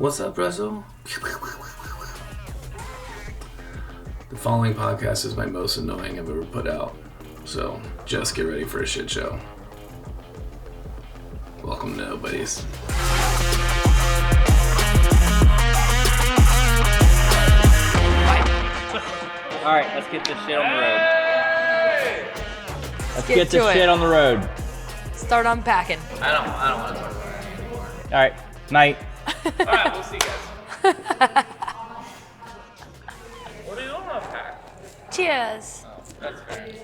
What's up, Russell? The following podcast is my most annoying I've ever put out, so just get ready for a shit show. Welcome to Nobodies. Alright, let's get this shit on the road. Let's get this shit on the road. Start unpacking. I don't want to talk about it anymore. Alright, night. Alright, we'll see you guys. What are you doing unpack? Cheers. Oh, that's fair.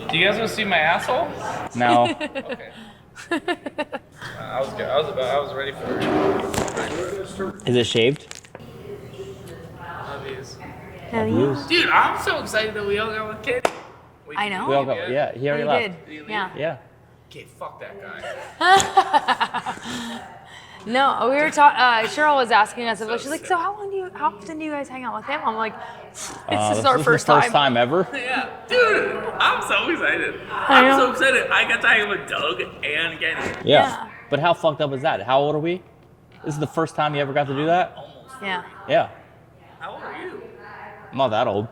Do you guys want to see my asshole? No. Okay. I was good. I was ready for it. Is it shaved? Obvious. Hell yeah. Dude, I'm so excited that we all got with Katie. Wait, I know. We all got, yeah, he already You left. did. Yeah. Yeah. Okay, fuck that guy. No, we were talking. Cheryl was asking us. She's like, "So how often do you guys hang out with him?" I'm like, "This is our first the first time ever. Yeah, dude, I'm so excited. I I'm know. so excited. I got to hang with Doug and Kenny. Yeah. But how fucked up is that? How old are we? This is the first time you ever got to do that? Almost. Yeah. Yeah. How old are you? I'm not that old.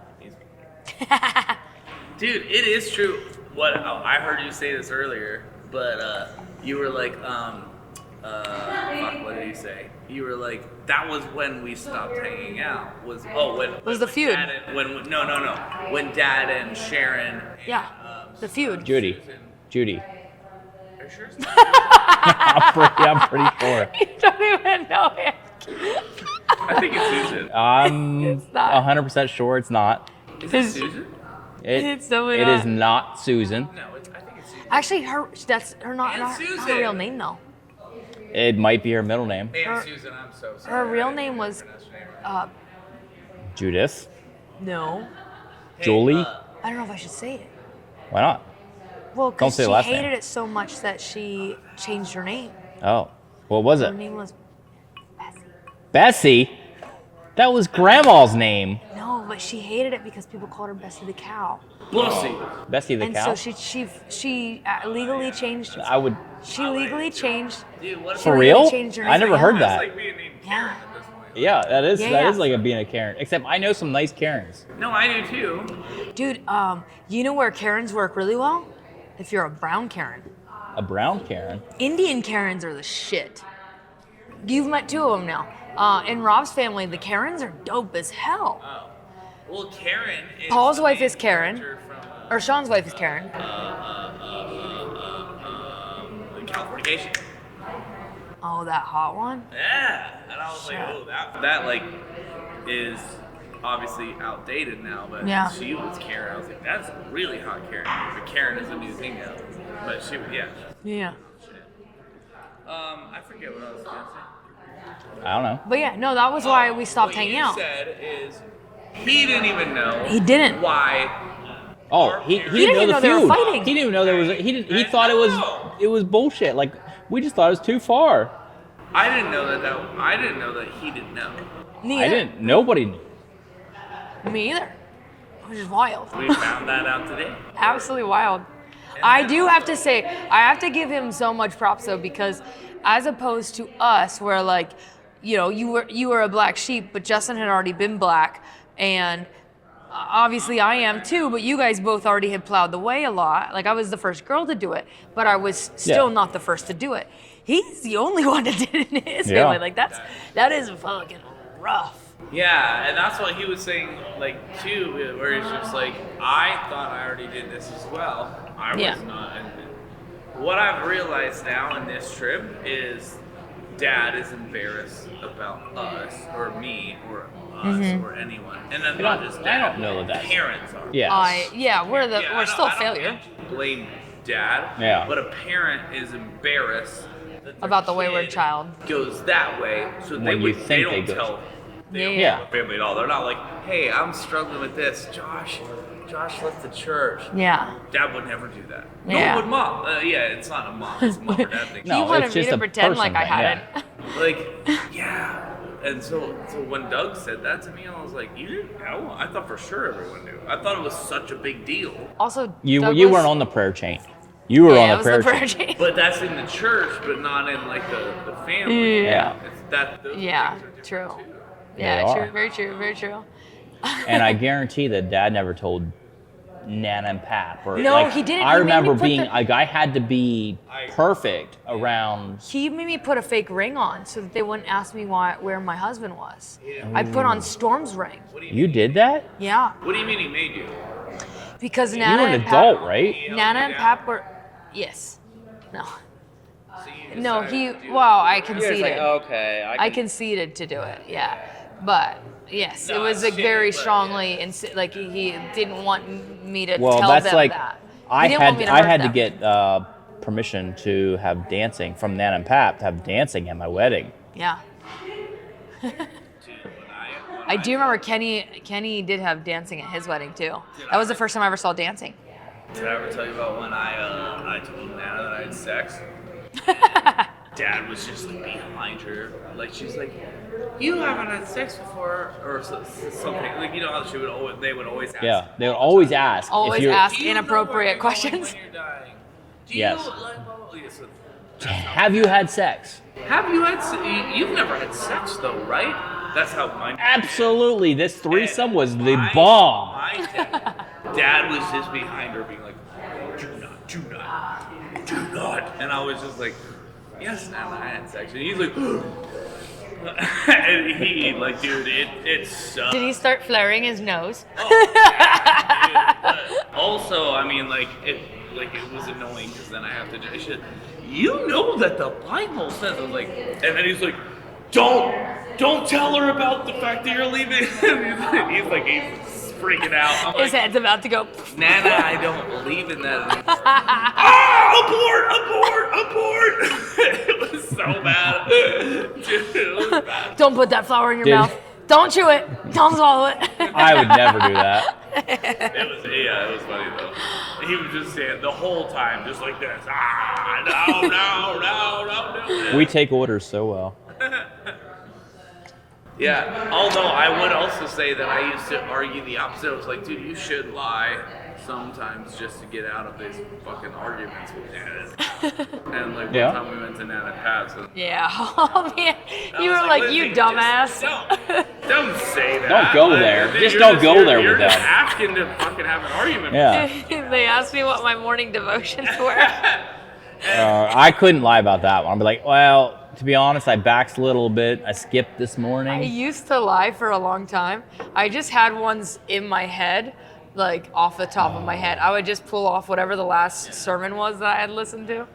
Dude, it is true. I heard you say this earlier, but you were like, fuck, what did you say? You were like, that was when we stopped hanging out. Was the feud? When Dad and Sharon. Yeah. The feud. Judy. Susan. Judy. Are you sure? I'm pretty sure. You don't even know it. I think it's Susan. I'm It's not. 100% sure it's not. Is it Susan? It's definitely It not. is not Susan. No, I think it's Susan. Actually, that's not And her Susan. real name though. It might be her middle name. And Susan, I'm so sorry. Her real I didn't name was, pronounce your name. Judith. no. Hey, Julie. I don't know if I should say it. Why not? Well, Don't because say she the last hated name. it so much that she changed her name. Oh. What was Her it? name was Bessie. Bessie? That was Grandma's name. No, but she hated it because people called her Bessie the cow. Bussy. Bessie the And cow? so she legally changed. I would... She legally changed. Dude, what she For legally real? changed her I name. never heard That's that. like being named Karen at this point. Yeah, that is Yeah. like being a Karen. Except I know some nice Karens. No, I do too. Dude, you know where Karens work really well? If you're a brown Karen. A brown Karen? Indian Karens are the shit. You've met two of them now. In Rob's family, the Karens are dope as hell. Oh. Well, Karen is Paul's the wife main is Karen. character From, Or Sean's wife is Karen. Californication. Oh, that hot one? Yeah. And I was like, Shut oh, that like is obviously outdated now, but Yeah. she was Karen. I was like, that's a really hot Karen. But Karen is a new thing now. But she, yeah. Yeah. Shit. I forget what I was gonna say. I don't know. But yeah, no, that was why we stopped what hanging you out. said is he didn't even know. He didn't. Why. Oh, he didn't didn't know even the know they were feud. fighting. He didn't even know there was. He I thought know. it was bullshit. Like we just thought it was too far. I didn't know that. I didn't know that he didn't know. Neither. I didn't. Nobody knew. Me either. Which is wild. We found that out today. Absolutely wild. I do have to say, I have to give him so much props though, because as opposed to us, where like, you know, you were a black sheep, but Justin had already been black, and obviously I am too, but you guys both already had plowed the way a lot. Like I was the first girl to do it, but I was still Yeah. not the first to do it. He's the only one that did it in his Yeah. family. Like that is fucking rough. Yeah, and that's what he was saying, like, too, where he's just like, I thought I already did this as well. I was Yeah. not. And what I've realized now in this trip is Dad is embarrassed about us, or me, or us, or anyone. And then not just I Dad. don't know that that's- Parents are. Yes. We're Yeah, we're still I a failure. don't blame Dad. Yeah. But a parent is embarrassed that their About the wayward kid child. goes that way, so When you they think don't they go. tell. They don't Yeah. tell the family at all. They're not like, hey, I'm struggling with this. Josh left the church. Yeah. Dad would never do that. Yeah. No, would mom. Yeah, it's not a mom. It's a mom or dad thing. No, He wanted it's me just to a pretend like I person thing, had yeah. it. Like, yeah. And so when Doug said that to me, I was like, you didn't know? I thought for sure everyone knew. I thought it was such a big deal. Also, You Douglas- weren't on the prayer chain. You were Yeah, on it the was prayer the prayer chain. chain. But that's in the church, but not in like the family. Yeah. It's that. Those Yeah, things are different, true. too. Yeah, They true. are. Very true. Very true. And I guarantee that Dad never told Nana and Pap. Or, No, like, he didn't. I He made me remember put being the- like, I had to be perfect around. He made me put a fake ring on so that they wouldn't ask me where my husband was. I put on Storm's ring. You did that? Yeah, What do you mean he made you? because You Nana were an and adult, Pap, right? Nana and Pap were. Yes. No. So you No, decided he. to do Well, I You're just conceded. like, okay. I conceded to do it. Yeah, but yes, it No, was it's like very shitty, but- strongly like he didn't want me to Well, tell that's them like that. He I didn't want had me to I hurt had to them. get permission to have dancing from Nana and Pap to have dancing at my wedding. Yeah. Dude, I do remember Kenny did have dancing at his wedding too. That was the first time I ever saw dancing. Did I ever tell you about when I told Nana that I had sex? Dad was just like behind her, like she's like, "You haven't had sex before," or something. Like you know how they would always ask. Yeah, they would always ask Always if you ask "Do you know inappropriate where you're going questions. when you're dying? Do Yes. You like, blah, blah, blah?" Yeah, so that's how- have you had sex? Have you had? You've never had sex though, right? That's how mine. Absolutely, this threesome was the My- bomb. My dad was just behind her, being like, "Do not," and I was just like, "Yes, Nana, I had sex," and he's like, and he like, dude, it sucks. Did he start flaring his nose? Also, I mean, like it was annoying because then I have to do shit. You know that the Bible says, I'm like, and then he's like, don't tell her about the fact that you're leaving. He's freaking out. I'm His like, head's about to go. Nana, I don't believe in that. Abort! It was so bad. Dude, it was bad. Don't put that flower in your Did- mouth. Don't chew it. Don't swallow it. I would never do that. It was funny though. He was just saying the whole time, just like this. No. We take orders so well. Yeah, although I would also say that I used to argue the opposite. I was like, dude, you should lie sometimes just to get out of these fucking arguments with Nana. And like Yeah. one time we went to Nana Pat's. And Yeah. Oh man. I You was were like, "Lizzie, you just dumbass. Don't say that. Don't go Like, there. dude, Just you're don't go there you're with just them. asking to fucking have an argument. Yeah. They asked me what my morning devotions were. I couldn't lie about that one. I'd be like, well, to be honest, I backslid a little bit. I skipped this I morning. used to lie for a long time. I just had ones in my head, like off the top of my head. I would just pull off whatever the last sermon was that I had listened to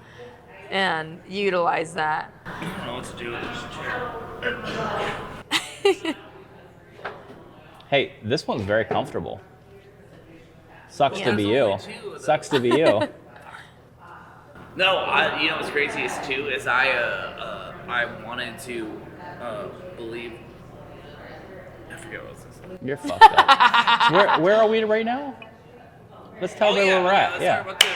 and utilize that. I don't know what to do with this chair. Hey, this one's very comfortable. Sucks Yeah. to be you. Sucks to be you. No, you know what's craziest too is I wanted to believe. I forget what this is. You're fucked up. So where are we right now? Let's tell them where we're at. Let's Yeah. talk about this.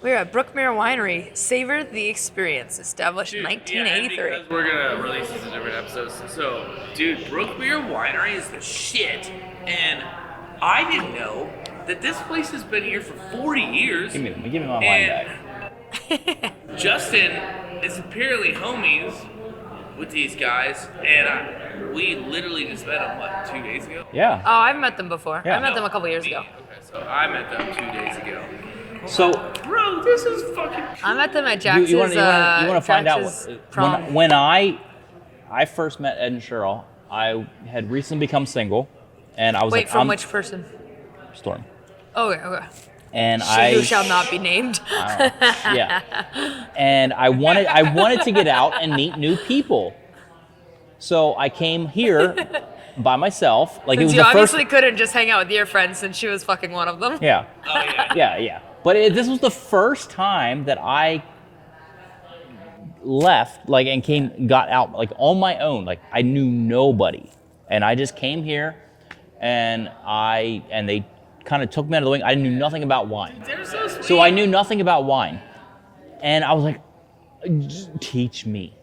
We're at Brookmere Winery. Savor the experience. Established in Dude, 1983. Yeah, because we're gonna release this in different episodes. So, dude, Brookmere Winery is the shit, and I didn't know that this place has been here for 40 years. Give me my wine And back. Justin is apparently homies with these guys, and we literally just met them, what, 2 days ago? Yeah. Oh, I've met them before. Yeah. I met them a couple years ago. Okay, so I met them 2 days ago. So Bro, this is fucking. I met them at Jax's. you want to find out Jax's what, prom. when I first met Ed and Cheryl, I had recently become single, and I was Wait, like, from I'm which person? Storm, Okay. and She who shall not be named. yeah, and I wanted to get out and meet new people, so I came here by myself. Like it Since was you the first. obviously couldn't just hang out with your friends since she was fucking one of them. Yeah. Oh, yeah. Yeah. But this was the first time that I left, like, and got out, like, on my own. Like, I knew nobody, and I just came here, and they kind of took me under the wing. I knew nothing about wine, They're so sweet. so I knew nothing about wine, and I was like, teach me.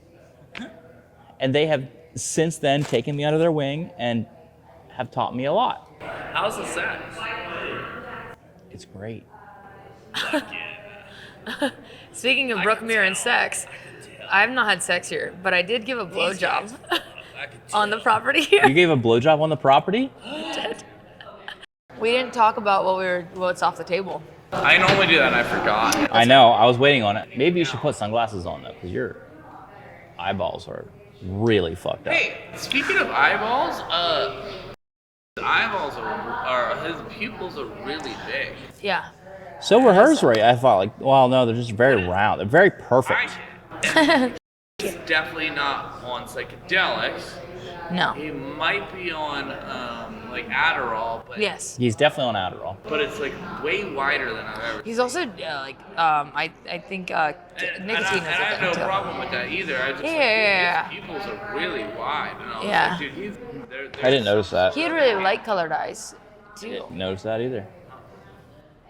And they have since then taken me under their wing and have taught me a lot. How's the sex? It's great. Speaking of Brookmere and sex, I have not had sex here, but I did give a blowjob on the property here. You gave a blowjob on the property? We didn't talk about what's off the table. I normally do that and I forgot. I know. I was waiting on it. Maybe you should put sunglasses on though, because your eyeballs are really fucked up. Hey, speaking of eyeballs, his pupils are really big. Yeah. So were hers, right? I thought like, well, no, they're just very round. They're very perfect. He's definitely not on psychedelics. No. He might be on like Adderall, but Yes. He's definitely on Adderall. but it's like way wider than I've ever. He's also I think nicotine is and I a have thing no too. problem with that either. I just Yeah. like, his pupils are really wide, and I was Yeah. like, dude, they're I didn't notice that. He had really light colored eyes too. Didn't notice that either.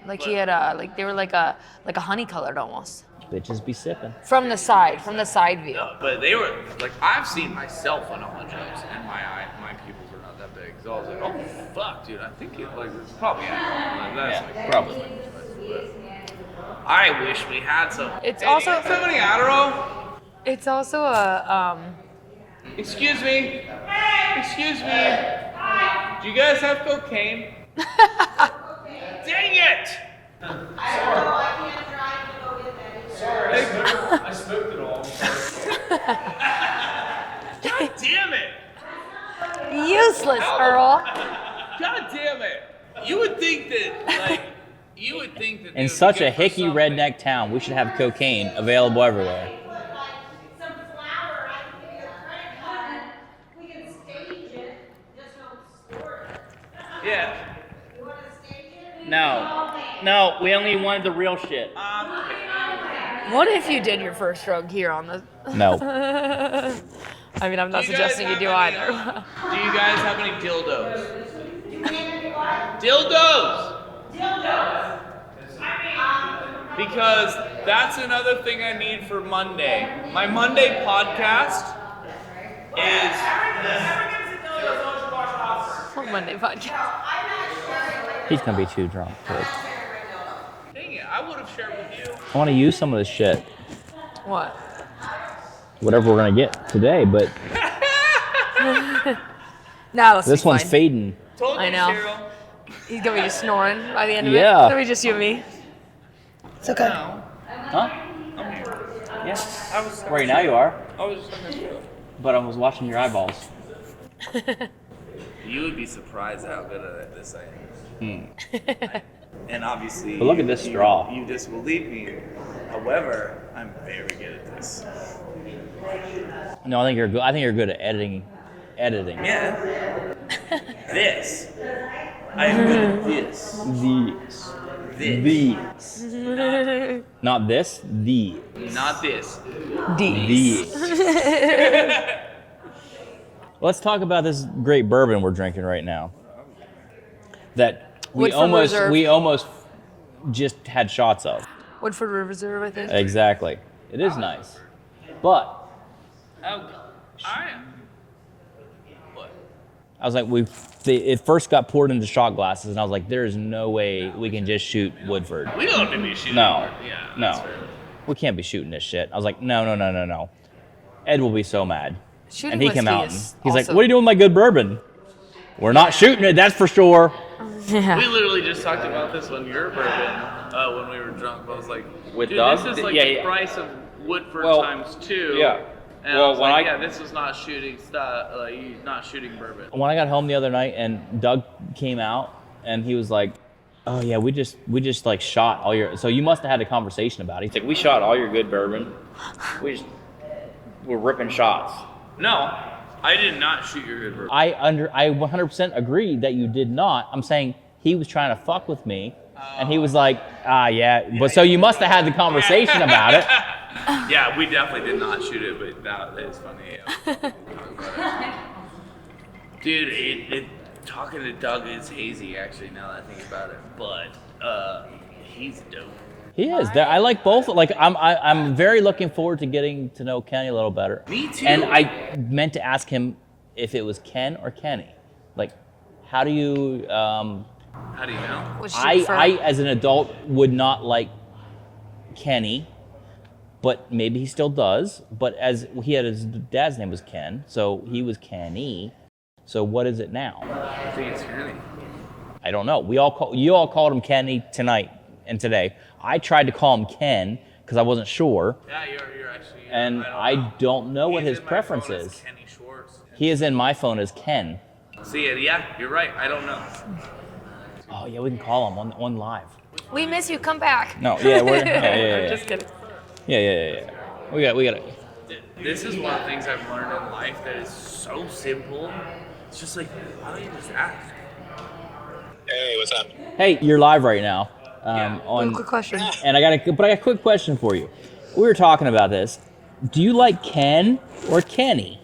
Like he had like they were like a honey colored almost. Bitches be sipping. From the side view. No, but they were like I've seen myself on all the jokes, and my pupils are not that big. So I was like, oh fuck, dude, I think it's probably Adderall. That's Yeah, like, probably. But I wish we had some. It's Hey, also- do you guys have any Adderall? It's also a Excuse me. Excuse me. Do you guys have cocaine? Dang it! I smoked it all. God damn it! useless, Earl. God damn it! You would think that they In would such be a good for hicky something. redneck town, we should have cocaine available everywhere. Some flour, I can give you a credit card. We can stage it, just don't store it. Yeah. You wanna stage it? No, we only wanted the real shit. What if you did your first drug here on the? No. I mean, I'm not Do you guys suggesting you have do any, either. do you guys have any dildos? Dildos! Because that's another thing I need for Monday. My Monday podcast is Monday podcast. He's gonna be too drunk. But dang it, I would have shared with you. I want to use some of this shit, What? whatever we're gonna get today. But Now let's this be one's fine. fading. Told you, I know. Cheryl. He's gonna be just snoring by the end of Yeah. it. It'll be just you and me. It's okay. No, Huh? I'm here. Yeah. I was. Right now you are. I was just in the But I was watching your eyeballs. You would be surprised how good at this I am. And obviously, But look at this straw. You disbelieve me. However, I'm very good at this. No, I think you're good. I think you're good at editing. Yeah. This. I am good at this. These. This. These. Not this. These. Not this. These. Let's talk about this great bourbon we're drinking right now. That Woodford Reserve. we almost just had shots of. Woodford Reserve, I think. Exactly. It is nice. But Oh, I am. What? I was like, it first got poured into shot glasses, and I was like, there is no way we can just shoot Woodford. We don't need to be shooting. No. Yeah. No. That's fair. We can't be shooting this shit. I was like, no. Ed will be so mad. Shooting And he came whiskey out and is he's like, also- what are you doing with my good bourbon? We're not shooting it, that's for sure. Yeah. We literally just talked about this on your bourbon when we were drunk. I was like, With dude, Doug? this is like Yeah, the yeah. price of Woodford Well, times 2. yeah. And Well, I was when like, I- yeah, this is not shooting stuff, not shooting bourbon. When I got home the other night and Doug came out and he was like, oh yeah, we just like shot all your, so you must have had a conversation about it. He's like, we shot all your good bourbon. We're ripping shots. No, I did not shoot your good bourbon. I 100% agree that you did not. I'm saying he was trying to fuck with me, and he was like, yeah. But so you must have had the conversation about it. Yeah, we definitely did not shoot it, but that is funny. Yeah. Dude, talking to Doug is hazy actually. Now that I think about it, but he's dope. He is. I like both. Like I'm very looking forward to getting to know Kenny a little better. Me too. And I meant to ask him if it was Ken or Kenny. Like, how do you? How do you know? Which do you prefer? I as an adult would not like Kenny, but maybe he still does. But as he had his dad's name was Ken, so he was Kenny. So what is it now? I think it's Kenny. I don't know. You all called him Kenny tonight and today. I tried to call him Ken because I wasn't sure, Yeah, you're actually. and I don't know what his preference is. Kenny Schwartz. He is in my phone as Ken. See, yeah, you're right. I don't know. Oh yeah, we can call him on live. We miss you. Come back. No, yeah, yeah. I'm just kidding. Yeah. We got it. This is one of the things I've learned in life that is so simple. It's just like, why don't you just ask? Hey, what's up? Hey, you're live right now. Quick question. And I got a quick question for you. We were talking about this. Do you like Ken or Kenny?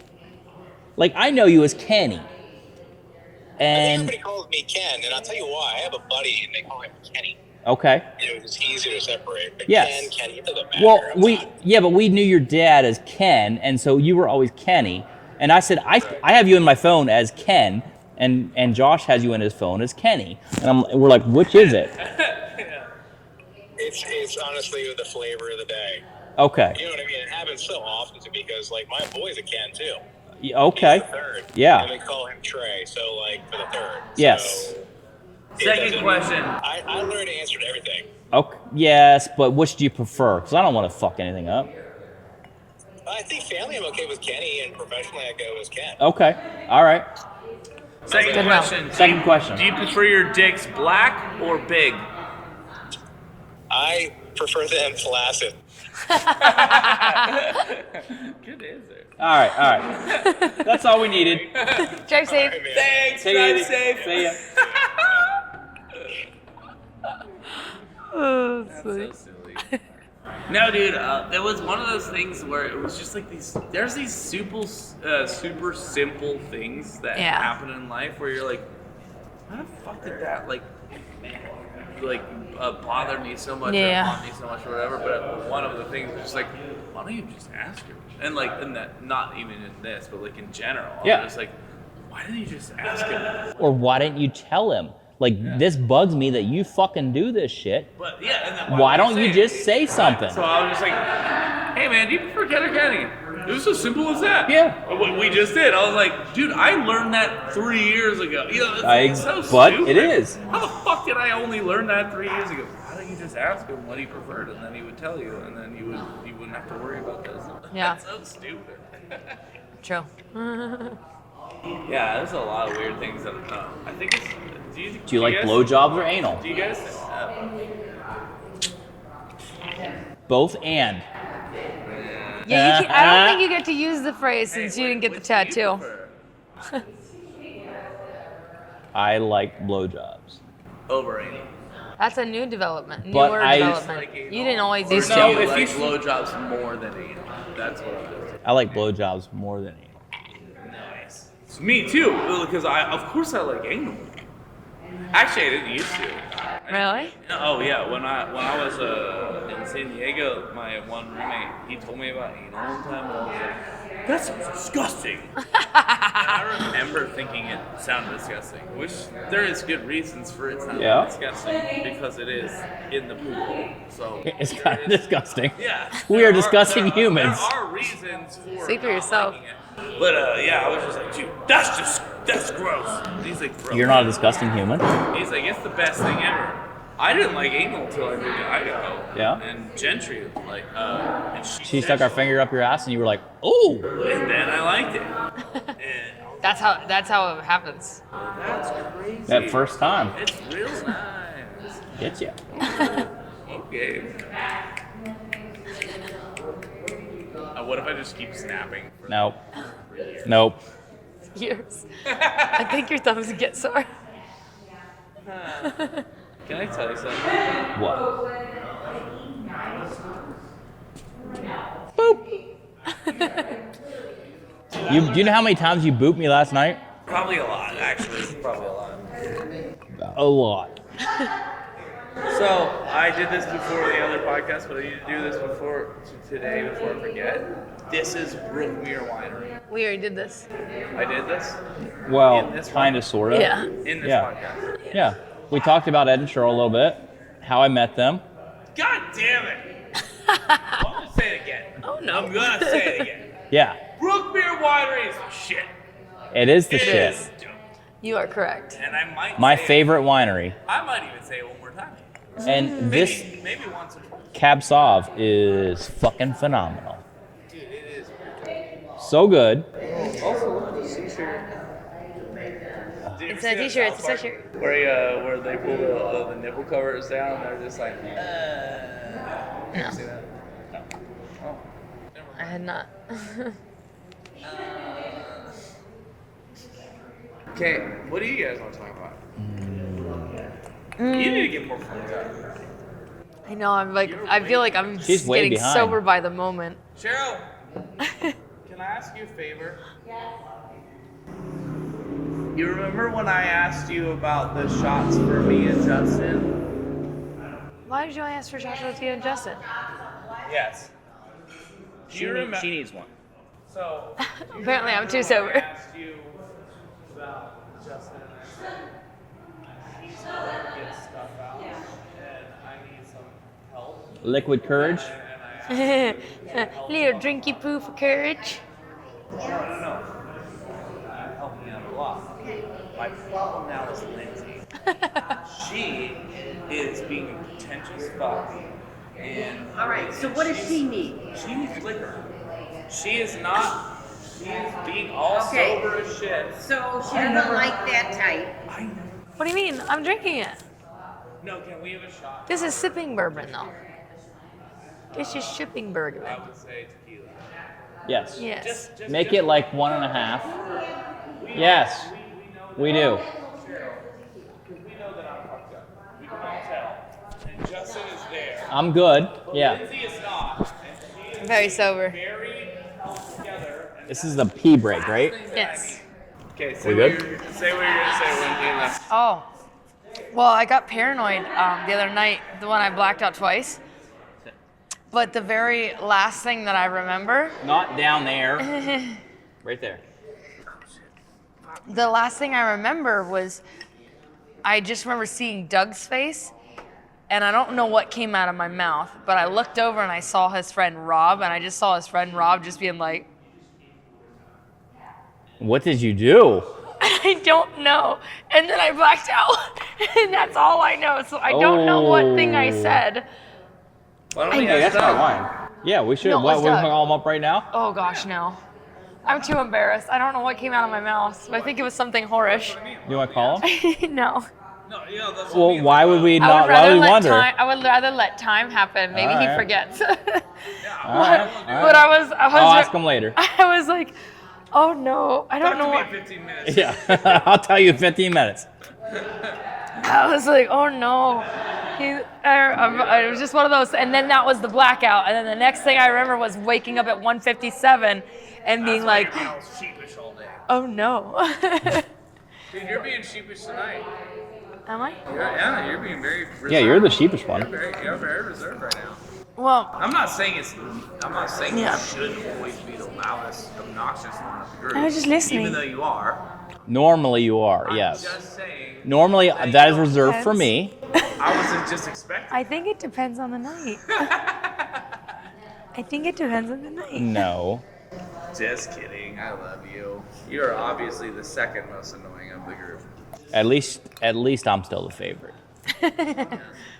Like, I know you as Kenny. I think And everybody calls me Ken, and I'll tell you why. I have a buddy, and they call him Kenny. okay. It's easier to separate. But Yes. Kenny, it doesn't matter. Well, I'm not- but we knew your dad as Ken, and so you were always Kenny. And I said, I have you in my phone as Ken, and Josh has you in his phone as Kenny. And we're like, which is it? It's honestly the flavor of the day. Okay. You know what I mean? It happens so often to me because, like, my boy's a Ken, too. Okay. He's the third. Yeah. And they call him Trey, so, like, for the third. Yes. So Second doesn't- question. I learned to answer to everything. Okay. Yes, but which do you prefer? Because I don't want to fuck anything up. I think family I'm okay with Kenny, and professionally I go as Ken. Okay. All right. Second Good question. Second question. Do you prefer your dicks black or big? I prefer them flaccid. Good answer. All right. That's all we needed. Drive safe. All right, man. Thanks. Take it Drive easy. safe. See ya. That's so silly. No, dude. There was one of those things where it was just like these. There's these super simple things that Yeah. happen in life where you're like, how the fuck did that bother me so much Yeah. or haunt me so much or whatever? But one of the things was just like, why don't you just ask her? And like, in that, not even in this, but like in general, Yeah. I'm just like, why didn't you just ask him? Or why didn't you tell him? Like, this bugs me that you fucking do this shit. But yeah, and then Why would don't you it? just say something? So I was just like, hey man, do you prefer Ken or Kenny? It was as simple as that. Yeah. What we just did. I was like, dude, I learned that 3 years ago. You know, it's so but stupid. it is. How the fuck did I only learn that 3 years ago? Why don't you just ask him what he preferred, and then he would tell you, and then you wouldn't have to worry about this. Yeah. That's so stupid. True. Yeah, there's a lot of weird things that I think it's. Do Do you like guys- blowjobs or anal? Do you guys? Both and. Yeah, I don't think you get to use the phrase since you didn't get the Which do you tattoo. prefer? I like blowjobs. Over anal. That's a new development. But Newer I- development. Like anal. You didn't always Or used no, to. if you blowjobs more than anal. That's what it is. I like blowjobs more than anal. Nice. Me too, because of course I like anal. Actually, I didn't used to. Really? Oh yeah, when I was in San Diego, my one roommate, he told me about anal one time, and I was like, "That sounds disgusting." And I remember thinking it sounded disgusting, which there is good reasons for it sounding Yeah. disgusting because it is in the pool. So It's there kind of is- disgusting. Yeah. We are disgusting humans. There are reasons for Speak for not yourself. liking it. But yeah, I was just like, dude, that's gross. And he's like, bro. You're not a disgusting human. He's like, it's the best thing ever. I didn't like anal until I moved to Idaho. Yeah? And Gentry, like, and She stuck her finger up your ass and you were like, oh! and then I liked it. And That's how it happens. that's crazy. That first time. It's real nice. Gets you. Okay. What if I just keep snapping? Nope. Nope. Years. I think your thumbs get sore. Can I tell you something? What? Do you know how many times you booped me last night? Probably a lot, actually. Probably a lot. A lot. So I did this before the other podcast, but I need to do this today before I forget. This is Brookmere Winery. We already did this. I did this Well, In this kind of, sort of. Yeah. in this Yeah. podcast. Yeah. We talked about Ed and Cheryl a little bit, how I met them. God damn it! I'm gonna say it again. Oh, no. I'm gonna say it again. Yeah, Brook Beer Winery is shit. it is the It shit. is dope. You are correct. And I might My say it- favorite winery. I might even say it one more time. And this Maybe once or twice. Cab Sauv is fucking phenomenal. Dude, it is. So good. Also, t-shirt. It's a t-shirt. It's a t-shirt. Where they pull the nipple covers down, they're just like, No. You see that? No. Oh. I had not. Okay, what do you guys want to talk about? You need to get more friends out. I know. I'm like. I feel like I'm She's just way getting behind. sober by the moment. Cheryl, can I ask you a favor? You remember when I asked you about the shots for me and Justin? Why did you ask for Joshua, Tia, and Justin? Yes. Do you remember? She needs one. So, Apparently, I'm too I sober. asked you about Justin and I said, I need to get stuff out and I need some help. Liquid courage. And I asked Little drinky poo for courage. No. Helped me out a lot. My problem now is Lindsay. She is being a pretentious fuck. And All right, so what does she need? she needs liquor. She is not. She is being all Okay. sober as shit. So she doesn't like that type. I know. What do you mean? I'm drinking it. No, can we have a shot? This is sipping bourbon, though. This is shipping bourbon. I would say tequila. Yes. Yes. Just Make it like 1.5. Yes, we do. Because we know that I'm fucked up. We can all tell. And Justin is there. I'm good. Yeah. Lindsay is not. And she is Very sober. very together. And This is the pee break, right? Yes. okay, We good? Say what you're gonna say when we left. Oh. Well, I got paranoid the other night, the one I blacked out twice. But the very last thing that I remember, Not down there. Right there. the last thing I remember was I just remember seeing Doug's face, and I don't know what came out of my mouth, but I looked over and I saw his friend Rob, and I just saw his friend Rob just being like, What did you do? I don't know. And then I blacked out, and that's all I know. So I don't know what thing I said. Why don't I we know, Hey, ask that's my Doug? wine. Yeah, we should. No, What, it's we're Doug. gonna call them up right now? Oh gosh, no. I'm too embarrassed. I don't know what came out of my mouth. I think it was something whorish. You want to call them? No. No, you know, that's Well, why would we I not? would Why rather would we let wonder? time. I would rather let time happen. Maybe he Alright. forgets. All right, all But right. I was I'll ask him later. I was like, oh no, I don't know Talk to me what. in 15 minutes. Yeah, I'll tell you in 15 minutes. I was like, oh no. It was just one of those, and then that was the blackout, and then the next thing I remember was waking up at 1:57 and being like, I was sheepish all day. oh no. Dude, you're being sheepish tonight. Am I? You're being very reserved. Yeah, you're the sheepish one. You're very reserved right now. Well, I'm not saying Yeah. you should always be the loudest, obnoxious one of the group. I was just listening. Even though you are. Normally you are, I'm yes. just saying. Normally that is reserved for me. I wasn't just expecting. I think it depends on the night. I think it depends on the night. No. Just kidding. I love you. You're obviously the second most annoying of the group. At least I'm still the favorite.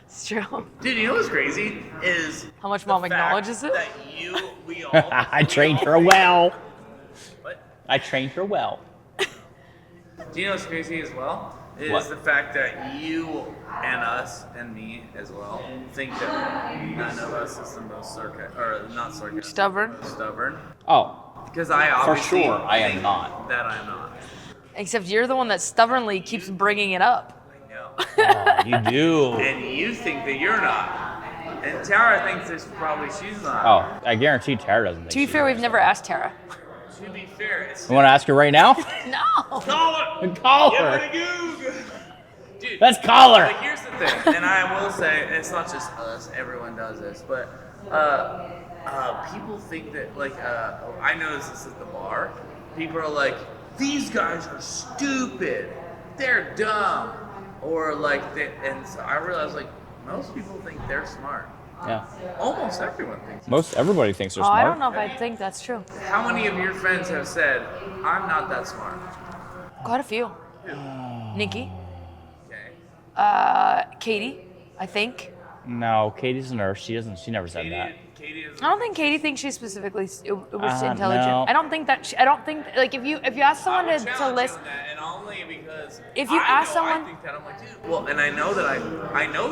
It's true. Dude, you know what's crazy is How much the Mom fact acknowledges it? That we all. I trained her well. What? I trained her well. Do you know what's crazy as well? Is What? the fact that you and us and me as well think that none of us is the most Stubborn. stubborn. Oh, Because I obviously sure, I am think not. That I'm not. Except you're the one that stubbornly keeps bringing it up. I know. oh, you do. And you think that you're not. And Tara thinks that probably she's not. Oh, I guarantee Tara doesn't think To be she fair, is. we've never asked Tara. To be fair, it's You want to ask her right now? No. Call her! Call Give her. it a goog! Dude, Let's call her. But here's the thing, and I will say, it's not just us, everyone does this, but people think that, I noticed this at the bar, people are like, these guys are stupid, they're dumb, or and so I realized, most people think they're smart. Yeah. Almost everyone thinks. Most everybody thinks they're Oh, smart. I don't know if I think that's true. How many of your friends have said, "I'm not that smart"? Quite a few. Nikki, Okay. Katie, I think. No, Katie's a nurse. She never said that. Katie is. I don't think Katie thinks she's specifically intelligent. no. I don't think that. I don't think like if you ask someone to list. And only because If you ask someone- I think that I'm like, dude. Well, and I know that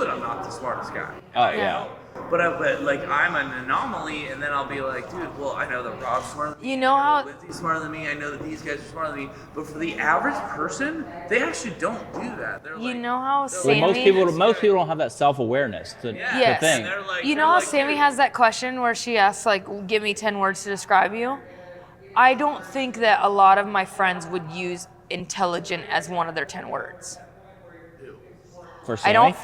I'm not the smartest guy. Oh yeah. But like I'm an anomaly, and then I'll be like, dude. Well, I know that Rob's smarter than me. You know I how- Lindsay's smarter than me. I know that these guys are smarter than me. But for the average person, they actually don't do that. They're You like, know how they're Sammy- Well, most people don't have that self-awareness to Yes. think. They're like, You they're know how like, Sammy dude, has that question where she asks, like, give me 10 words to describe you? I don't think that a lot of my friends would use intelligent as one of their 10 words. For Sammy? I don't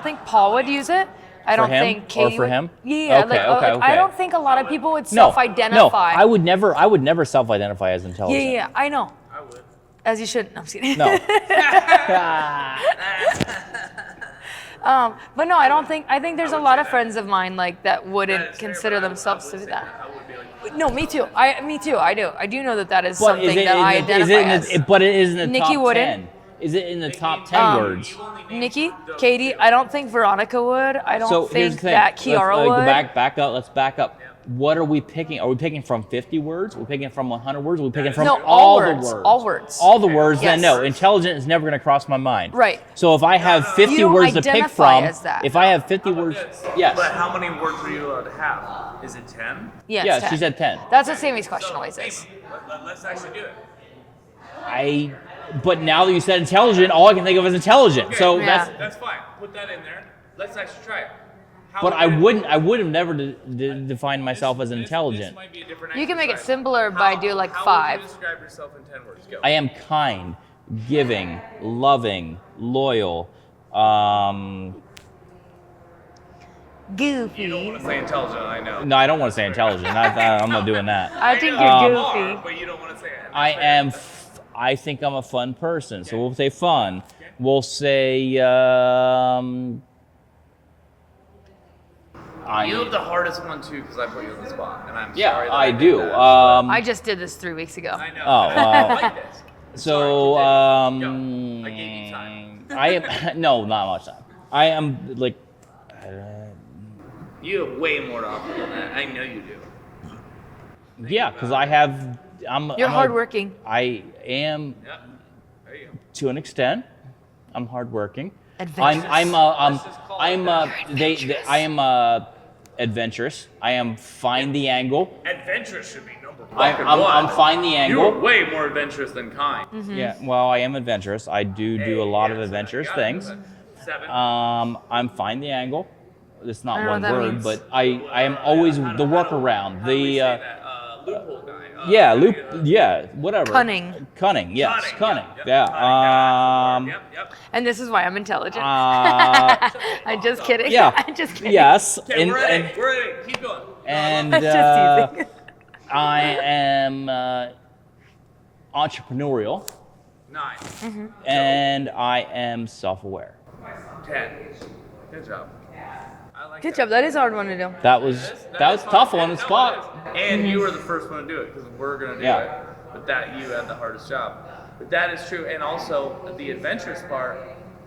think Paul would use it. I don't him? think Or Katie for would. him? Yeah, Okay, okay. I don't think a lot of people would No, self-identify. No, I would never self-identify as intelligent. Yeah, I know. I would. As you should. No, I'm just kidding. No. But no, I think there's a lot of friends of mine like that That wouldn't is fair, consider but I themselves to would be say that. I would be like, No, me too. Me too. I do. I do know that is But something that I identify as. But it is in the Nikki top wouldn't. 10. Is it in the top 10 words? you only named Nikki, those Katie, two. I don't think Veronica would. I don't So here's think the thing. that Kiara Let's, would. back up. Let's back up. What are we picking? Are we picking from 50 words? Are we picking from 100 words? Are we picking from No, all all the words. words? All words. All the words, Yes. then no. Intelligent is never going to cross my mind. Right. So if I have 50 don't words to pick identify from, as that. if I have 50 words, yes. But how many words are you allowed to have? Is it 10? Yes, Yeah, 10. she said 10. That's what Sammy's question always is. Let's actually do it. But now that you said intelligent, all I can think of is intelligent. So Yeah. That's fine. Put that in there. Let's actually try it. How but would I would have never defined myself as This intelligent. might be a different You can make it exercise. simpler by do like How 5. would you describe yourself in 10 words? Go. I am kind, giving, loving, loyal. Goofy. You don't want to say intelligent, I know. No, I don't want to say intelligent. I'm not doing that. I think know you're you are, goofy. but you don't want to say it. I am. I think I'm a fun person. So we'll say fun. We'll say. You have the hardest one too, because I put you on the spot, and I'm Yeah, sorry. That I did do. that. I just did this 3 weeks ago. I know. Oh, I like this. So Sorry, continue. Go. I gave you time. I am no, not much time. I am like. You have way more to offer than that. I know you do. Yeah, because I have. You're I'm hardworking. I am Yep. There you go. to an extent. I'm hardworking. Adventurous. I am adventurous. I am find the angle. Adventurous should be number I'm find the You're angle. way more adventurous than kind. Yeah, well, I am adventurous. I do a lot of adventurous things. 7. I'm find the angle. It's I not don't know one what that word, means. but I am always the workaround. How do we The say that? Loophole guy. yeah, loop. Yeah, whatever. Cunning. Cunning. Yes, cunning. Yep, Yeah. cunning. Yep. And this is why I'm intelligent. Uh, I'm just kidding. yeah. I'm just kidding. Yes. Okay, and we're at 8. We're at 8. Keep going. and I'm just teasing. I am entrepreneurial 9. and I am self-aware. 10. Good job. I like Good job. That is a hard one to do. That was tough on the spot. And you were the first one to do it because we're gonna do Yeah. it. But that you had the hardest job. But that is true. And also the adventurous part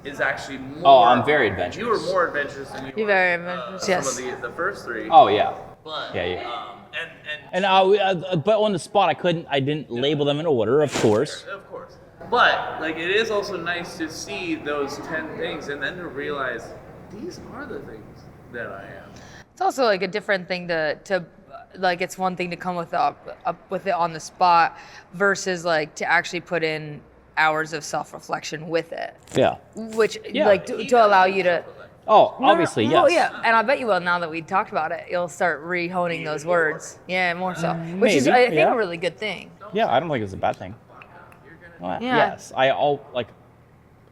is actually more. Oh, I'm very adventurous. You were more adventurous than you You're were. very adventurous, yes. Some of the first 3. Oh yeah. But Yeah. and But on the spot, I didn't label them in order, of course. of course. But like it is also nice to see those 10 things and then to realize these are the things that I am. It's also like a different thing to like it's one thing to come with up with it on the spot versus like to actually put in hours of self-reflection with it, Yeah. which Yeah. like to allow you to. Oh, No, no, obviously, no, well, yes. yeah, and I bet you will now that we talked about it, you'll start re-honing those words. Yeah, more so, which is maybe, I think yeah. a really good thing. Yeah, I don't think it's a bad thing. Well, Yeah. Yes,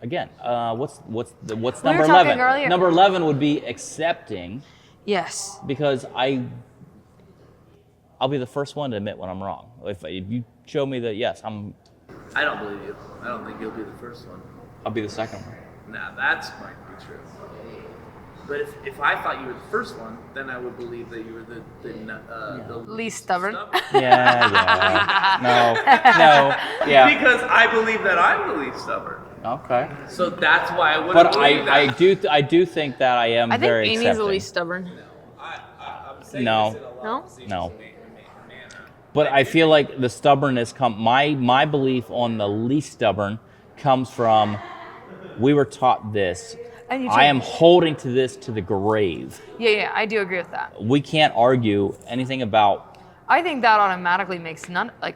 again. What's We number were 11? talking earlier. Number 11 would be accepting, Yes. because I'll be the first one to admit when I'm wrong. If you show me that yes, I don't believe you. I don't think you'll be the first one. I'll be the second one. Nah, that's might be true. But if I thought you were the first one, then I would believe that you were the Least stubborn. Yeah. No. Yeah. Because I believe that I'm the least stubborn. Okay. So that's why I wouldn't But believe that. I do think that I am I think very Amy's accepting. the least stubborn. I'm saying No. this in a No? facetious No. manner. But I feel like the stubbornness my belief on the least stubborn comes from we were taught this. And you I too. am holding to this to the grave. Yeah, I do agree with that. We can't argue anything about I think that automatically makes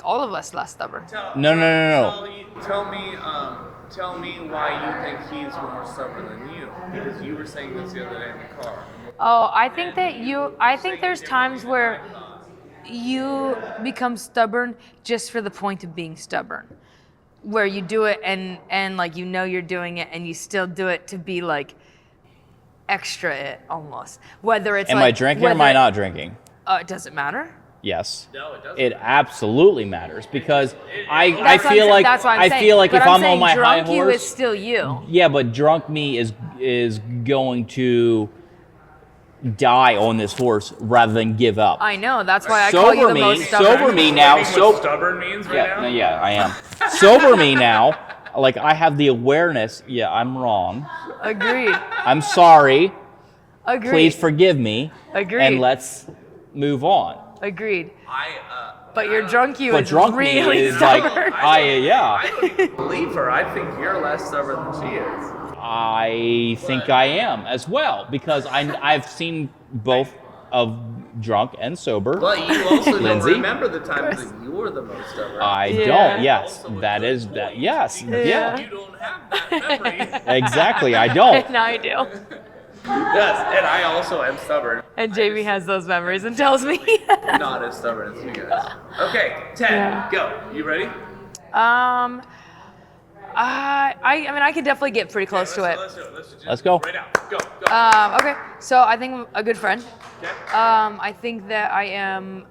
all of us less stubborn. no. Tell me why you think he's more stubborn than you. Because you were saying this the other day in the car. Oh, I think there's times where you become stubborn just for the point of being stubborn. Where you do it and like you know you're doing it and you still do it to be like extra it almost. Whether it's Am like I drinking or am I not drinking? It doesn't matter. Yes. No, it doesn't. It absolutely matters because I That's what feel I'm, like that's what I'm I saying. feel like But if I'm saying on my high drunk you horse, is still you. yeah, but drunk me is going to die on this horse rather than give up. I know. That's why I call you the most stubborn. Sober me now. What stubborn means right now? Yeah, I am. Sober me now. Like I have the awareness. Yeah, I'm wrong. Agreed. I'm sorry. Agreed. Please forgive me. Agreed. And let's move on. Agreed. I But your drunk you But is drunk really me is like stubborn. yeah. don't even believe her. I think you're less stubborn than she is. I think I am as well because I've seen both of drunk and sober. But you also don't Lindsay? remember the times that you were the most stubborn. I Yeah. don't. Yes, Also that with is good that. points. Yes, Yeah. yeah. You don't have that memory. Exactly. I don't. And I do. Yes, and I also am stubborn. And Jamie has those memories and tells me. Not as stubborn as you guys. Okay, 10, Yeah. go. You ready? I mean, I could definitely get pretty close to it. Let's do it. Let's just Let's go. Right now. Go. Okay, so I think I'm a good friend. Okay. I think that I am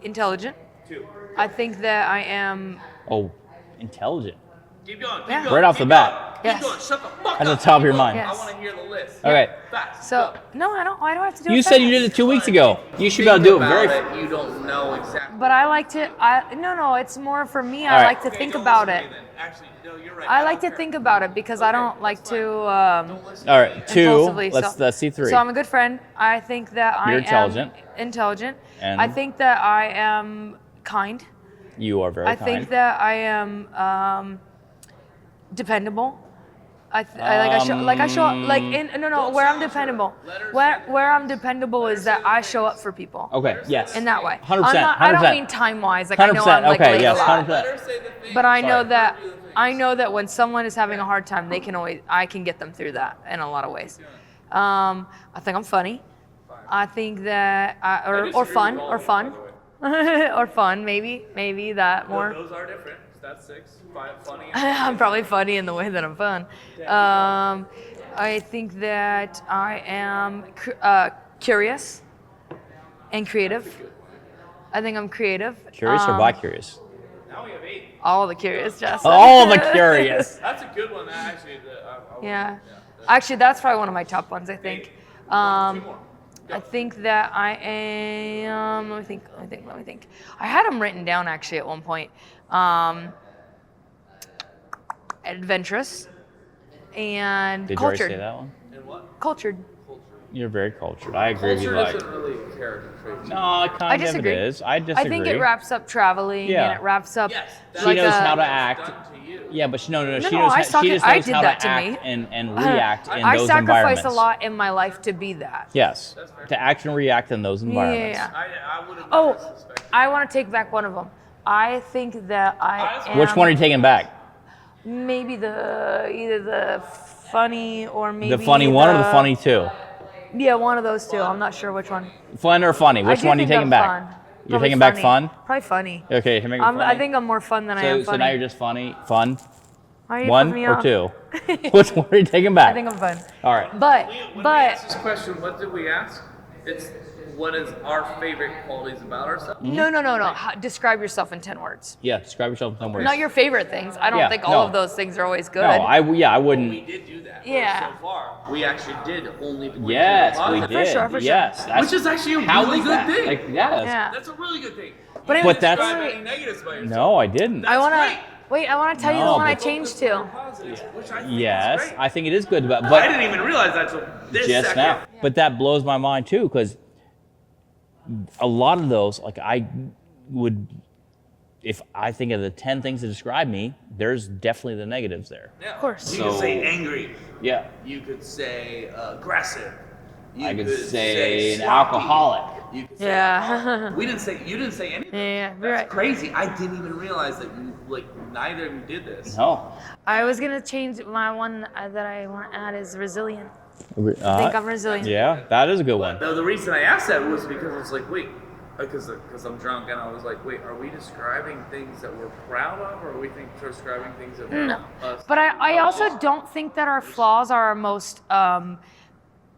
intelligent. 2. I think that I am. Oh, intelligent. Keep going. Keep Yeah. going. Right off the keep bat. going. Yes. Keep going. Shut the fuck At the up. top of your Keep mind. going. Yes. I want to hear the list. Okay. Fast. So Go. no, I don't. Why do I have to do it? You said you fast? did it 2 weeks ago. You should be able to do it very. You don't know exactly. But I like to. No. It's more for me. I All right. like to Okay, think don't about listen it. to me then. Actually, no, you're right. I like to don't think care. about it because I don't like to. Don't listen. All right, 2. Impulsively, Let's see 3. So I'm a good friend. I think that I You're am intelligent. intelligent. And? I think that I am kind. You are very I kind. think that I am dependable. I show like in where I'm dependable. Where I'm dependable is that I show up for people. Okay. Yes. In that way. 100%. I don't 100%. mean time wise. Like I know 100%. I'm like Okay. late Yes. a lot. 100%. Let her say the thing. But I know Sorry. that when someone is having a hard time, I can get them through that in a lot of ways. I think I'm funny. I think that or fun or fun or fun maybe that more. Those are different. That's 6. 5 funny. I'm probably funny in the way that I'm fun. I think that I am curious and creative. I think I'm creative. Curious or bi-curious? Now we have 8. All the curious, Justin. All the curious. That's a good one. Actually, Yeah. Actually, that's probably one of my top ones, I think. 2 more. I think that I am. Let me think. I had them written down actually at one point. Adventurous and Did you already cultured. say that one? And what? Cultured. You're very cultured. I agree with you. Culture Like, isn't really a character trait. no, I kind of disagree. it is. I disagree. I think it wraps up traveling Yeah. and it wraps up. Yes. She like knows a- how to Done act. to you. Yeah, but she knows No, she no, knows I how, suck she it- just I knows did how that to to act me. and react in I those sacrifice environments. a lot in my life to be that. Yes, to act and react in those environments. Yeah. I would have Oh, never suspected. I want to take back one of them. I think that I am. Which one are you taking back? Maybe either the funny or maybe The funny one or the funny two? Yeah, one of those two. I'm not sure which one. Fun or funny? I Which do one are you think taking I'm back? fun. You're Probably taking back funny. fun? Probably funny. Okay, you're making funny. I think I'm more fun than I am so funny. now you're just funny. Fun? Why are you One putting me or off? two? Which one are you taking back? I think I'm fun. All right. But When we asked this question, what did we ask? It's what is our favorite qualities about ourselves? No. Describe yourself in 10 words. Yeah, describe yourself in 10 words. Not your favorite things. I don't Yeah, think all no. of those things are always good. No, I We wouldn't. did do that. Yeah. So far, we actually did only. point to Yes, the we positive. did. sure, for sure. Yes, that's, Which is actually a how really is good that? thing. Like, yes. Yeah. That's a really good thing. But You it- didn't But that's- describe any negatives by yourself. No, I didn't. I want great. to wait. I want to tell you the No, one I but- changed to. Which I think Yes, is great. I think it is good, but I didn't even realize that till this just second. now. But that blows my mind too, because a lot of those, like I would, if I think of the 10 things that describe me, there's definitely the negatives there. Yeah. Of course. You could So- say angry. Yeah. You could say aggressive. You I could say an sloppy. alcoholic. You could say Yeah. you didn't say anything. Yeah, That's you're right. crazy. I didn't even realize that you neither of you did this. No. I was gonna change my one that I want to add is resilient. I think I'm resilient. Yeah, that is a good one. The reason I asked that was because it's like, wait, because I'm drunk and I was like, wait, are we describing things that we're proud of, or are we describing things that we're No. us? But I also don't think that our flaws are our most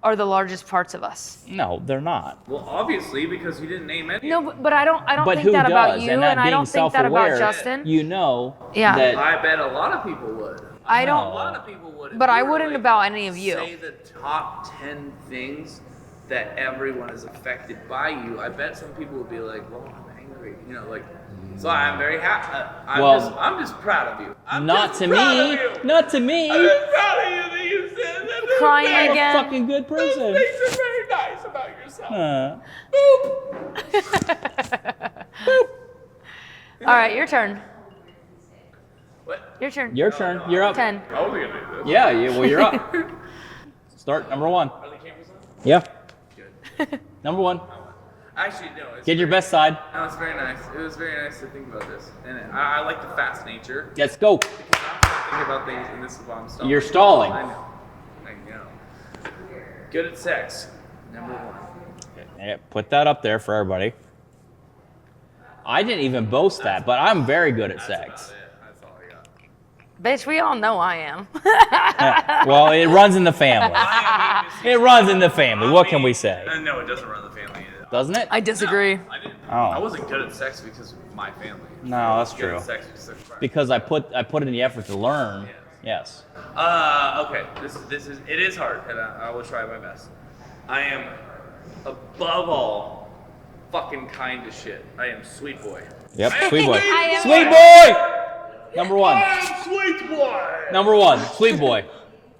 are the largest parts of us. No, they're not. Well, obviously, because you didn't name any. No, but I don't But think who that does? about you, and that I being don't think that about self-aware, Justin. you know Yeah. that I bet a lot of people would. I A don't. lot of people would. if But you I were to, wouldn't about any of you. Say the top 10 things that everyone is affected by you. I bet some people would be like, "Well, I'm angry," you know, like. So I'm very happy. I'm just proud of you. I'm not just to proud me, of you. not to me. I'm just proud of you that you said that. Those Crying things- again. Fucking good Those person. things are very nice about yourself. All right, your turn. What? Your turn. Your turn. You're up. 10. I was gonna do this. Yeah, well, you're up. Start number 1. Are the cameras on? Yeah. Good. Number 1. Actually, no. It's Get your best side. No, it's very nice. It was very nice to think about this, and I like the fast nature. Let's go. Because I'm thinking about things, and this is why I'm stalling. You're stalling. I know. Good at sex. Number 1. Yeah, put that up there for everybody. I didn't even boast that, but I'm very good at That's sex. about it. That's all I got. Bitch, we all know I am. Yeah, well, it runs in the family. I It runs in the family. What can we say? No, it doesn't run the family. Doesn't it? I disagree. I didn't. Oh. I wasn't good at sex because of my family. No, that's Good true. at sex because of Because I put in the effort to learn. Yes. Yes. Okay. It is hard, and I will try my best. I am, above all, fucking kind to shit. I am sweet boy. Yep. Sweet boy. I am- Sweet boy. Number 1. am sweet boy. Number 1. Sweet boy.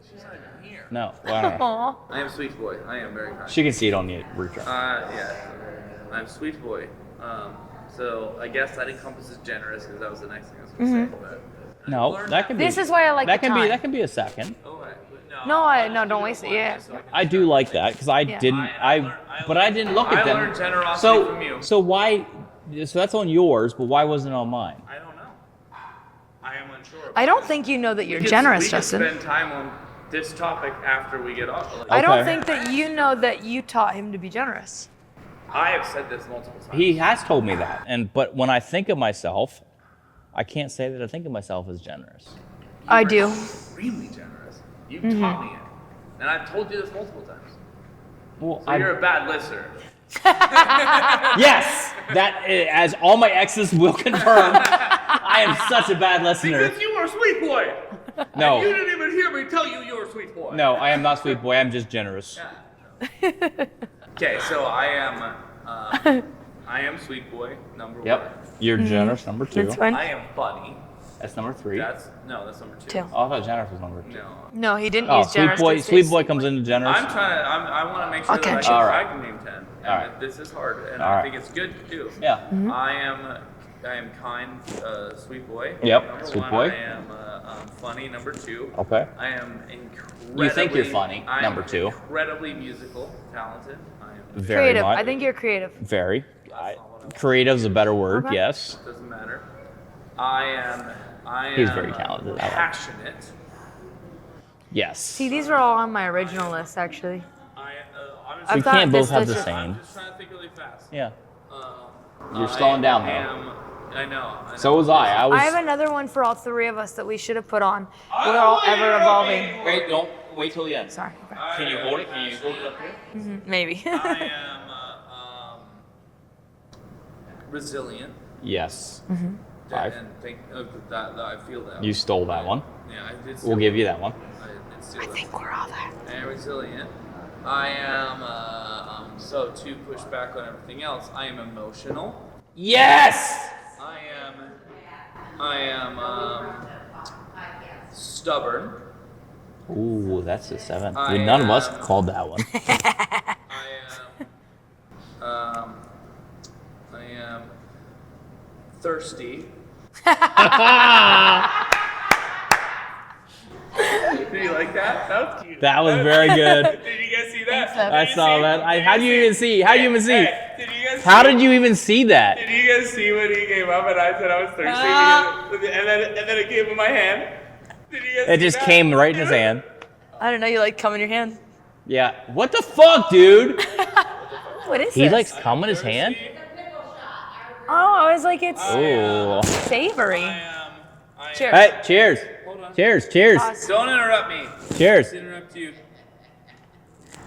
She's not even here. No. Well, I don't know. Aw. I am sweet boy. I am very kind. She can see it on the retro. Yeah. I'm sweet boy. So I guess that encompasses generous because that was the next thing I was going to say. But I No, learned that can be. This is why I like that the can be. time. That can be a second. Okay, but No, don't waste it. Yeah. I do like that because I Yeah. didn't. But I didn't look at I them. learned generosity from you. So why? So that's on yours, but why wasn't it on mine? I don't know. I am unsure. I don't think you know that you're We could- generous, we could Justin. spend time on this topic after we get off. Like, I don't Okay. think that you know that you taught him to be generous. I have said this multiple times. He has told me that, but when I think of myself, I can't say that I think of myself as generous. I do. Extremely generous. You Mm-hmm. taught me it, and I've told you this multiple times. Well, So you're a bad listener. yes, that as all my exes will confirm, I am such a bad listener. Because you are a sweet boy. You No, didn't even hear me tell you you're a sweet boy. no, I am not sweet boy. I'm just generous. Okay, so I am sweet boy number one. Yep, you're generous. Number 2. That's fine. I am funny. That's number 3. That's number 2. 2. Oh, I thought generous was number 2. No. No, he didn't Oh, use generous. sweet boy. to say Sweet boy comes into generous. I'm trying to. I want to make sure Okay. that All right. I can name 10. And All right. this is hard, and All I right. think it's good too. Yeah. I am kind, sweet boy. Yep, Number sweet one. boy. I am funny. Number 2. Okay. I am incredibly. You think you're funny, I am number 2. Incredibly musical, talented. I am. Very Creative. much. I think you're creative. Very. Creative's a better word. Okay. Yes. Doesn't matter. I am. He's very talented. I like it. Passionate. Yes. See, these are all on my original list, actually. I'm we thought can't both this have the was- same. just trying to think really fast. Yeah. You're slowing down, though. I know. So was I. I was. I have another one for all 3 of us that we should have put on. We're all ever evolving. Wait, don't wait till the end. Sorry. Okay. Can you hold it? Can you hold it up here? Maybe. I am resilient. Yes. Mm-hmm. 5. And that I feel that. You stole that one. Yeah, I did. We'll give you that one. I did steal I that. think we're all that. And resilient. I am so to push back on everything else. I am emotional. Yes. I am stubborn. Ooh, that's a 7. I None of us am- called that one. I am thirsty. Did you like that? That was cute. That was very good. Did you guys see that? I saw that. How do you even see? How do you even see? Hey, did you guys How did you even see that? Did you guys see when he came up and I said I was thirsty? And then it came in my hand. Did you guys It see just that? came right in his hand. I don't know. You like cum in your hand? Yeah. What the fuck, dude? What is He this? likes cum in his hand? Oh, I was like, it's Oh. savory. Cheers. Hey, cheers. Hold on. Cheers, cheers. Don't interrupt me. Cheers. Just interrupt you.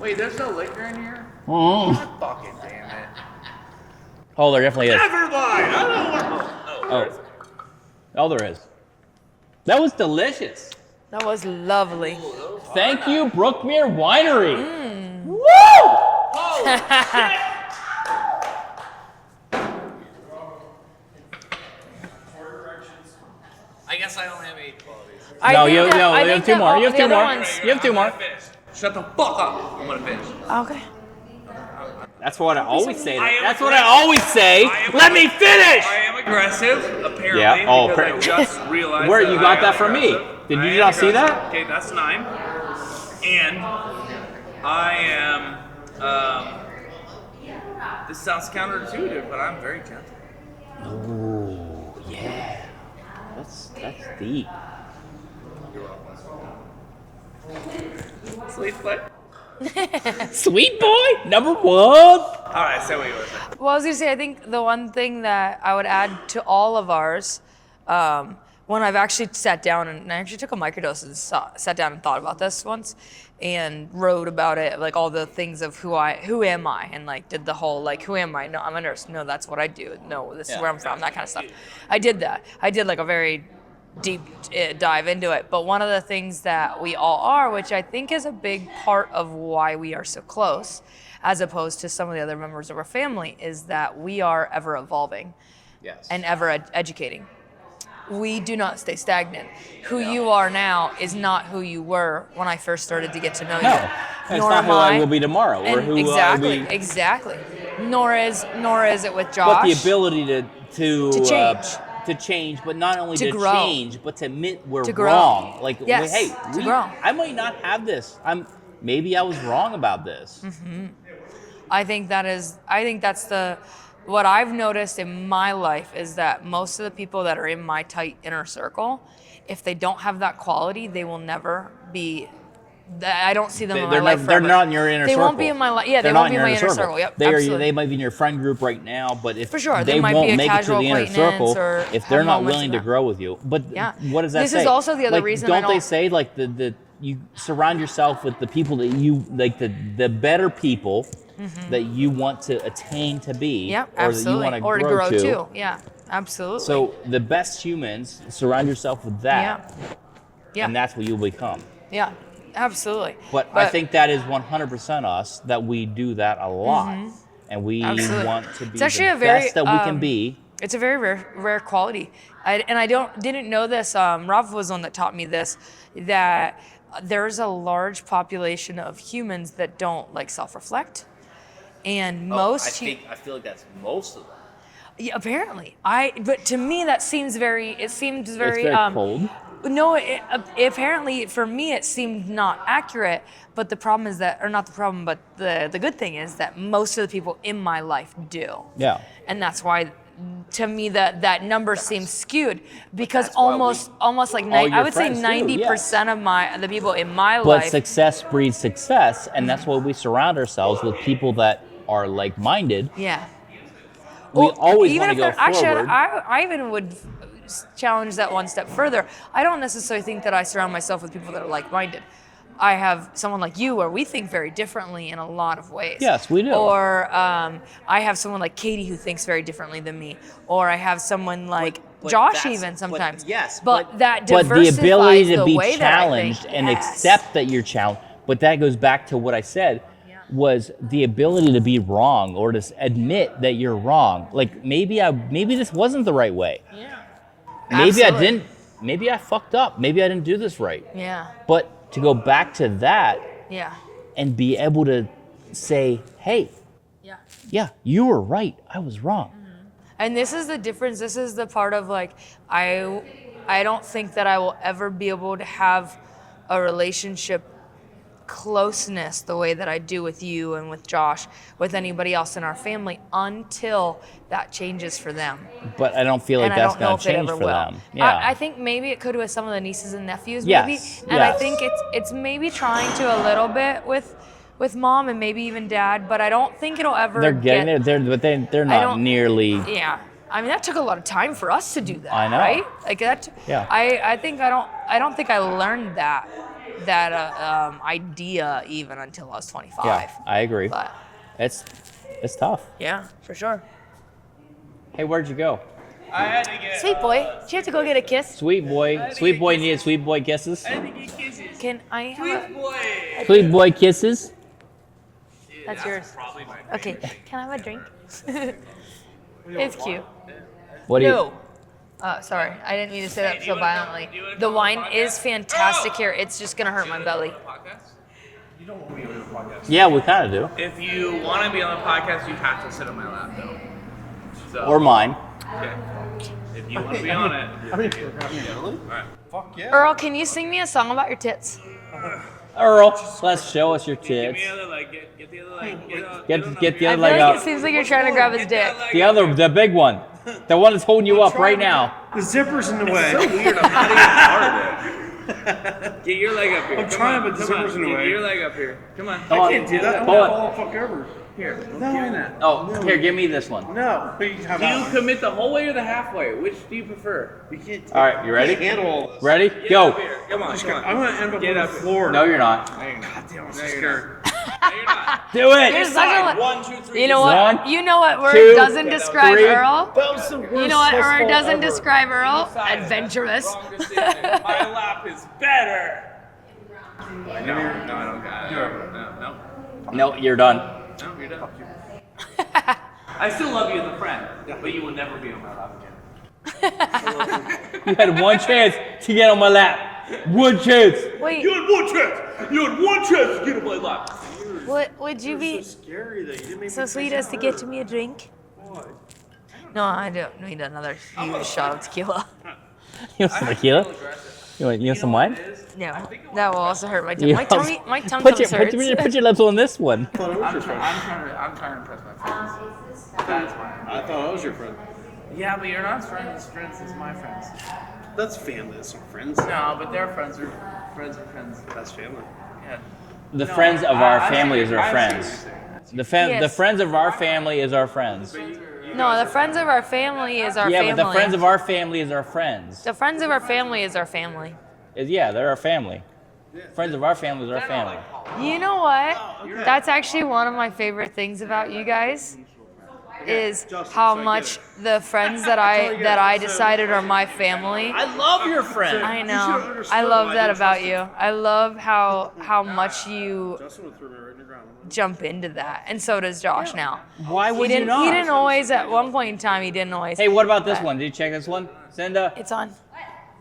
Wait, there's no liquor in here? Mm. Fucking damn it. Oh, there definitely is. Never mind. I don't want. Oh. Oh, there is. That was delicious. That was lovely. Thank you, Brookmere Winery. Woo! Holy shit! I guess I don't have 8 qualities. No, you have 2 more. You have 2 more. Ones. You have 2 more. Shut the fuck up. I'm gonna finish. Okay. That's what I always say. I am That's what I always say. Let me finish. I am aggressive, apparently. Yeah, oh, because I just realized. Where that you got I that am from me? aggressive. Did I you am not see aggressive. that? Okay, that's 9. And I am. This sounds counterintuitive, but I'm very gentle. Oh, yeah. That's deep. Sweet boy. Sweet boy, number 1. All right, say what you want to say. Well, I was gonna say, I think the one thing that I would add to all of ours, when I've actually sat down and I actually took a microdose and sat down and thought about this once, and wrote about it, like all the things of who am I, and like did the whole like who am I? No, I'm a nurse. No, that's what I do. No, this is where I'm from. That kind of stuff. I did that. I did like a very deep dive into it. But one of the things that we all are, which I think is a big part of why we are so close, as opposed to some of the other members of our family, is that we are ever evolving and ever educating. We do not stay stagnant. Who you are now is not who you were when I first started to get to know you. No, it's not who I will be tomorrow, or who exactly, I'll be. Exactly. Nor is it with Josh. But the ability to change. To change, but not only To to grow. change, but to admit we're To grow. wrong. Like, Yes, hey, to grow. I might not have this. Maybe I was wrong about this. I think that's what I've noticed in my life is that most of the people that are in my tight inner circle, if they don't have that quality, they will never be. I don't see them in my life They're forever. not in your inner circle. They won't be in my life. Yeah, They're they not won't be in my inner circle. Yep, absolutely. They might be in your friend group right now, but if For sure, they they might won't be a make it to casual the inner acquaintance circle, or if have they're not moments willing of to that. grow with you. But Yeah. what does that This say? is also the other Like, reason I Don't they don't- say like the you surround yourself with the people that you like the better people that you want to attain to be, Yeah, or that you absolutely. want to Or to grow grow to. too. Yeah, absolutely. So the best humans, surround yourself with that, yeah, and that's what you'll become. yeah, absolutely. But I think that is 100% us, that we do that a lot. And we Absolutely. want to be It's actually the a very, best that we can be. It's a very rare quality. I didn't know this. Rav was the one that taught me this, that there's a large population of humans that don't like self-reflect. And most I feel like that's most of them. yeah, apparently. But to me that seems very It's very cold. No, apparently for me it seemed not accurate. But the problem is that, or not the problem, but the good thing is that most of the people in my life do. Yeah. And that's why, to me, that number seems skewed because that's why almost like all your I would say friends do, 90% of the people in my But life. success breeds success, and that's why we surround ourselves with people that are like-minded. Yeah. We always even want to if go they're- forward. Actually, I even would challenge that one step further. I don't necessarily think that I surround myself with people that are like-minded. I have someone like you where we think very differently in a lot of ways. Yes, we do. Or I have someone like Katie who thinks very differently than me. Or I have someone like But Josh that's- even sometimes. yes, but that But the diversifies ability to the be way that I challenged think. and Yes. accept that you're challenged. But that goes back to what I said, was the ability to be wrong or to admit that you're wrong. Like maybe this wasn't the right way. Yeah. Maybe I Absolutely. didn't. Maybe I fucked up. Maybe I didn't do this right. Yeah. But to go back to that Yeah. and be able to say, hey, Yeah. yeah, you were right. I was wrong. And this is the difference. This is the part of like I don't think that I will ever be able to have a relationship closeness the way that I do with you and with Josh, with anybody else in our family until that changes for them. But I don't feel like And I that's don't know going if to it change ever for will. them. Yeah. I think maybe it could with some of the nieces and nephews, Yes, maybe. And I yes. think it's maybe trying to a little bit with mom and maybe even dad, but I don't think it'll ever They're getting get, there, but they're not don't- nearly. Yeah, I mean that took a lot of time for us to do that. I know. Right? Like that. Yeah. I think I don't think I learned that idea even until I was 25. Yeah, I agree. But It's tough. yeah, for sure. Hey, where'd you go? I had to get. Sweet boy, did you have to go get a kiss? Sweet boy needed sweet boy kisses. I had to get kisses. Can I have Sweet boy. Sweet boy kisses. That's yours. Probably my Okay, can I have a drink? It's cute. What do you? No. Sorry, I didn't mean to say that so violently. The wine is fantastic here. It's just gonna hurt my belly. podcast? You don't want me on the podcast. Yeah, we kind of do. If you want to be on the podcast, you have to sit on my lap, though. So, Or mine. okay. If you want to be on it, Earl, can you sing me a song about your tits? Earl, let's show us your give tits. me the other leg. Get the other leg. Get the I other feel leg like it up. seems like you're trying to grab his dick. The big one. The one that's holding you up right now. The zipper's in the way. So weird. I'm not even part of it. Get your leg up here. I'm trying, but the zipper's in the way. Get your leg up here. Come on. Come on. Can't do that. I'm Pull gonna it. fall the fuck over. Here. Give me that. Oh, here, give me this one. No. You have Do you commit the whole way or the halfway? Which do you prefer? You can't. All right, you ready? Handle all this. Ready? Get Go. up here. Come on. Come on. I'm gonna end up Get on up the here. floor. No, you're not. No, you're not. God damn, I'm so No, you're scared. not. No, you're not. Do it. You're such a. 1, 2, 3. You know what? One, You know what word two, doesn't describe three. Earl? That was the worst You know what cess word fall doesn't ever. describe Earl? Decide. Adventurous. Wrong decision. My lap is better. No, I don't got it. No, No, you're done. you're done. I still love you as a friend, but you will never be on my lap again. You had one chance to get on my lap. One chance. Wait, You had one chance. You had one chance to get on my lap. would you be Scary that you didn't make so me sweet think as to get me a drink? No, I don't need another huge shot of tequila. You want some tequila? You want some wine? No, that will also hurt my tongue. You My want- tummy, my tongue Put your, hurts. put your lips on this one. I thought I was your friend. I'm trying to impress my friends. That's why. I thought I was your friend. Yeah, but you're not friends. Friends is my friends. That's family. That's not friends. No, but their friends are friends of friends. That's family. Yeah. The No, friends of our I see family what is you're- our I see friends. what you're saying. The Yes. friends of our family is our friends. No, the friends of our family is our Yeah, family. but the friends of our family is our friends. The friends of our family is our family. Yeah, they're our family. Friends of our family is our family. You know what? That's actually one of my favorite things about you guys. Is how much the friends that I decided are my family. I love your friend. I know. I love that about you. I love how much you Justin would throw me right in the ground. jump into that, and so does Josh now. Why He would you didn't. not? He didn't always. At one point in time, he didn't always. Hey, what about this one? Did you check this one? Cinda, It's on. you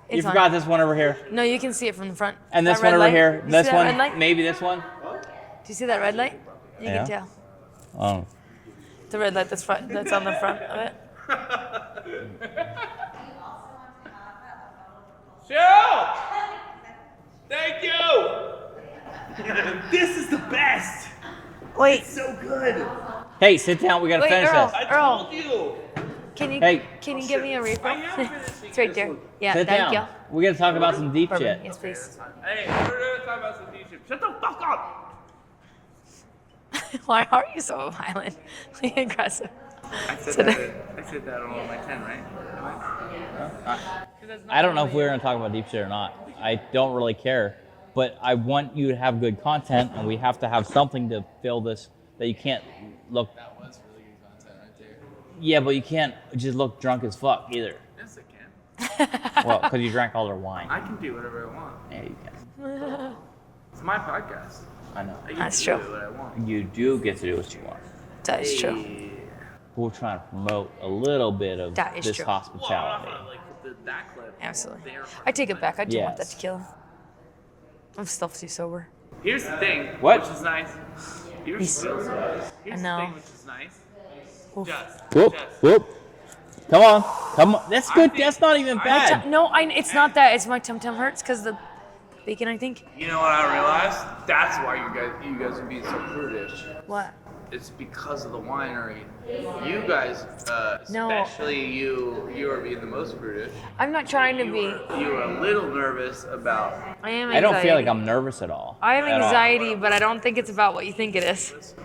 It's on. forgot this one over here. No, you can see it from the front. And That this one red over light? here. You This see that red one. light? Maybe this one. Do you see that red light? You Yeah. can tell. Oh. The red light that's on the front of it. Cheryl! Thank you! This is the best! Wait, So good! Hey, sit down. We gotta Wait, finish Earl. this. I Earl. told you! can you Hey. can you give me a refill? I am finishing It's right this there. one. Yeah, Sit thank down. We gotta talk about some deep you. shit. Yes, please. Hey, we're gonna talk about some deep shit. Shut the fuck up! Why are you so violent? Aggressive. I said that on my 10, right? I don't know if we're gonna talk about deep shit or not. I don't really care. but I want you to have good content, and we have to have something to fill this that you can't look. That was really good content right there. Yeah, but you can't just look drunk as fuck either. Yes, I can. Well, because you drank all their wine. I can do whatever I want. Yeah, you can. It's my podcast. I know. I get That's to true. do what I want. You do get to do what you want. That is true. Yeah. We're trying to promote a little bit of That is this true. Well, I'm hospitality. not gonna, like that clip. Absolutely. they're I take it back. I do want that Yes. tequila. I'm still too sober. Here's the thing, What? which is nice. You're still so. Here's I know. the thing, which is nice. Oof. Just, Whoop, just. whoop. Come on. That's good. think- That's not even bad. No, it's not that. It's my tum tum hurts because the bacon. I think. You know what I realized? That's why you guys are being so prudish. What? It's because of the winery. You guys, No. especially you are being the most prudish. I'm not trying to be. You were a little nervous about. I am. I don't feel like anxiety. I'm nervous at all. I have At all. anxiety, but I don't think it's about what you think it is.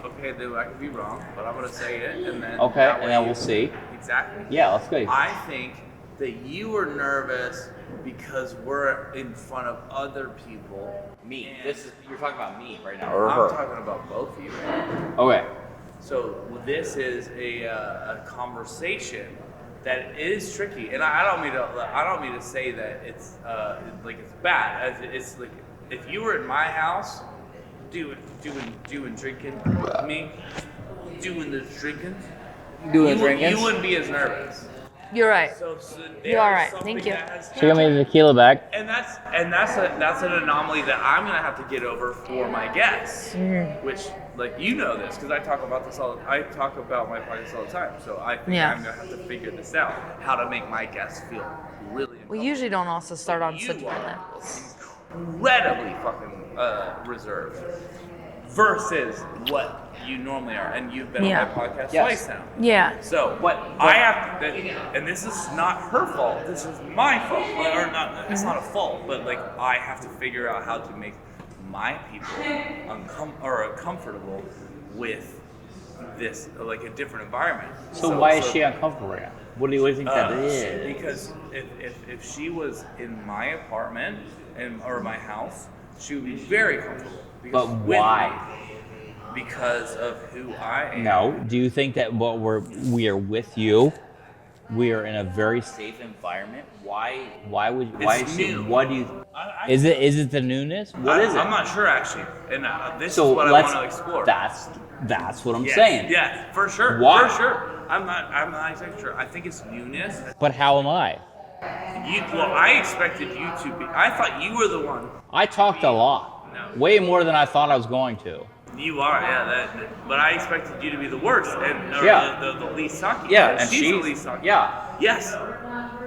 Okay, then I could be wrong, but I'm gonna say it, and then. Okay, that and way then you- we'll see. Exactly. Yeah, let's go. I think that you were nervous because we're in front of other people. Me. And You're talking about me right now. I'm talking about both of you. Okay. So this is a conversation that is tricky, and I don't mean to say that it's like it's bad. As it's like if you were in my house, doing drinking with me, doing the drinking, you wouldn't be as nervous. You're right. So You are right. something Thank you. that has She got me the tequila back. And that's an anomaly that I'm gonna have to get over for my guests, which like you know this because I talk about my podcast all the time. So I think Yeah. I'm gonna have to figure this out, how to make my guests feel really. We usually don't also start on such You a are incredibly fucking reserved versus what you normally are, and you've been Yeah. on my podcast Yes. twice now. Yeah. So, I have to, and this is not her fault. This is my fault, or not. It's not a fault, but like I have to figure out how to make my people comfortable with this, like a different environment. So why is she uncomfortable right now? What do you think that is? Because if she was in my apartment or my house, she would be very comfortable. Because But with why? me, because of who I am. No. Do you think that we are with you? We are in a very safe environment. Why It's is she? new. What do you? Is it the newness? What is it? I'm not sure actually, and this So is what I let's. want to explore. That's what I'm Yes, saying. Yes, for sure. Why? For sure. I'm not exactly sure. I think it's newness. But how am I? I expected you to be. I thought you were the one. I talked a lot, No. way more than I thought I was going to. You are, yeah. But I expected you to be the worst or Yeah. the least talky. Yeah, and she's the least talky. Yeah. Yes.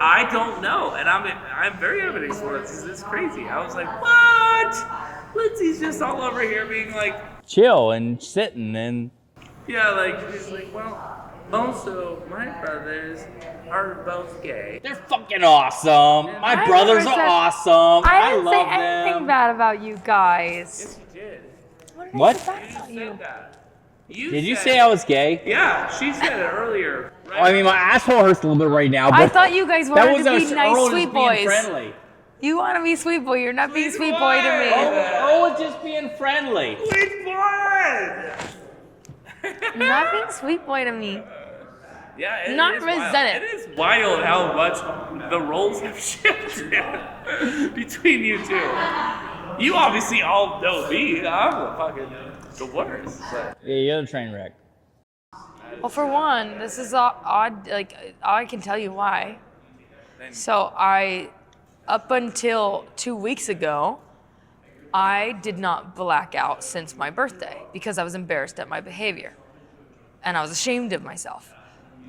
I don't know, and I'm very happy to explore this. This is crazy. I was like, what? Lindsay's just all over here being like, Chill and sitting and. yeah, like she's like, well, also my brothers are both gay. They're fucking awesome. My I brothers never are said- awesome. I didn't love say them. anything bad about you guys. Yes, you did. What? Did What? I say bad about You you? said that. Did you say I was gay? Yeah, she said it earlier. Right? I mean, my asshole hurts a little bit right now. But I thought you guys that wanted was to a be nice, Earl sweet just being boys. friendly. You want to be sweet boy. You're not being Sweet sweet boy to boy. me. Earl was just being friendly. Which one? You're not being sweet boy to me. Yeah, it Not is resent wild. it. It is wild how much the roles have shifted between you two. You obviously all know me. I'm the worst. But Yeah, you're a train wreck. Well, for one, this is odd. Like, I can tell you why. So up until 2 weeks ago, I did not black out since my birthday because I was embarrassed at my behavior. And I was ashamed of myself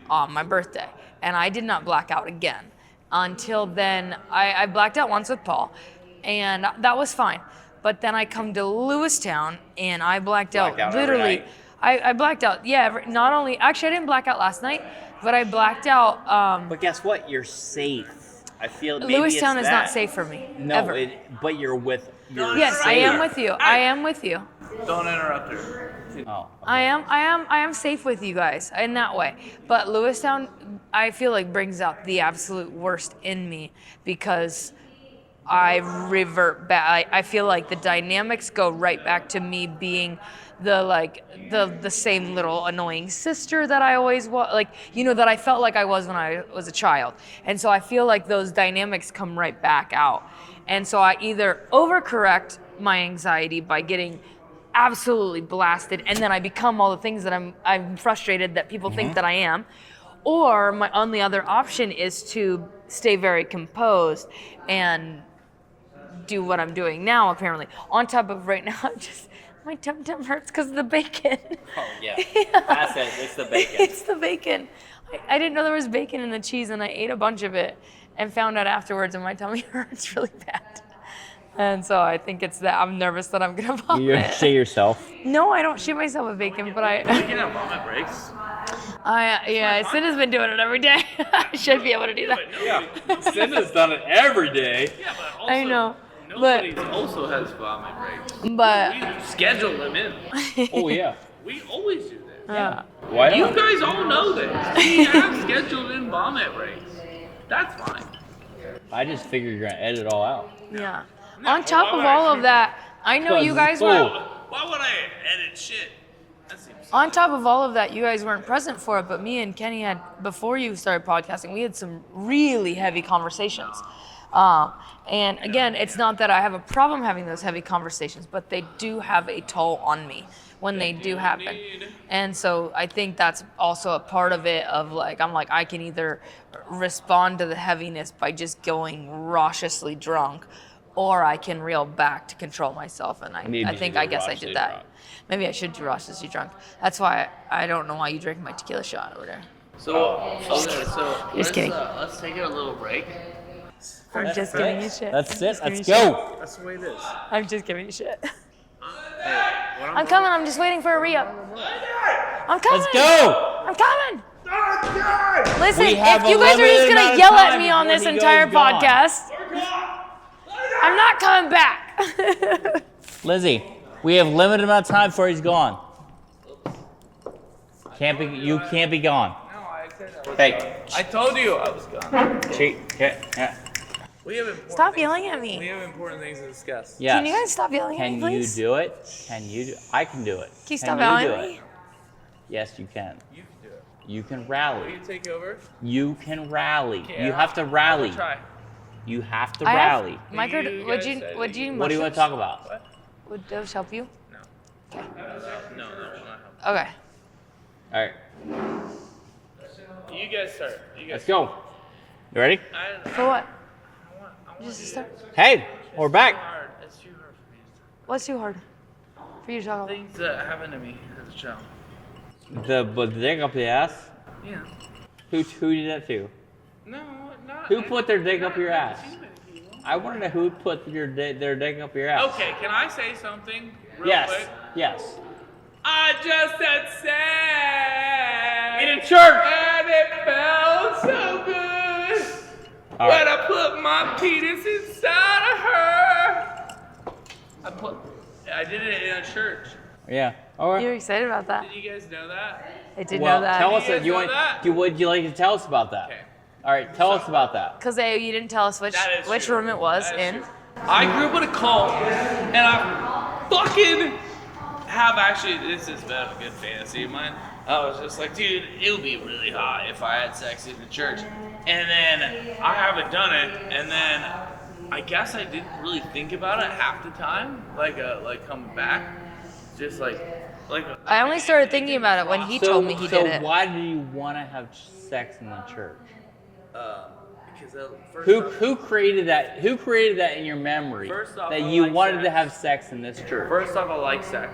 on my birthday. And I did not black out again. Until then, I blacked out once with Paul, and that was fine. But then I come to Lewistown, and I blacked out Blacked out every literally. night? I blacked out, yeah, not only, actually I didn't black out last night, but I blacked out, But guess what? You're safe. I feel maybe it's Lewistown is that. not safe for me, No, ever. but you're with. You're Yes, I safe. am with you. I am with you. don't interrupt her. Oh. I am safe with you guys in that way. But Lewistown, I feel like brings out the absolute worst in me because I revert back. I feel like the dynamics go right back to me being the same little annoying sister that I always was, like, you know, that I felt like I was when I was a child. And so I feel like those dynamics come right back out. And so I either overcorrect my anxiety by getting absolutely blasted, and then I become all the things that I'm frustrated that people think that I am. Or my only other option is to stay very composed and do what I'm doing now, apparently. On top of right now, my tum-tum hurts because of the bacon. Oh, yeah. That's it. It's the bacon. It's the bacon. I didn't know there was bacon in the cheese, and I ate a bunch of it and found out afterwards, and my tummy hurts really bad. And so I think it's that I'm nervous that I'm going to vomit. You shit yourself? No, I don't shit myself with bacon, but We can have vomit breaks. yeah, Sid has been doing it every day. I should be able to do that. Yeah. Cinda's done it every day. Yeah, but also, I know, nobody also has vomit breaks. but We schedule them in. Oh, yeah. We always do that. Why You not? guys all know this. We have scheduled in vomit breaks. That's fine. I just figured you're going to edit it all out. yeah. No, On top why of would I all of shoot? that, I know you guys were. Why would I edit shit? That seems On top of all of that, you guys weren't present for it, but me and Kenny had, before you started podcasting, we had some really heavy conversations. And again, it's not that I have a problem having those heavy conversations, but they do have a toll on me when they do happen. And so I think that's also a part of it of like, I'm like, I can either respond to the heaviness by just going raucously drunk, or I can reel back to control myself. And I guess I did that. Drunk. Maybe I should do raucously drunk. That's why I don't know why you drank my tequila shot over there. So Just kidding. Let's take a little break. I'm just giving you shit. That's it. giving Let's you go. That's the way it is. I'm just giving you shit. What I'm coming. I'm just waiting for a re-up. I'm coming. Let's go. I'm coming. Listen, We have if you a guys are just limited amount gonna of yell at time me on before this he entire goes gone. podcast, I'm not coming back. Lizzie, we have limited amount of time before he's gone. You can't be gone. No, I said I was Hey. gone. I told you I was gone. Cheat. Yeah. We have important Stop things- yelling at We me. have important things to discuss. Yes. Can you guys stop yelling at me, Can you please? do it? Can you do I can do it. Can you stop you yelling do at it? me? Yes, you can. You can do it. You can Will rally. you take over? You can rally. Okay, You have to I'll rally. try. You have to I have- rally. Micro, You would guys you said would that you What do you want to talk about? What? Would those help you? No. No, we're not helping. Okay. All right. You guys start. You guys. Let's go. You ready? For what? I want Just to start. Hey, we're back. hard. It's too hard for me to talk. What's too hard for you to talk about? Things that happened to me as a child. The dick up the ass. Yeah. Who did that to? No, not. Who put their dick not up your ass? too many people. I want to know who put their dick up your ass. Okay, can I say something real Yes. quick? Yes. I just had sex. In a church. And it felt so good. All When right. I put my penis inside of her. I did it in a church. Yeah. All right. You're excited about that? Did you guys know that? I did Well, know that. tell us You that. guys You know want? that? Would you like to tell us about that? Okay. All right. Tell us about that. Because you didn't tell us which That is room true. it was That is in. true. I grew up in a cult, and I fucking have actually. This has been a good fantasy of mine. I was just like, dude, it would be really hot if I had sex in the church, and then I haven't done it, and then I guess I didn't really think about it half the time, like coming back, just like. I only started thinking about it when he told me he did it. So why do you want to have sex in the church? Because first Who created that? Who created that in your memory First off, that I you like wanted to sex. have sex in this church? First off, I like sex.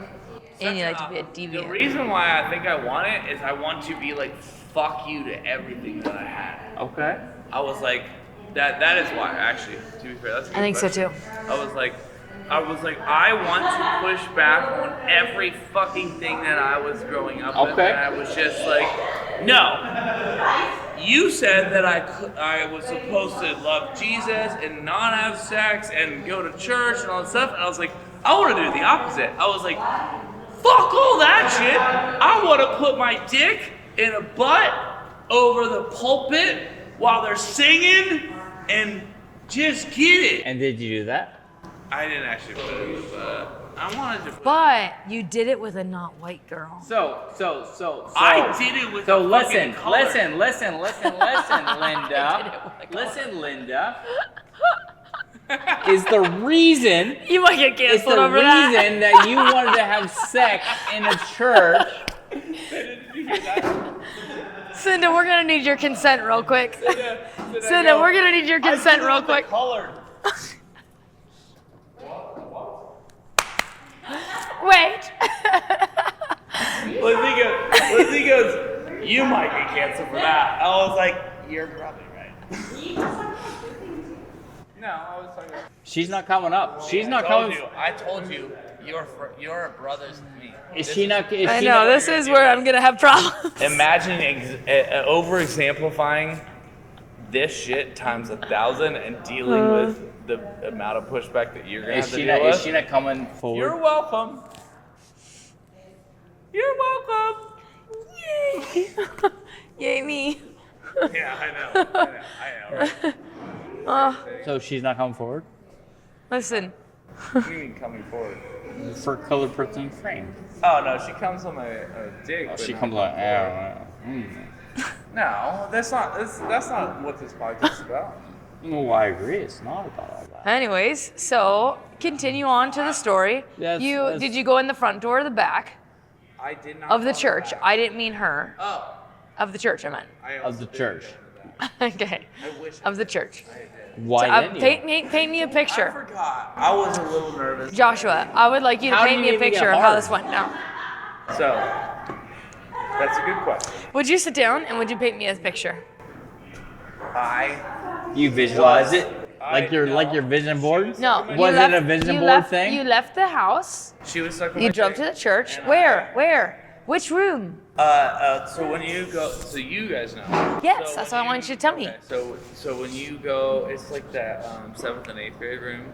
And you like to be a The deviant. reason why I think I want it is I want to be like, fuck you to everything that I had. Okay. I was like, that is why, actually, to be fair. That's a good I think so question. too. I was like, I want to push back on every fucking thing that I was growing up with. Okay. And I was just like, no. You said that I was supposed to love Jesus and not have sex and go to church and all that stuff. And I was like, I want to do the opposite. I was like, fuck all that shit. I want to put my dick in a butt over the pulpit while they're singing and Just get it. And did you do that? I didn't actually put it, but I wanted to. But you did it with a not white girl. So. I did it with. So a listen, fucking color. listen, Linda. Listen, Linda. Is the reason You might get it's canceled the over reason that you wanted to have sex in a church. Cinda, we're gonna need your consent real quick. Cinda, we're gonna need your consent real quick. Colored. Wait. Lizzie goes, you might get canceled for that. I was like, you're probably right. No, I was talking about. She's not coming up. She's not I told coming. you, I told you, you're brothers with me. Is she not? Is I she know not, this is where I'm gonna have problems. Imagine over exemplifying this shit times 1,000 and dealing with the amount of pushback that you're gonna have to deal with. Is she not coming forward? You're welcome. You're welcome. Yay. Yay me. Yeah, I know, right? So she's not coming forward Listen. What do you mean coming forward? for colored person frame. Oh no, she comes on my dick. Oh, but she not- comes like, No, that's not what this podcast is about. Well, I agree. It's not about all that. Anyways, so continue on to the story. That's- Did you go in the front door or the back I did not. of the call church? her back. I didn't mean her. Oh. Of the church, I meant. I Of also the did church. Okay. I wish Of the church. Why didn't you? Paint me a I picture. forgot. I was a little nervous. Joshua, I would like you to How paint do me you a even get picture of how hard? this went down. So, that's a good question. Would you sit down and would you paint me a picture? You visualize it I like your vision board. No. Was it a vision board thing? You left the house. She was stuck with You my drove to dick. the church. And Where? Which room? So when you go, so you guys know. Yes, So that's when what I wanted you to tell me. Okay, so when you go, it's like that 7th and 8th grade room.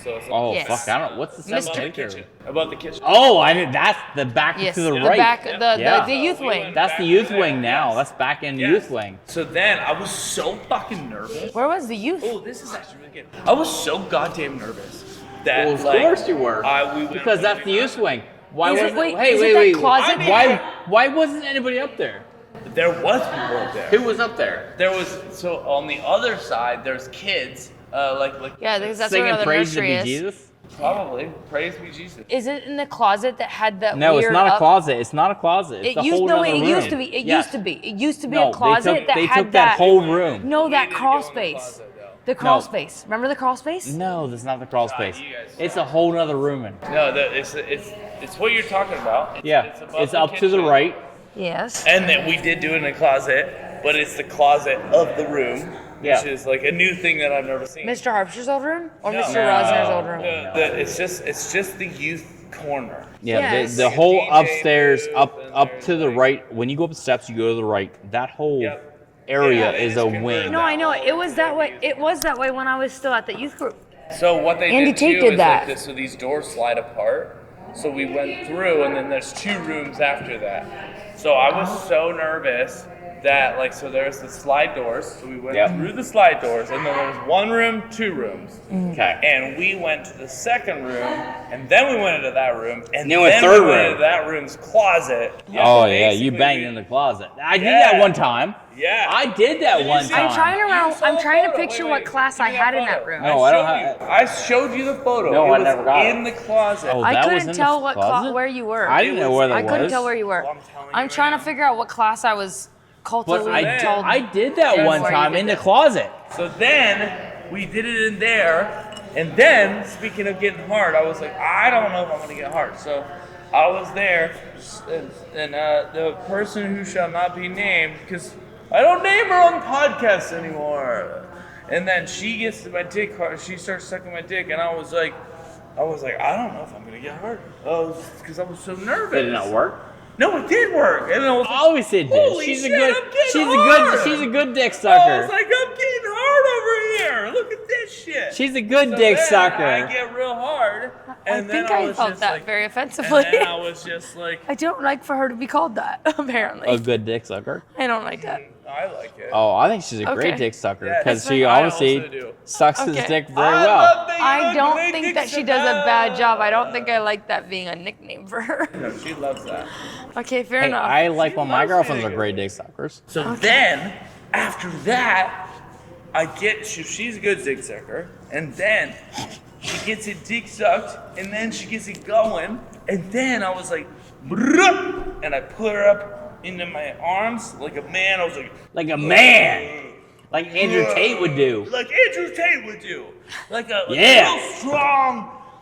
So it's like Oh Yes. fuck! I don't. What's the Mr. seventh above the picture? kitchen. Above the kitchen. Oh, I did. That's the back Yes. to the the right. back, Yeah. the youth We wing. went That's back the to youth there, wing now. yes. That's back in the Yes. youth wing. So then I was so fucking nervous. Where was the youth? Oh, this is actually really good. I was so goddamn nervous that Well, of like, course you were. we went Because when that's we the got youth there. wing. Why Is it- wasn't? wait, Hey, is it wait, that wait. closet? Why wasn't anybody up there? There was people up there. Who was up there? There was so on the other side. There's kids, like Yeah, because that's where Singing the praise to nursery be is. Jesus? probably praise be Jesus. Is it in the closet that had that No, weird it's not a up- closet. It's not a closet. It's It a used whole no, nother it room. used to be. It Yeah. used to be. It used to be No, a closet they that had took that whole room. No, that didn't crawl go in the space. closet, though. The crawl No. space. Remember the crawl space? No, that's not the crawl space. you guys- It's a whole nother room. No, it's what you're talking about. Yeah, above it's the up to the kitchen. right. Yes. And then we did do it in a closet, but it's the closet of the room, Yeah. which is like a new thing that I've never seen. Mr. Harpster's old room or No. Mr. No. Rosner's old room? It's just the youth corner. Yeah, Yes. the whole DJ upstairs, booth, and up there's to the like- right. When you go up the steps, you go to the right. That whole Yep. area Yeah, they is just a converted wing. No, I know. It was that way. It was that way when I was still at the youth group. So what they Andy did Tate too did is that. like this, so these doors slide apart. So we went through, and then there's 2 rooms after that. So I was so nervous that so there's the slide doors. So we went Yep. through the slide doors, and then there was 1 room, 2 rooms. Okay. And we went to the second room, and then we went into that room, and Then we went we third went room. into that room's closet. Oh So yeah, you basically banged we- in the closet. I did Yeah. that one time. Yeah. I did that one see- time. I'm trying to You saw I'm the trying to photo. picture Wait, what wait, class give I me had in photo. that room. No, I don't showed have- you. I showed you the photo. No, it I was never got it. in the closet. Oh, I that was couldn't in the tell closet? where you were. I didn't know where that I was. couldn't tell where you were. Well, I'm telling you I'm right trying now. to figure out what class I was But culturally I told. did that That's one why you time did in the that. closet. So then we did it in there, and then speaking of getting hard, I was like, I don't know if I'm gonna get hard. So I was there, and the person who shall not be named, because I don't name her on podcasts anymore. And then she gets to my dick hard. She starts sucking my dick, and I was like, I don't know if I'm gonna get hard. Because I was so nervous. Did it not work? No, it did work. And I was like, Always it did. Holy She's shit, a good. I'm getting She's hard. a good. She's a good dick I sucker. was like, I'm getting hard over here. Look at this shit. She's a good So dick then sucker. I get real hard. I And then think I was felt just that like, very offensively. And then I was just like, I don't like for her to be called that, apparently. A good dick sucker. I don't like that. I like it. Oh, I think she's a Okay. great dick sucker Yeah, because that's she right. I obviously also do. sucks his Okay. dick very I well. love that you're I a don't great think dick that she does a sucker. bad job. I don't think I like that being a nickname for her. No, she loves that. Okay, fair Hey, enough. I like She when my loves girlfriends it. are great dick suckers. So then, after that, she's a good dick sucker, and then she gets it dick sucked, and then she gets it going, and then I was like, "Bruh," and I put her up into my arms like a man. I was Like a man. Like Andrew Tate would do. like Andrew Tate would do, like a Yeah.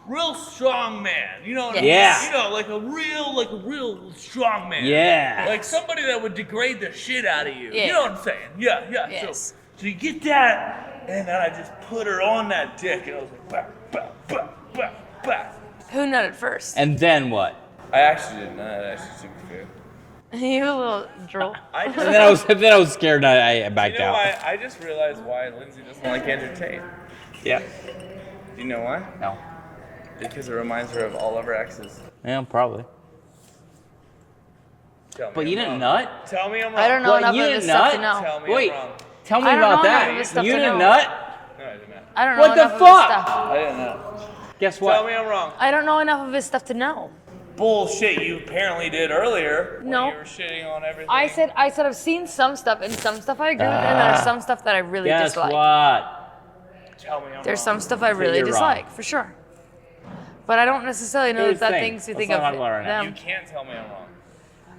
real strong man. You know what I mean? Yeah. You know, like a real strong man. Yeah. Like somebody that would degrade the shit out of you. Yeah. You know what I'm saying? Yeah. Yes. So you get that, and then I just put her on that dick, and I was like, bah, bah, bah, bah, bah. Who nutted first? And then what? I actually didn't know that. Actually, super fair. You a little drool. I just, And then I was scared and I backed you know out. why? I just realized why Lindsay doesn't like Andrew Tate. Yeah. Do you know why? No. Because it reminds her of all of her exes. Yeah, probably. Tell me But I'm you didn't wrong. nut? Tell me I'm wrong. I don't know What, enough you of didn't his stuff to nut? know. Tell me Wait, I'm wrong. tell me I don't about know enough of that. his stuff You to didn't know. nut? No, I did not. I don't know What the enough of his fuck? stuff. I didn't know. Guess Tell what? me I'm wrong. I don't know enough of his stuff to know. Bullshit, you apparently did earlier. When No. you were shitting on everything. I said I've seen some stuff, and some stuff I agree with, and there's some stuff that I really Guess dislike. what? Tell me I'm There's wrong. some stuff I really you're wrong. dislike, for sure. But I don't necessarily know Here's that the that thing. things you Let's think not of talk about it right now. You them. can't tell me I'm wrong.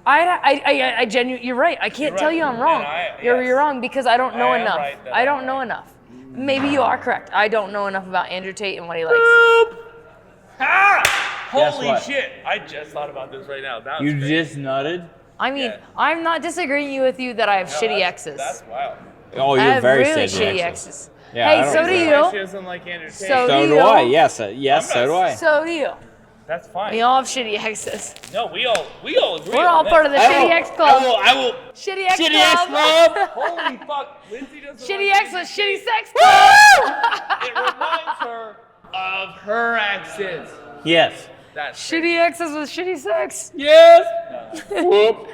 I genuinely, you're right. I can't You're tell right. you I'm wrong. And You're yes. wrong because I don't know I am enough. right that I I'm don't know right. enough. Maybe you are correct. I don't know enough about Andrew Tate and what he likes. Ah! Guess Holy what? shit! I just thought about this right now. That was You crazy. just nutted? I mean, Yeah. I'm not disagreeing with you that I have No, shitty that's- exes. That's wild. Oh, I you're have very really shitty shitty exes. exes. Yeah, I Hey, don't so agree. do She you. doesn't like Andrew Tate. So So do do you. I. Yes, yes, I'm so do not- I. So do you. That's fine. We all have shitty exes. No, we all agree. We're on all this. part of the shitty ex club. I will. Shitty ex Shitty ex club. club. Holy fuck! Lindsay doesn't. Shitty like ex with shitty sex club. It reminds her of her exes. Yes. That's Shitty exes with shitty sex. Yes. Whoop.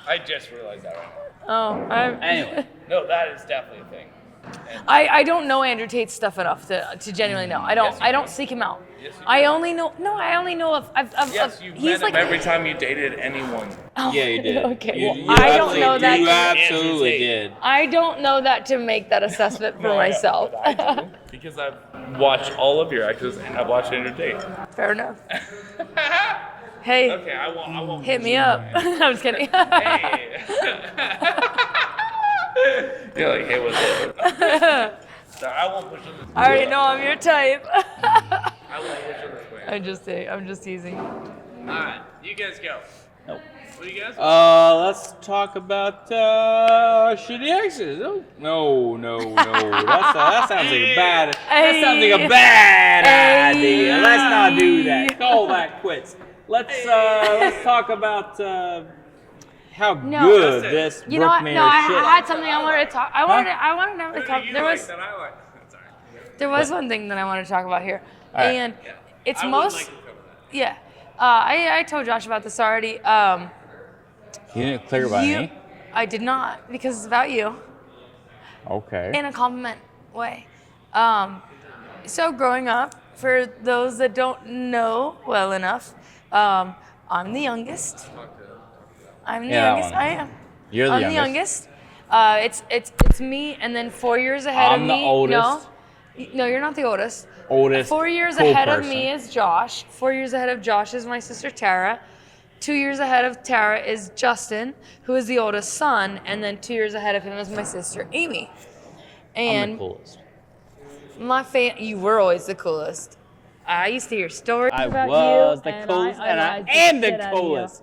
I just realized that right Oh, Anyway. now. No, that is definitely a thing. I don't know Andrew Tate's stuff enough to genuinely know. Yes, you I don't do. seek him out. Yes, you I do. only know of Yes, you he's met like him every time you dated anyone. Oh, Yeah, you did. Okay, You- well, you I don't absolutely- know that. You to- absolutely Andrew Tate. did. I don't know that to make that assessment for No, I know, myself. but I do, because I've watched all of your exes and I've watched Andrew Tate. Fair enough. Hey, Okay, I won't. hit me up. I'm just kidding. Hey. You're like, hey, what's up? So I won't push on this. I already know I'm your type. I won't push on this way. I'm just teasing. Alright, you guys go. Nope. What do you guys? Let's talk about shitty exes. No. That sounds like a bad. That sounds like a bad idea. Let's not do that. Call that quits. Let's talk about how No. good That's it. this You know what? Brookmere No, I shit. had something I wanted to talk. I wanted to have Who a do talk. you There like was that I like? Sorry. there was one thing that I wanted to talk about here, All right. and it's I would most like to cover that. yeah. I told Josh about this already. You didn't clear about me. I did not because it's about you Okay. in a compliment way. So growing up, for those that don't know well enough, I'm the youngest. I'm the Yeah, that youngest. one. I am. You're the I'm youngest. the youngest. It's me, and then 4 years ahead I'm of the me. oldest. No, you're not the oldest. Oldest 4 years cool ahead of person. me is Josh. 4 years ahead of Josh is my sister Tara. 2 years ahead of Tara is Justin, who is the oldest son, and then 2 years ahead of him is my sister Amy. I'm the And coolest. you were always the coolest. I used to hear stories I about was you, the and coolest, and I idolized am shit the out of you. coolest.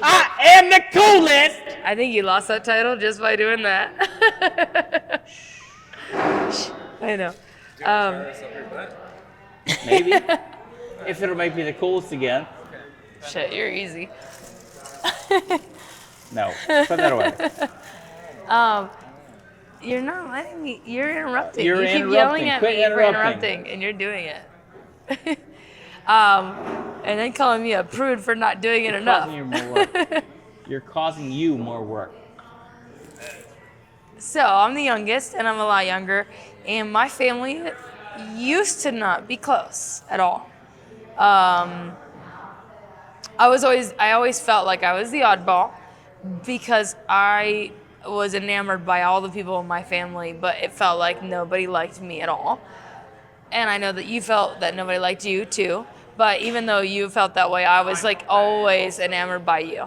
I am the coolest. I think you lost that title just by doing that. I know. Maybe. If it'll make me the coolest again. Shit, you're easy. No. Put that away. You're not letting me. You're interrupting. You're you keep interrupting. yelling at Quit me for interrupting. interrupting, and you're doing it. And then calling me a prude for not doing it enough. Causing you more work. You're causing you more work. So I'm the youngest, and I'm a lot younger, and my family used to not be close at all. I always felt like I was the oddball because I was enamored by all the people in my family, but it felt like nobody liked me at all. And I know that you felt that nobody liked you too, but even though you felt that way, I was like always enamored by you.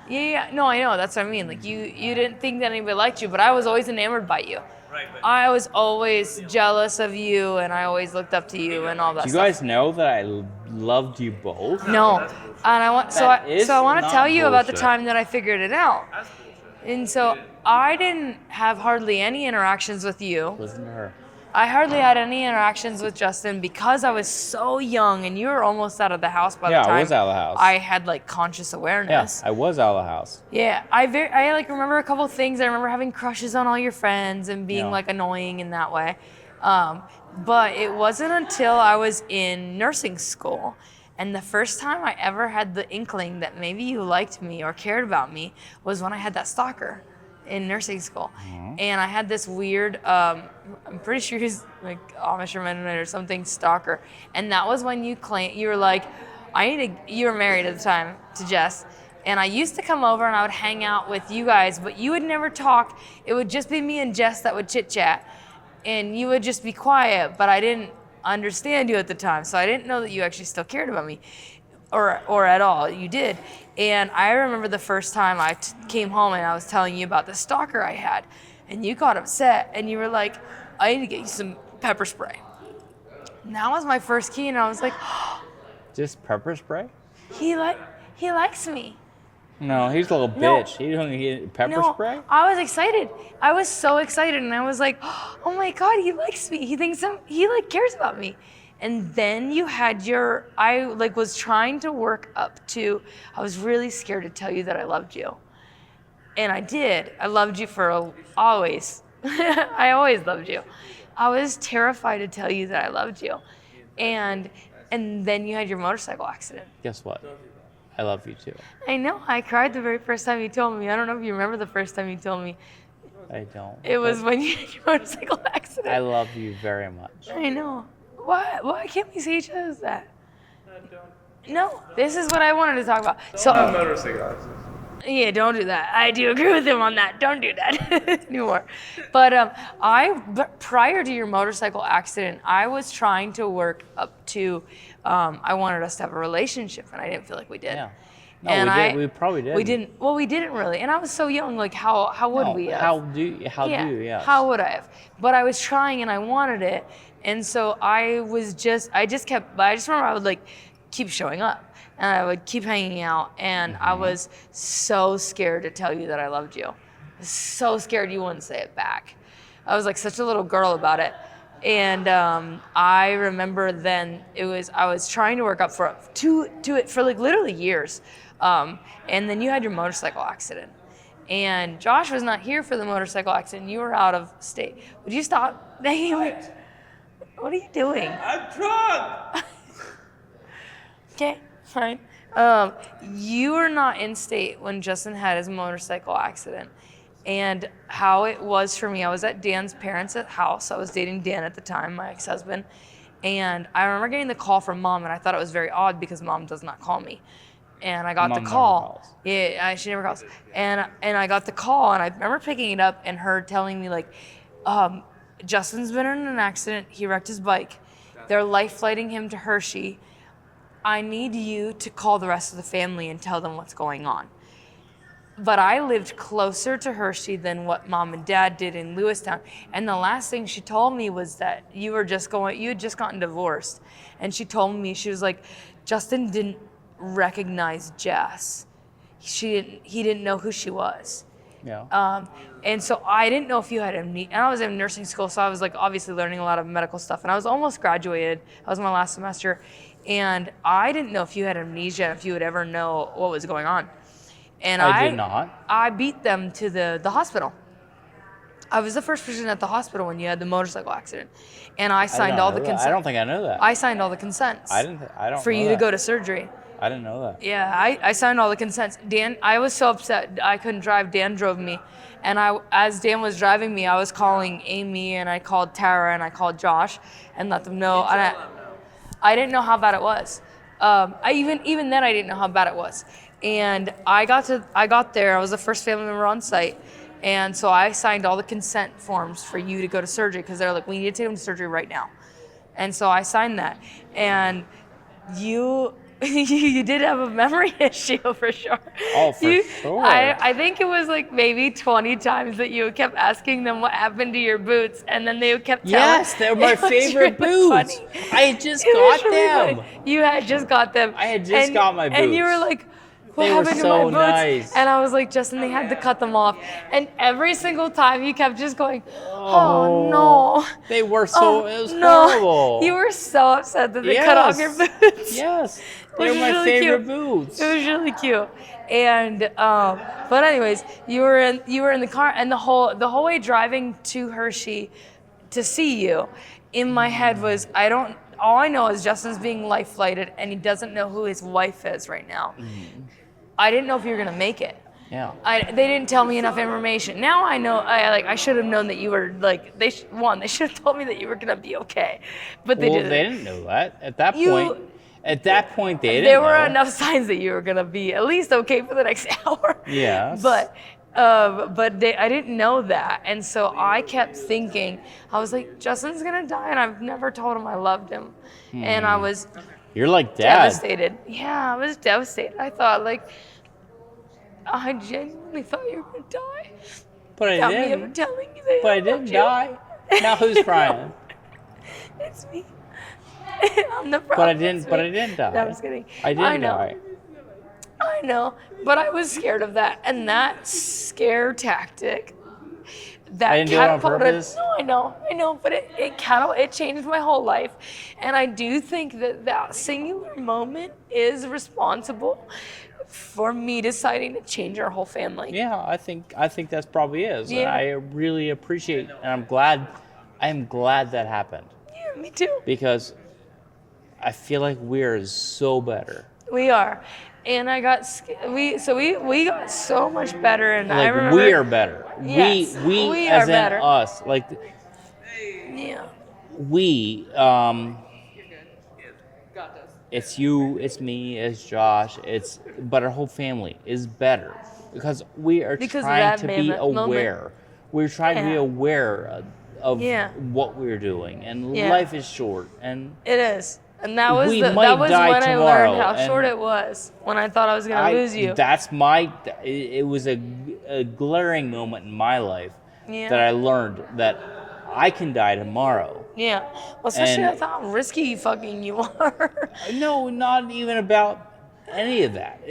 Yeah, no, I know. That's what I mean. Like you didn't think that anybody liked you, but I was always enamored by you. Right, but I was always jealous of you, and I always looked up to you and all that Do you stuff. guys know that I loved you both? No, and I want That is I want to not tell you about the bullshit. time that I figured it out. that's bullshit. And so I didn't have hardly any interactions with you. Listen to her. I hardly had any interactions with Justin because I was so young, and you were almost out of the house by the Yeah, time I was out of the house. I had like conscious awareness. Yeah, I was out of the house. Yeah, I like remember a couple of things. I remember having crushes on all your friends and being Yeah. like annoying in that way. But it wasn't until I was in nursing school, and the first time I ever had the inkling that maybe you liked me or cared about me was when I had that stalker in nursing school. And I had this weird, I'm pretty sure he's like Amish or Mennonite or something, stalker. And that was when you were like, you were married at the time to Jess. And I used to come over and I would hang out with you guys, but you would never talk. It would just be me and Jess that would chit chat. And you would just be quiet, but I didn't understand you at the time. So I didn't know that you actually still cared about me or at all. You did. And I remember the first time I came home and I was telling you about the stalker I had. And you got upset and you were like, I need to get you some pepper spray. And that was my first key, and I was like, Just pepper spray? he likes me. No, he's a little No. bitch. He don't get pepper No, spray? I was excited. I was so excited, and I was like, oh my God, he likes me. He thinks he like cares about me. And then you had I like was trying to work up to, I was really scared to tell you that I loved you. And I did. I loved you for always. I always loved you. I was terrified to tell you that I loved you. And then you had your motorcycle accident. Guess what? I love you too. I know. I cried the very first time you told me. I don't know if you remember the first time you told me. I don't. It was but when you had your motorcycle accident. I love you very much. I know. Why can't we say each other's that? No, this is what I wanted to talk about. So, Motorcycle accident. yeah, don't do that. I do agree with him on that. Don't do that anymore. But prior to your motorcycle accident, I was trying to work up to, I wanted us to have a relationship, and I didn't feel like we did. Yeah. No, And we did. We probably did. We didn't. Well, we didn't really. And I was so young. Like, how would No, we have? How do you? Yes. How would I have? But I was trying and I wanted it. And so I just remember I would like keep showing up and I would keep hanging out. And I was so scared to tell you that I loved you. So scared you wouldn't say it back. I was like such a little girl about it. And I remember then I was trying to work up to it for like literally years. And then you had your motorcycle accident. And Josh was not here for the motorcycle accident. You were out of state. Would you stop? What are you doing? I'm drunk. Okay, fine. You were not in state when Justin had his motorcycle accident. And how it was for me, I was at Dan's parents' house. I was dating Dan at the time, my ex-husband. And I remember getting the call from Mom, and I thought it was very odd because Mom does not call me. And I got Mom the never call. calls. Yeah, she never calls. And I got the call, and I remember picking it up and her telling me like, Justin's been in an accident. He wrecked his bike. They're life flighting him to Hershey. I need you to call the rest of the family and tell them what's going on. But I lived closer to Hershey than what Mom and Dad did in Lewistown. And the last thing she told me was that you had just gotten divorced. And she told me, she was like, Justin didn't recognize Jess. He didn't know who she was. Yeah. And so I didn't know if you had amnesia. And I was in nursing school, so I was like obviously learning a lot of medical stuff. And I was almost graduated. That was my last semester. And I didn't know if you had amnesia, if you would ever know what was going on. And I did not. I beat them to the hospital. I was the first person at the hospital when you had the motorcycle accident, and I I signed don't all know the that. consent. I don't think I know that. I signed all the consents. I don't for know you to that. go to surgery. I didn't know that. Yeah, I signed all the consents. Dan, I was so upset I couldn't drive. Dan drove me, and as Dan was driving me, I was calling Amy and I called Tara and I called Josh and let them know. And I didn't know how bad it was. I even then I didn't know how bad it was. And I got there. I was the first family member on site, and so I signed all the consent forms for you to go to surgery because they're like, we need to take him to surgery right now. And so I signed that, and you did have a memory issue for sure. Oh, for sure. I think it was like maybe 20 times that you kept asking them what happened to your boots, and then they kept telling. Yes, they're my It was favorite really boots. funny. I had just It was got really them. funny. You had just got them. I had just got my And you boots. were like, what They were happened to so my boots? nice. And I was like, Justin, they had to cut them off. And every single time you kept just going, oh no. They were so. Oh, It was no. horrible. You were so upset that they cut off your boots. Yes. They Which were is my really favorite cute. boots. It was really cute. And but anyways, you were in the car, and the whole way driving to Hershey to see you, in my head was all I know is Justin's being life flighted and he doesn't know who his wife is right now. I didn't know if you were gonna make it. Yeah. They didn't tell me enough information. Now I know. I should have known that you were like they should have told me that you were gonna be okay, but they Well, didn't. they didn't know that at that You- point. At that point, they didn't There were know. enough signs that you were gonna be at least okay for the next hour. Yes. But I didn't know that, and so I kept thinking. I was like, Justin's gonna die, and I've never told him I loved him, and I was You're like dad. devastated. Yeah, I was devastated. I thought I genuinely thought you were gonna die. But I Without me didn't. ever telling you that But I loved didn't you. die. Now who's crying? It's me. I'm the problem. But I It's didn't. But me. I didn't die. No, I'm just kidding. I didn't know. die. I know, but I was scared of that, and that scare tactic. That I didn't do it on catapulted. purpose? No, I know, but it changed my whole life, and I do think that singular moment is responsible for me deciding to change our whole family. Yeah, I think that's probably is. And Yeah. I really appreciate, and I'm glad that happened Yeah, me too. because I feel like we're so better. We are, and I got we got so much better, and I Like remember we are better. Yes, we we as are in better. us. Like Yeah. we. It's you. It's me. It's Josh. But our whole family is better because we are Because of trying that to be moment. aware. We're trying to be Yeah. aware of Yeah. what we're doing, and Yeah. life is short. And It is. And that was We that might was die when I tomorrow, learned how and short it was. When I thought I was gonna lose you. It was a glaring moment in my life Yeah. that I learned that I can die tomorrow. Yeah. Well, especially And- with how risky fucking you are. No, not even about any of that.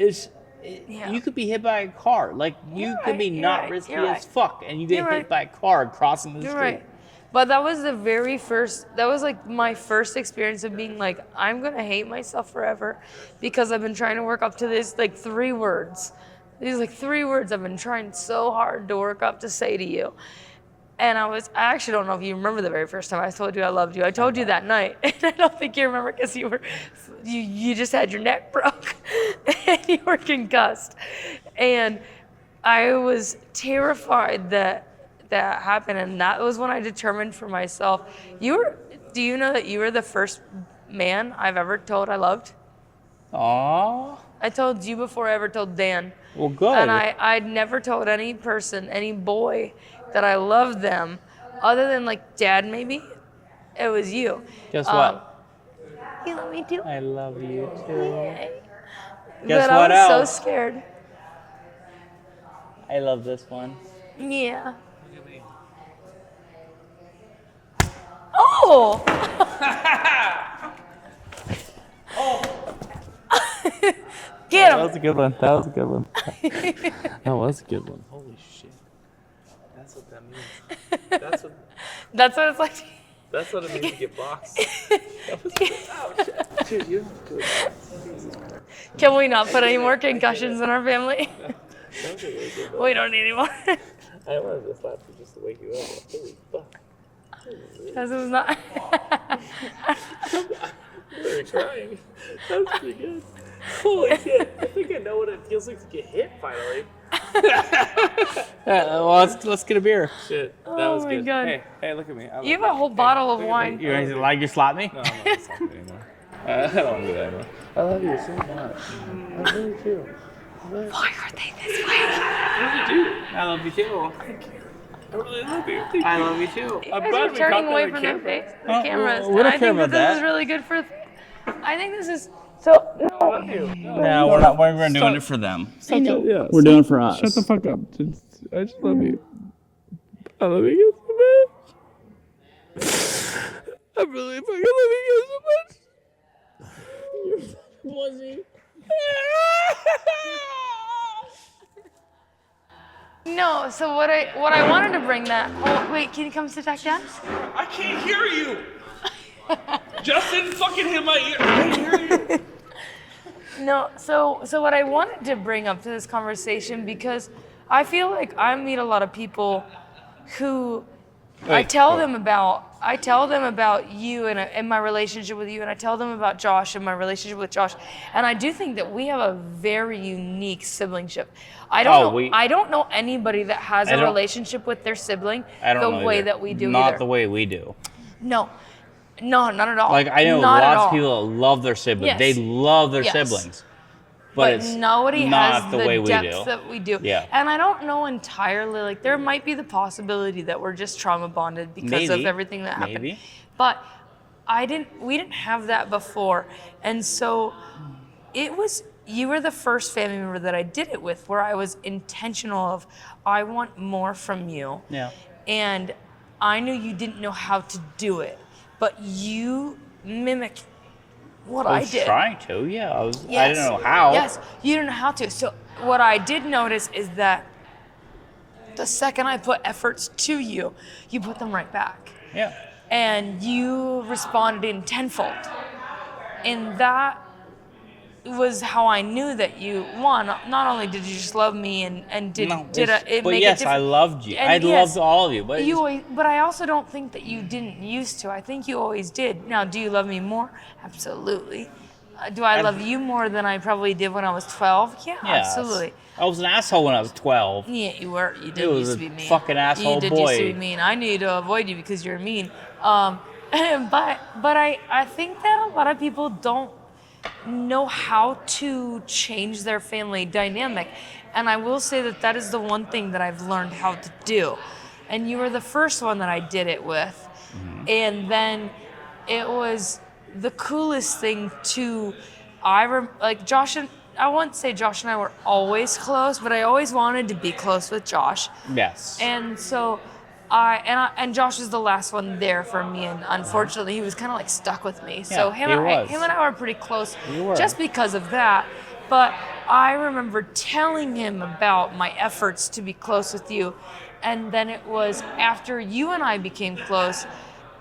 Yeah. You could be hit by a car. Like you You're could be right, not you're risky right, you're as fuck, and you get You're hit right. by a car crossing the You're street. right. But that was that was like my first experience of being like, I'm gonna hate myself forever because I've been trying to work up to this like 3 words. These like 3 words I've been trying so hard to work up to say to you. And I actually don't know if you remember the very first time I told you I loved you. I told you that night, and I don't think you remember because you just had your neck broke and you were concussed, and I was terrified that happened, and that was when I determined for myself. Do you know that you were the first man I've ever told I loved? Aww. I told you before I ever told Dan. Well, good. And I'd never told any person, any boy, that I loved them, other than like Dad maybe. It was you. Guess what? You love me too. I love you too. Yay. Guess But what I was else? so scared. I love this one. Yeah. Oh! Get him! a good one. That was a good one. That was a good one. Holy shit. That's what that means. That's what That's what it's like. that's what it means to get boxed. Dude, you don't do it. Can we not put any more concussions in our family? We don't need any more. I wanted to slap you just to wake you up. Holy fuck. Because it was not. I'm really crying. That was pretty good. Holy shit. I think I know what it feels like to get hit finally. Well, let's get a beer. Shit. That was my good. God. Hey, look at me. You have a whole bottle of wine. You like you slap me? No, I'm not slapping anymore. I don't want to do that anymore. I love you so much. I really do. Why are they this way? I really do. I love you too. I really love you. I love you too. You guys are turning away from the cameras. we don't I care think about that this that. is really good for. I think this is so. No, we're not. We're doing it for them. We're doing it for us. Shut the fuck up. I just love you. I love you so much. I really fucking love you so much. You're fuzzy. No, so what I wanted to bring that. Oh wait, can you come sit back down? I can't hear you. Justin fucking hit my ear. I can't hear you. No, so what I wanted to bring up to this conversation, because I feel like I meet a lot of people who I tell them about you and my relationship with you, and I tell them about Josh and my relationship with Josh, and I do think that we have a very unique siblingship. I don't know anybody that has a relationship with their sibling the way that we do. Not the way we do. No, not at all. Like I know Not at lots of all. people that love their siblings. Yes. They love their Yes. siblings. But it's nobody not has the way we depth do. that we do. Yeah. And I don't know entirely. Like there might be the possibility that we're just trauma bonded because of Maybe. everything that happened. Maybe. But we didn't have that before, and so you were the first family member that I did it with, where I was intentional of I want more from you. Yeah. And I knew you didn't know how to do it, but you mimicked what I did. Trying to, yeah. I Yes. didn't know how. Yes, you didn't know how to. So what I did notice is that the second I put efforts to you, you put them right back. Yeah. And you responded in tenfold. And that was how I knew that you, one, not only did you just love me and it But make yes, a difference. I loved you. And I yes, loved all of you. But but I also don't think that you didn't used to. I think you always did. Now, do you love me more? Absolutely. Do I love you more than I probably did when I was 12? Yeah, yes. absolutely. I was an asshole when I was 12. Yeah, you were. You did It was used a to be mean. fucking asshole You did boy. used to be mean. I knew to avoid you because you're mean. But I think that a lot of people don't know how to change their family dynamic. And I will say that that is the one thing that I've learned how to do. And you were the first one that I did it with. Mm-hmm. And then it was the coolest thing to, like Josh and, I wouldn't say Josh and I were always close, but I always wanted to be close with Josh. Yes. And so and Josh was the last one there for me, and unfortunately he was kind of like stuck with me. So him and I were pretty close just because of that. But I remember telling him about my efforts to be close with you, and then it was after you and I became close,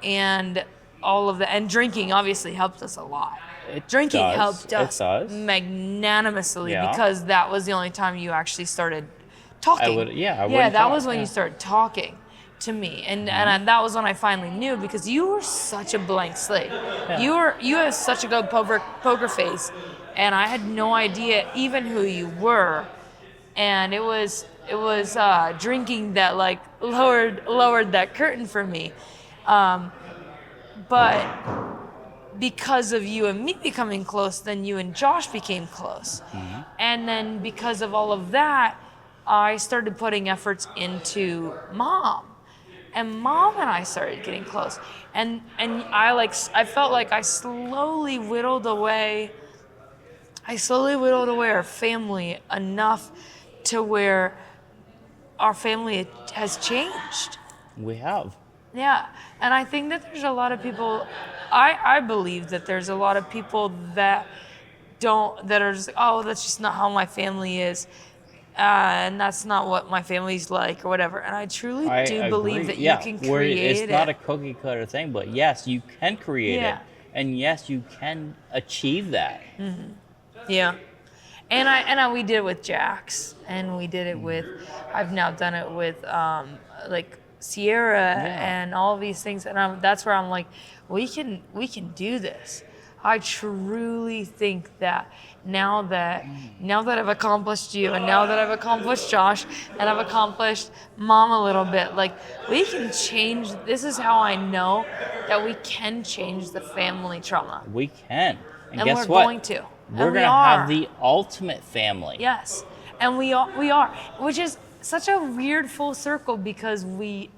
and and drinking obviously helped us a lot. Drinking helped us magnanimously because that was the only time you actually started talking. That was when you started talking to me, and that was when I finally knew, because you were such a blank slate. Yeah. You had such a good poker face, and I had no idea even who you were, and it was drinking that like lowered that curtain for me, but because of you and me becoming close, then you and Josh became close, and then because of all of that, I started putting efforts into Mom. And Mom and I started getting close, and I felt like I slowly whittled away our family enough to where our family has changed. We have. Yeah, and I think that there's a lot of people. I believe that there's a lot of people that are just like, oh, that's just not how my family is. And that's not what my family's like, or whatever. And I truly do believe that you can create it. It's not a cookie cutter thing, but yes, you can create it, and yes, you can achieve that. Mm-hmm. Yeah, And we did it with Jax, and we did it with. I've now done it with like Sierra and all these things, and that's where I'm like, we can do this. I truly think that now that I've accomplished you, and now that I've accomplished Josh, and I've accomplished Mom a little bit, like we can change. This is how I know that we can change the family trauma. We can, and guess we're what? Going to. We're gonna have the ultimate family. Yes, and we are, which is such a weird full circle because we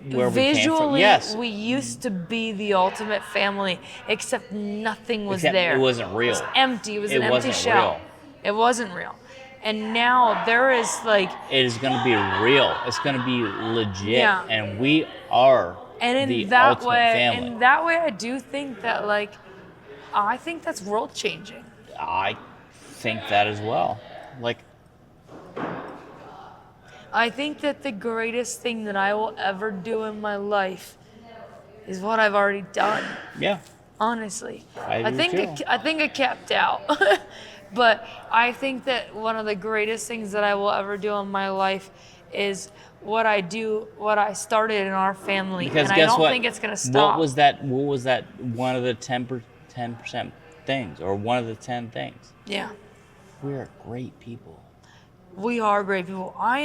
visually we used to be the ultimate family, except nothing was there. It wasn't real. It was empty. It was an empty shell. Real. It wasn't real. And now there is like. It is gonna be real. It's gonna be legit, and we are the ultimate family. In that way, I do think that like. I think that's world changing. I think that as well. Like, I think that the greatest thing that I will ever do in my life is what I've already done. Yeah. Honestly, I think I capped out, but I think that one of the greatest things that I will ever do in my life is what I started in our family, because and guess I don't what? think it's gonna stop. What was that? One of the 10% things, or one of the 10 things? Yeah. We're great people. We are great people. I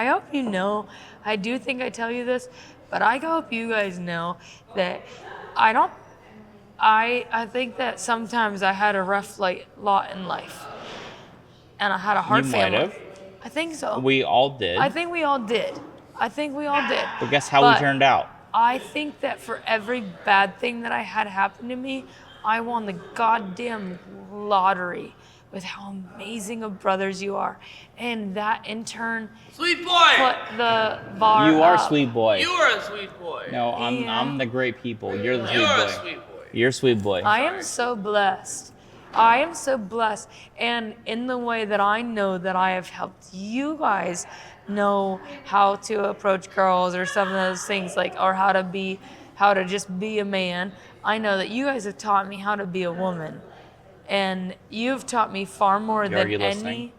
hope you know, I do think I tell you this, but I hope you guys know that I think that sometimes I had a rough lot in life. And I had a hard family. Might have. I think so. We all did. I think we all did. But guess how we turned out? I think that for every bad thing that I had happen to me, I won the goddamn lottery with how amazing of brothers you are. And that in turn Sweet boy! put the bar You are up. sweet boy. You are a sweet boy. No, I'm the great people. You're the sweet You're boy. a sweet boy. You're a sweet boy. I am so blessed. I am so blessed. And in the way that I know that I have helped you guys know how to approach girls or some of those things, like, or how to just be a man, I know that you guys have taught me how to be a woman. And you've taught me far more than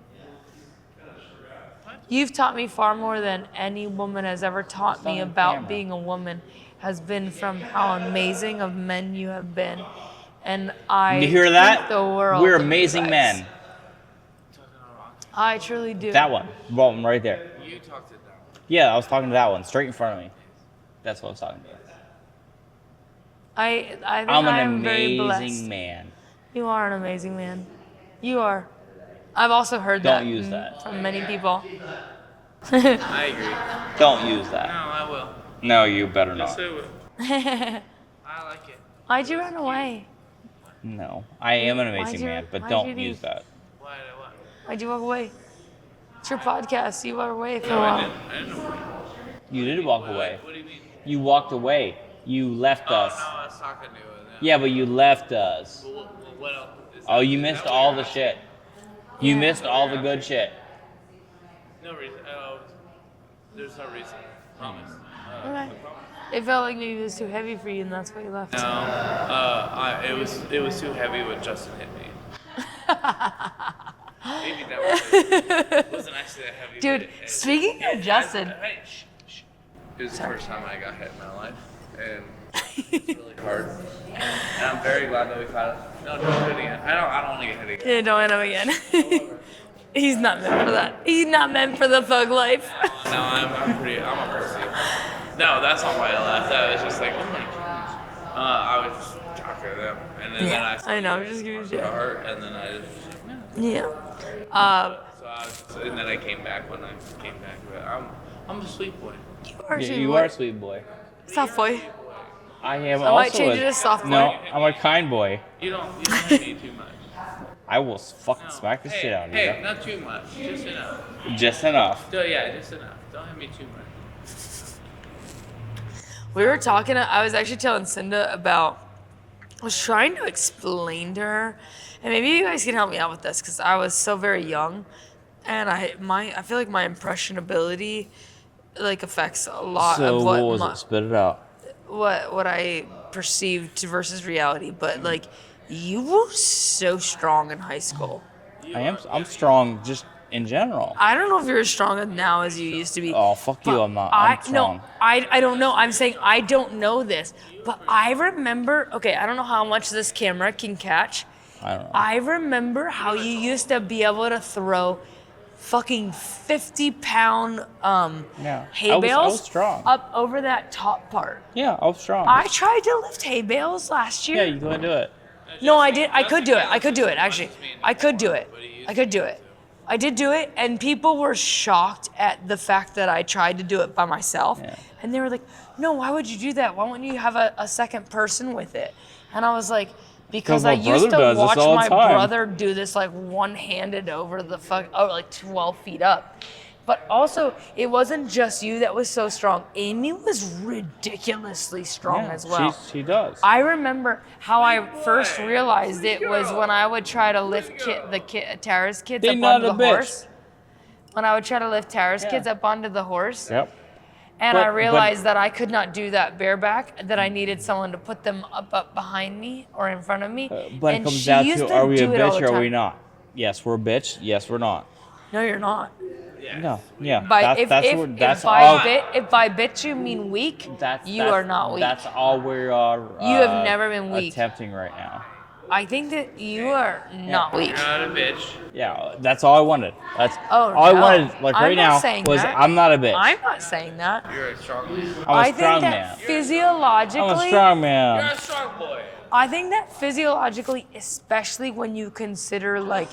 You've taught me far more than any woman has ever taught me about being a woman, has been from how amazing of men you have been. And I You hear that? think the world We're of you amazing guys. men. I truly do. That one. Well, right there. You talked it down. Yeah, I was talking to that one, straight in front of me. That's what I was talking to. I think I'm an very blessed. amazing man. You are an amazing man. You are. I've also heard that, Don't use that. from many people. I agree. Don't use that. No, I will. No, you better Yes, not. I will. I like it. Why'd you run away? No, I am an amazing man, but why'd don't you use leave? that. Why did I what? Why'd you walk away? It's your podcast. You walk away for a No, I while. didn't know. You did walk away. What do you mean? You walked away. You left us. Oh, no, I was talking to you. Yeah, but you left us. What else? Oh, you missed all the shit. You missed all the good shit. No reason. There's no reason. Promise. Okay. It felt like maybe it was too heavy for you, and that's why you left. No, it was too heavy when Justin hit me. Maybe that wasn't actually that heavy. Dude, speaking of Justin. It was the first time I got hit in my life, and it's really hard. And I'm very glad that we caught it. No, don't do it again. I don't want to get hit again. Yeah, don't hit him again. He's not meant for that. He's not meant for the thug life. No, I'm a pussy. No, that's not why I left. I was just like, oh my goodness. I was just talking to them, and then I know. I'm just giving you shit. got hurt, and then I just Yeah. and then I came back when I came back. But I'm a sweet boy. You are, Yeah, you are a sweet boy. soft boy. I am I also might change it to soft boy. No, I'm a kind boy. You don't hit me too much. I will fucking No. smack the shit out of Hey, you. not too much. Just enough. Just enough. Yeah, just enough. Don't hit me too much. We were talking. I was actually telling Cinda about. I was trying to explain to her, and maybe you guys can help me out with this because I was so very young, and I feel like my impressionability, like, affects a lot So of what was it? Spit it out. what I perceived versus reality. But like, you were so strong in high school. I'm strong just in general. I don't know if you're as strong now as you used to be. Oh, fuck you, but I'm not. I'm strong. No, I don't know. I'm saying I don't know this, but I remember. Okay, I don't know how much this camera can catch. I don't know. I remember how you used to be able to throw fucking 50-pound hay I was bales strong. up over that top part. Yeah, I was strong. I tried to lift hay bales last year. Yeah, you couldn't do it. No, I did. I could do it. I could do it, actually. I could do it. I could do it. I did do it, and people were shocked at the fact that I tried to do it by myself. Yeah. And they were like, no, why would you do that? Why wouldn't you have a second person with it? And I was like, because I my used brother to does this watch all the my time. brother do this like one-handed over the like 12 feet up. But also, it wasn't just you that was so strong. Amy was ridiculously strong Yeah, as well. she does. I remember how I first realized it was when I would try to lift Tara's kids They up not onto a the bitch. horse. When I would try to lift Tara's Yeah. kids up onto the horse. Yep. And But- I realized that I could not do that bareback, that I needed someone to put them up behind me or in front of me. But And it comes she down used to, are we a do it all bitch the or are we time. not? Yes, we're a bitch. Yes, we're not. No, you're not. No. Yeah. By, if by bitch you mean weak, you are not weak. That's all we are. You have never been weak. Attempting right now. I think that you are not weak. You're not a bitch. Yeah, that's all I wanted. That's Oh, all I no. wanted. Like I'm right not now saying was that. I'm not a bitch. I'm not saying that. You're a strong man. I'm a I think strong that man. physiologically, I'm a strong You're man. a strong boy. I think that physiologically, especially when you consider like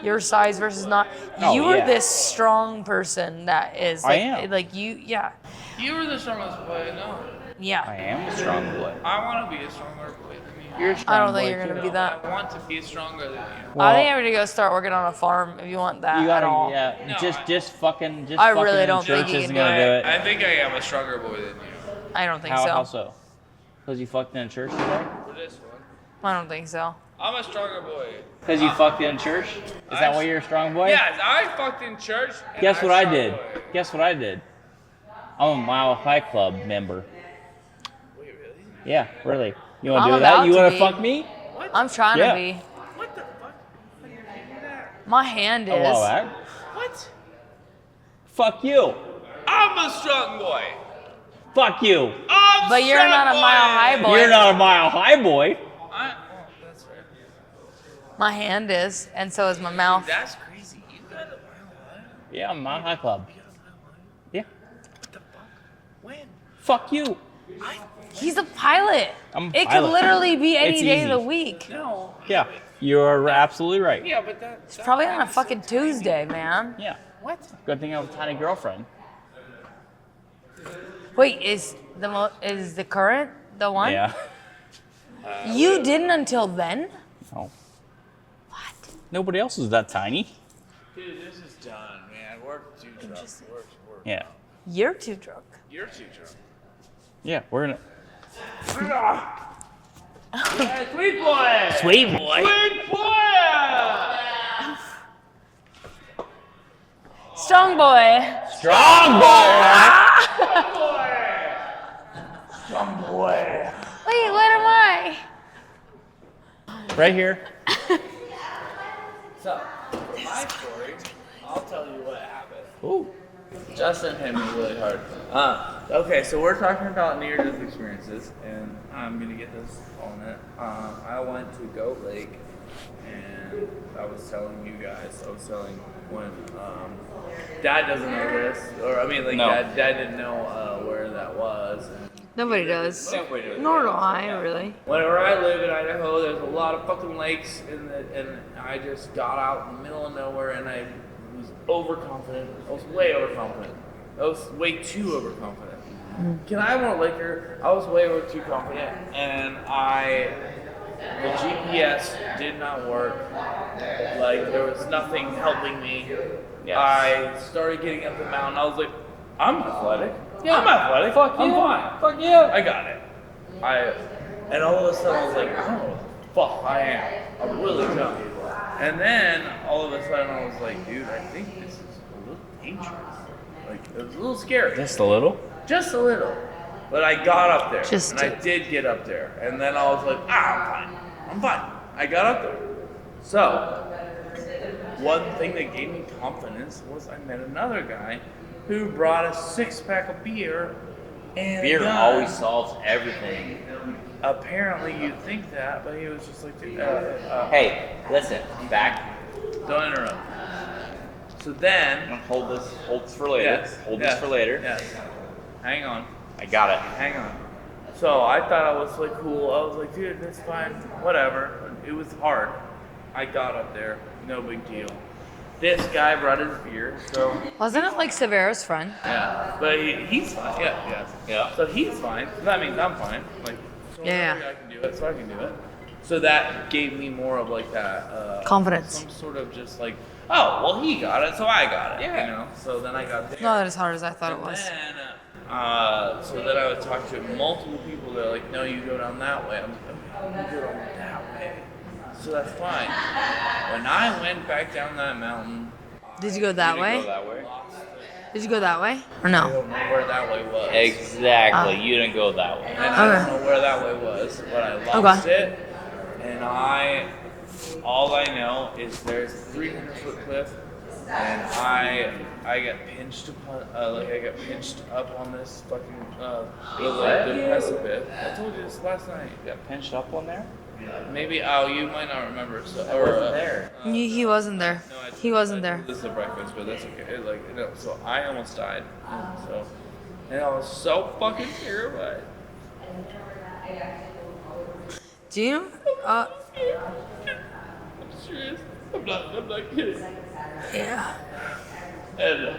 your size versus not, Oh, you are yeah. this strong person that is. I Like, am. Like you, yeah, You were the strongest boy I know. yeah. I am a strong boy. I want to be a stronger boy than you. You're a strong I don't think boy you're gonna too. be that. I want to be stronger than you. I think I'm gonna go start working on a farm if you want that You at all. gotta, yeah. No, just I fucking really in don't think church you isn't can gonna do do it. I think I am a stronger boy than you. I don't think How so. so? Because you fucked in church today? For this one. I don't think so. I'm a stronger boy. Because you fucked in church? Is that why you're a strong boy? Yes, I fucked in church. and Guess I'm what I strong did? boy. Guess what I did? I'm a Mile High Club member. Wait, really? Yeah, really. You want I'm to do that? about You to want be. to fuck me? I'm trying Yeah. to be. What the fuck? How you do that? My hand is. A while back. What? Fuck you. I'm a strong boy. Fuck you. I'm But you're strong not a boy. Mile High boy. You're not a Mile High boy. That's fair. My hand is, and so is my mouth. That's crazy. You got a Mile High? Yeah, I'm Mile High Club. You got a Mile High? Yeah. What the fuck? When? Fuck you. He's a pilot. I'm a It could pilot. literally be any It's day of the easy. week. No. Yeah, you're absolutely right. Yeah, but that's Probably on a fucking Tuesday, man. Yeah. What? Good thing I have a tiny girlfriend. Wait, is the current the one? Yeah. You didn't until then? Oh. What? Nobody else is that tiny. Dude, this is done, man. We're too drunk. We're Yeah. You're too drunk. You're too drunk. Yeah, we're gonna. Sweet boy! Sweet boy. Sweet boy! Strong boy. Strong boy. Wait, what am I? Right here. So, my story, I'll tell you what happened. Ooh. Justin hit me really hard. Okay, so we're talking about near-death experiences, and I'm gonna get this on it. I went to Goat Lake, and I was telling you guys, when Dad doesn't know this, or I mean, like No. Dad didn't know where that was. And Nobody does. Nobody knows. Nor do I, really. Whenever I live in Idaho, there's a lot of fucking lakes, and I just got out in the middle of nowhere, and I was overconfident. I was way overconfident. I was way too overconfident. Can I have more liquor? I was way too confident, and the GPS did not work. Like, there was nothing helping me. Yes. I started getting up the mountain. I was like, I'm athletic. Yeah. I'm athletic. Fuck I'm you. fine. Fuck you. I got it. And all of a sudden I was like, I don't know what the fuck I am. I'm really dumb. And then all of a sudden I was like, dude, I think this is a little dangerous. Like, it was a little scary. Just a little. Just a little. But I got up there. Just I did get up there. And then I was like, I'm fine. I got up there. So, one thing that gave me confidence was I met another guy who brought a 6-pack of beer and a Beer gun. always solves everything. Apparently you'd think that, but he was just like, Hey, listen, back. don't interrupt. So then, Hold this for later. yes, Hold yes, this for later. Yes. Hang on. I got it. Hang on. So I thought I was like cool. I was like, dude, that's fine. Whatever. It was hard. I got up there. No big deal. This guy brought his beer, so Wasn't it like Severa's friend? yeah. But he's fine. Yeah, yes. Yeah. So he's fine. That means I'm fine. Like, so Yeah. I can do it, so I can do it. So that gave me more of like that Confidence. Some sort of just like, oh, well, he got it, so I got it. Yeah. You know. So then I got there. Not as hard as I thought it was. And then, so then I would talk to multiple people that are like, no, you go down that way. I'm like, okay, you go down that way. So that's fine. When I went back down that mountain, Did you go that You way? didn't go that way. Did you go that way? Or I no? don't know where that way was. Exactly. You didn't go that way. And I Okay. don't know where that way was, but I lost it. And all I know is there's a 300-foot cliff, and I got pinched upon, I got pinched up on this fucking the precipice. I told you this last night. You got pinched up on there? Maybe you might not remember. So, I wasn't there. He wasn't there. No, He wasn't there. This is a breakfast, but that's okay. So I almost died. And I was so fucking terrified. Do you? I'm serious. I'm not kidding. Yeah. And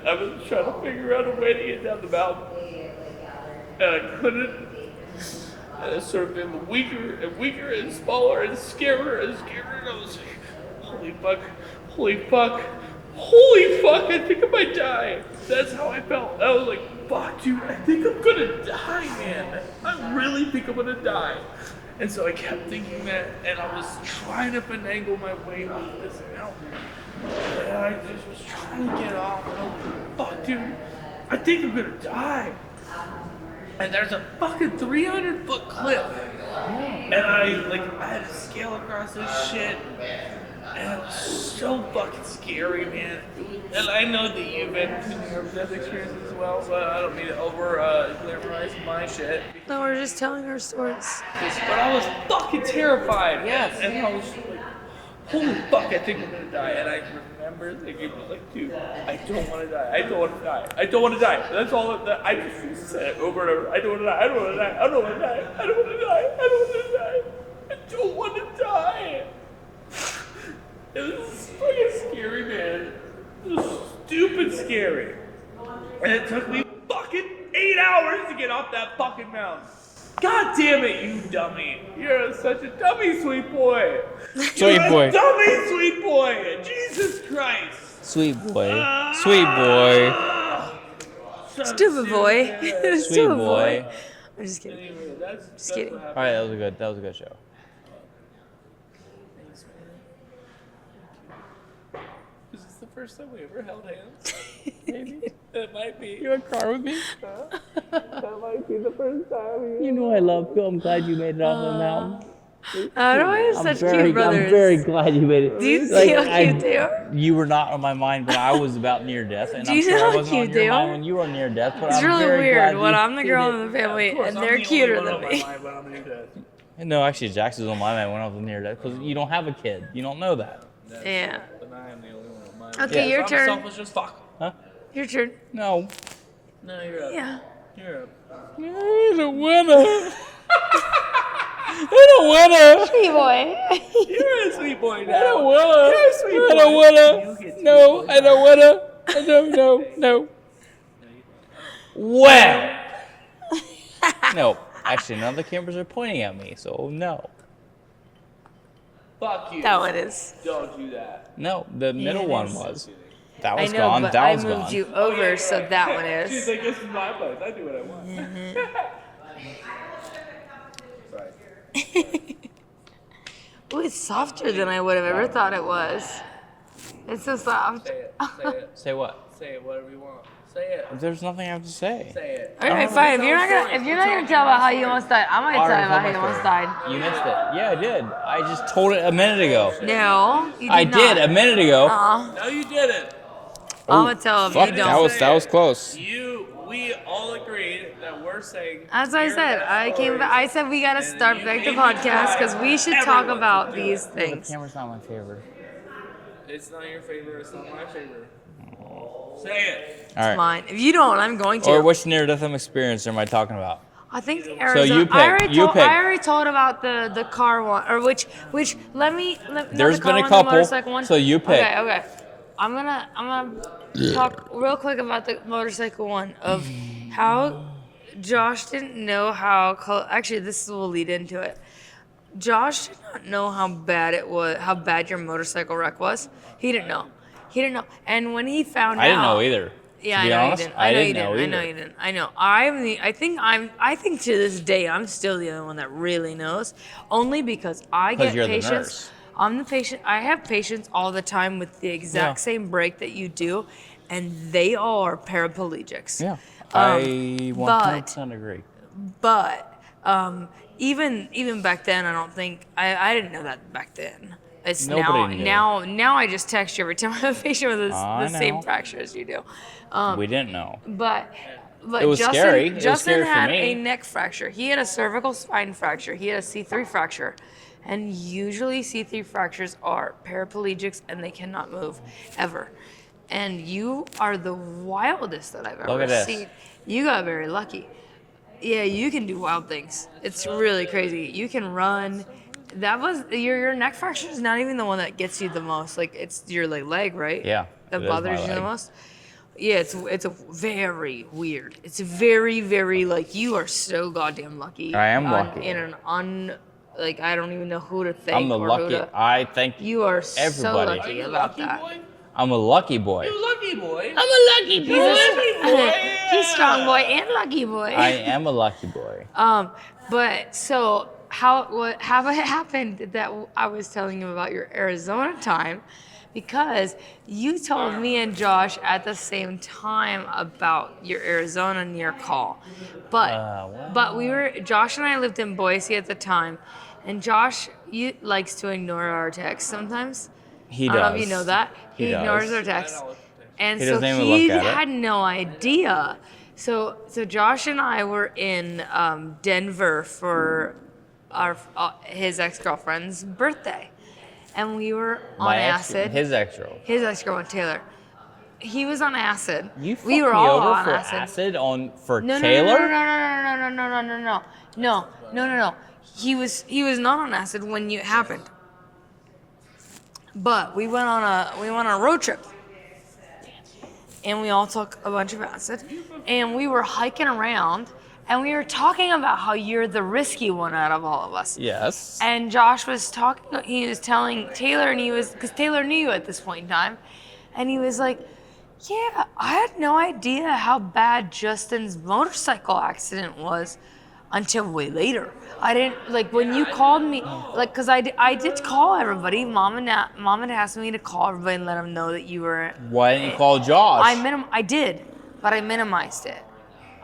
I was trying to figure out a way to get down the mountain, and I couldn't. And I started feeling weaker and weaker and smaller and scarier and scarier. And I was like, holy fuck, holy fuck, holy fuck, I think I might die. That's how I felt. I was like, fuck, dude, I think I'm gonna die, man. I really think I'm gonna die. And so I kept thinking that, and I was trying to finagle my way off this mountain. And I just was trying to get off. And I was like, fuck, dude, I think I'm gonna die. And there's a fucking 300-foot cliff. And I had to scale across this shit. And it was so fucking scary, man. And I know that you've been to near-death experiences as well, so I don't mean to glamorize my shit. No, we're just telling our stories. But I was fucking terrified. Yes. And I was like, holy fuck, I think I'm gonna die. And I remember thinking, like, dude, I don't want to die. I don't want to die. I don't want to die. That's all that I just said over and over. I don't want to die. I don't want to die. I don't want to die. I don't want to die. I don't want to die. I don't want to die. It was fucking scary, man. It was stupid scary. And it took me fucking 8 hours to get off that fucking mountain. God damn it, you dummy. You're such a dummy, sweet boy. Sweet boy. Dummy, sweet boy. Jesus Christ. Sweet boy. Sweet boy. Stupid boy. Sweet Stupid boy. I'm just kidding. Anyway, that's Just kidding. what All happened. right, that was a good show. Is this the first time we ever held hands? Maybe. It might be. You want to cry with me? That might be the first time. You know I love you. I'm glad you made it off the mountain. I don't know, you're such cute brothers. I'm very glad you made it. Do you see how I- cute they are? You were not on my mind when I was about near death, and Do I'm you sure know I how wasn't on cute your they mind are? when you were near death. But It's I'm really very weird glad when you I'm the girl did in the family Of course, and I'm they're the cuter only than one on me. my mind when I'm near death. it. No, actually, Jax was on my mind when I was near death because you don't have a kid. You don't know that. Yeah. But I am the only one on my mind. Okay, your I'm turn. selfish as fuck. Huh? Your turn. No. No, you're up. Yeah. You're up. You're a winner. You're a winner. Hey, boy. You're a sweet boy now. I don't wanna. You're a sweet I don't boy. wanna. No, I don't wanna. I don't know. No. Well. No. Actually, none of the cameras are pointing at me, so no. Fuck you. That one is. Don't do that. No, the middle it one is. was. That I was know, gone. but That I was moved gone. you over, so that one She's is. like, this is my place. I do what I want. Right. Ooh, it's softer than I would have ever thought it was. It's so soft. Say it. Say it. Say what? Say it. Whatever you want. Say it. There's nothing I have to say. Say it. All right, fine. If you're not gonna tell about how you almost died, I might tell you about how you almost died. You missed it. Yeah, I did. I just told it a minute ago. No, you did I not. did a minute ago. No, you didn't. I'm gonna tell if Fuck, you don't. that was close. We all agreed that we're saying. As I said, I said we gotta start back the podcast because we should talk about these The things. camera's not my favorite. It's not your favorite. It's not my favorite. Say it. All right. Fine. If you don't, I'm going to. Or which near-death experience am I talking about? I think Arizona. you pick. I already told about the car one, or which let There's the car been a one, couple, the motorcycle one. so you pick. Okay. I'm gonna talk real quick about the motorcycle one of how Josh didn't know how. Actually, this will lead into it. Josh did not know how bad it was, how bad your motorcycle wreck was. He didn't know. And when he found out, I didn't know either. yeah, To be I know honest, you didn't. I I know didn't you know didn't. I know either. you didn't. I know. I think to this day I'm still the only one that really knows. Only because I get you're the patients. nurse. I'm the patient. I have patients all the time with the exact Yeah. same break that you do, and they all are paraplegics. Yeah. I 100% agree. But even back then, I don't think I didn't know that back then. It's Nobody knew. now I just text you every time I have a patient with I the same know. fracture as you do. We didn't know. But It was Justin, scary. It was Justin scary for had me. a neck fracture. He had a cervical spine fracture. He had a C3 fracture. And usually C3 fractures are paraplegics and they cannot move ever. And you are the wildest that I've Look ever at this. seen. You got very lucky. Yeah, you can do wild things. It's really crazy. You can run. That was your neck fracture is not even the one that gets you the most. Like it's your leg, right? Yeah, That it is my bothers you the leg. most. Yeah, it's a very weird. It's very, very like you are so goddamn lucky. I am lucky. In an like I don't even know who to thank. I'm the or lucky. Who to, I thank you are so everybody. lucky You about lucky that. boy? I'm a lucky boy. You lucky boy. I'm a lucky boy. He's strong boy and lucky boy. I am a lucky boy. But so how it happened that I was telling you about your Arizona time, because you told me and Josh at the same time about your Arizona near call, but Josh and I lived in Boise at the time, and Josh likes to ignore our texts sometimes. He I don't know does. if you know that. He He ignores does. our texts. And He so doesn't even he look at it. had no idea. So Josh and I were in Denver for his ex-girlfriend's birthday. And we were on acid. His ex-girl. His ex-girlfriend, Taylor. He was on acid. You fucked we were me all over on for acid. for No, Taylor? No. He was not on acid when it happened. But we went on a road trip. And we all took a bunch of acid. And we were hiking around and we were talking about how you're the risky one out of all of us. Yes. And Josh was talking, he was telling Taylor, and because Taylor knew you at this point in time, and he was like, yeah, I had no idea how bad Justin's motorcycle accident was until way later. I didn't, like, when you called me, like, because I did call everybody. Mom had asked me to call everybody and let them know that you were. Why didn't you call Josh? I did, but I minimized it.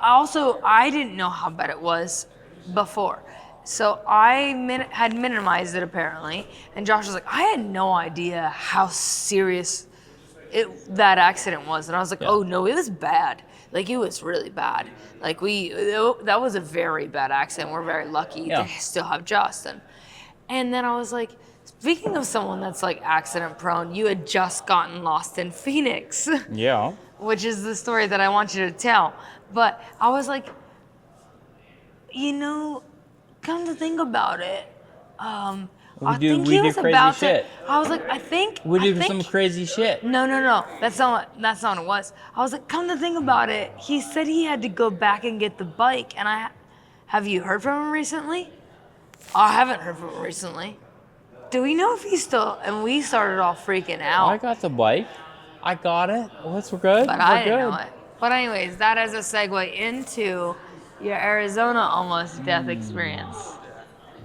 I didn't know how bad it was before. So I had minimized it apparently. And Josh was like, I had no idea how serious that accident was. And I was like, oh no, it was bad. Like it was really bad. Like that was a very bad accident. We're very lucky to still have Justin. And then I was like, speaking of someone that's like accident prone, you had just gotten lost in Phoenix. Yeah. Which is the story that I want you to tell. But I was like, come to think about it, I think he was about to. I was like, I think some crazy shit. No. That's not what it was. I was like, come to think about it, he said he had to go back and get the bike. And have you heard from him recently? I haven't heard from him recently. Do we know if he's still? And we started all freaking out. I got the bike. I got it. Well, we're good. But I didn't know it. But anyways, that is a segue into your Arizona almost death experience.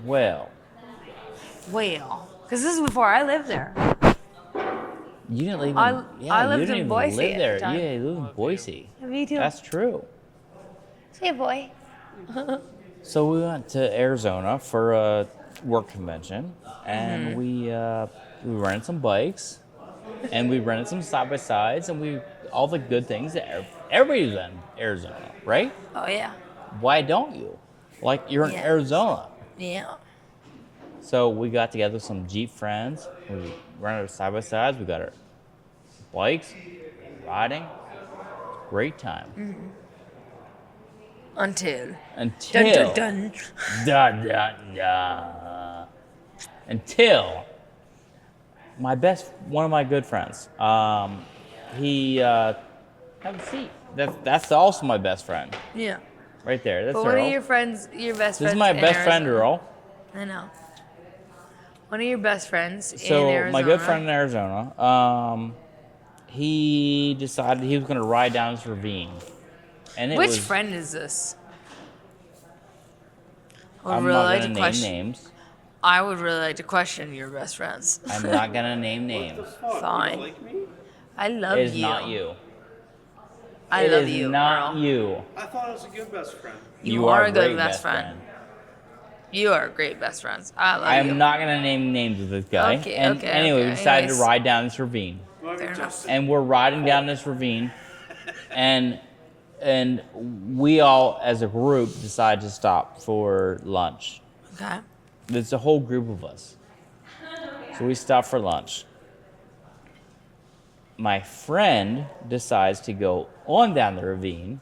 Well, Because this is before I lived there. You didn't live in. I Yeah, lived you didn't in even Boise live at there. the time. Yeah, you live in Boise. Me too. That's true. Hey, boy. So we went to Arizona for a work convention, and we rented some bikes, and we rented some side by sides, and we all the good things that everybody's in Arizona, right? Oh yeah. Why don't you? Like you're in Yes. Arizona. Yeah. So we got together with some Jeep friends. We rented side by sides. We got our bikes, riding. Great time. Until. Until. Dun, dun, dun. Da, da, da. Until one of my good friends, he have a seat. That's also my best friend, Yeah. right there. That's But one Earl. of your friends, your best This friends. is my in best friend, Arizona. Earl. I know. One of your best friends in So Arizona. my good friend in Arizona, he decided he was going to ride down this ravine, and it Which was. friend is this? I would I'm really not like going to to name question. names. I would really like to question your best friends. I'm not going to name names. Fine. I love It is you. not you. I It love is you. not Earl. you. I thought I was a good best friend. You are a good great best friend. You are great best friends. I love I you. am not going to name names of this guy. Okay, and okay, anyway, okay. we decided Anyways. to ride down this ravine. Fair enough. And we're riding down this ravine, and we all, as a group, decide to stop for lunch. Okay. There's a whole group of us. So we stop for lunch. My friend decides to go on down the ravine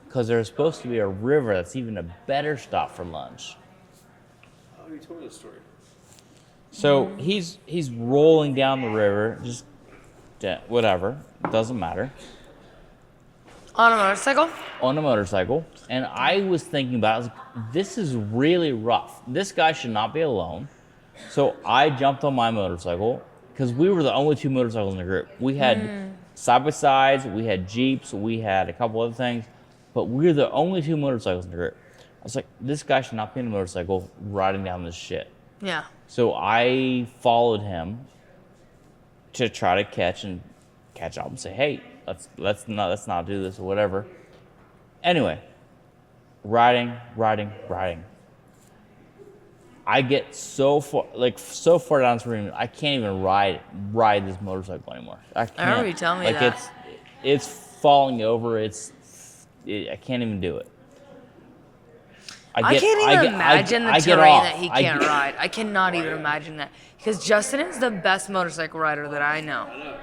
because there's supposed to be a river that's even a better stop for lunch. Oh, you told me the story. So he's rolling down the river, just whatever, doesn't matter, On a motorcycle? on a motorcycle. And I was thinking about it, I was like, this is really rough. This guy should not be alone. So I jumped on my motorcycle because we were the only two motorcycles in the group. We had side by sides, we had Jeeps, we had a couple other things, but we were the only two motorcycles in the group. I was like, this guy should not be in a motorcycle riding down this shit. Yeah. So I followed him to try to catch up and say, hey, let's not do this or whatever. Anyway, riding. I get so far down this ravine, I can't even ride this motorcycle anymore. I can't. remember you telling me that. It's falling over. I can't even do it. I can't even imagine the terrain that he I can't get- ride. I cannot even imagine that. Because Justin is the best motorcycle rider that I know. I know.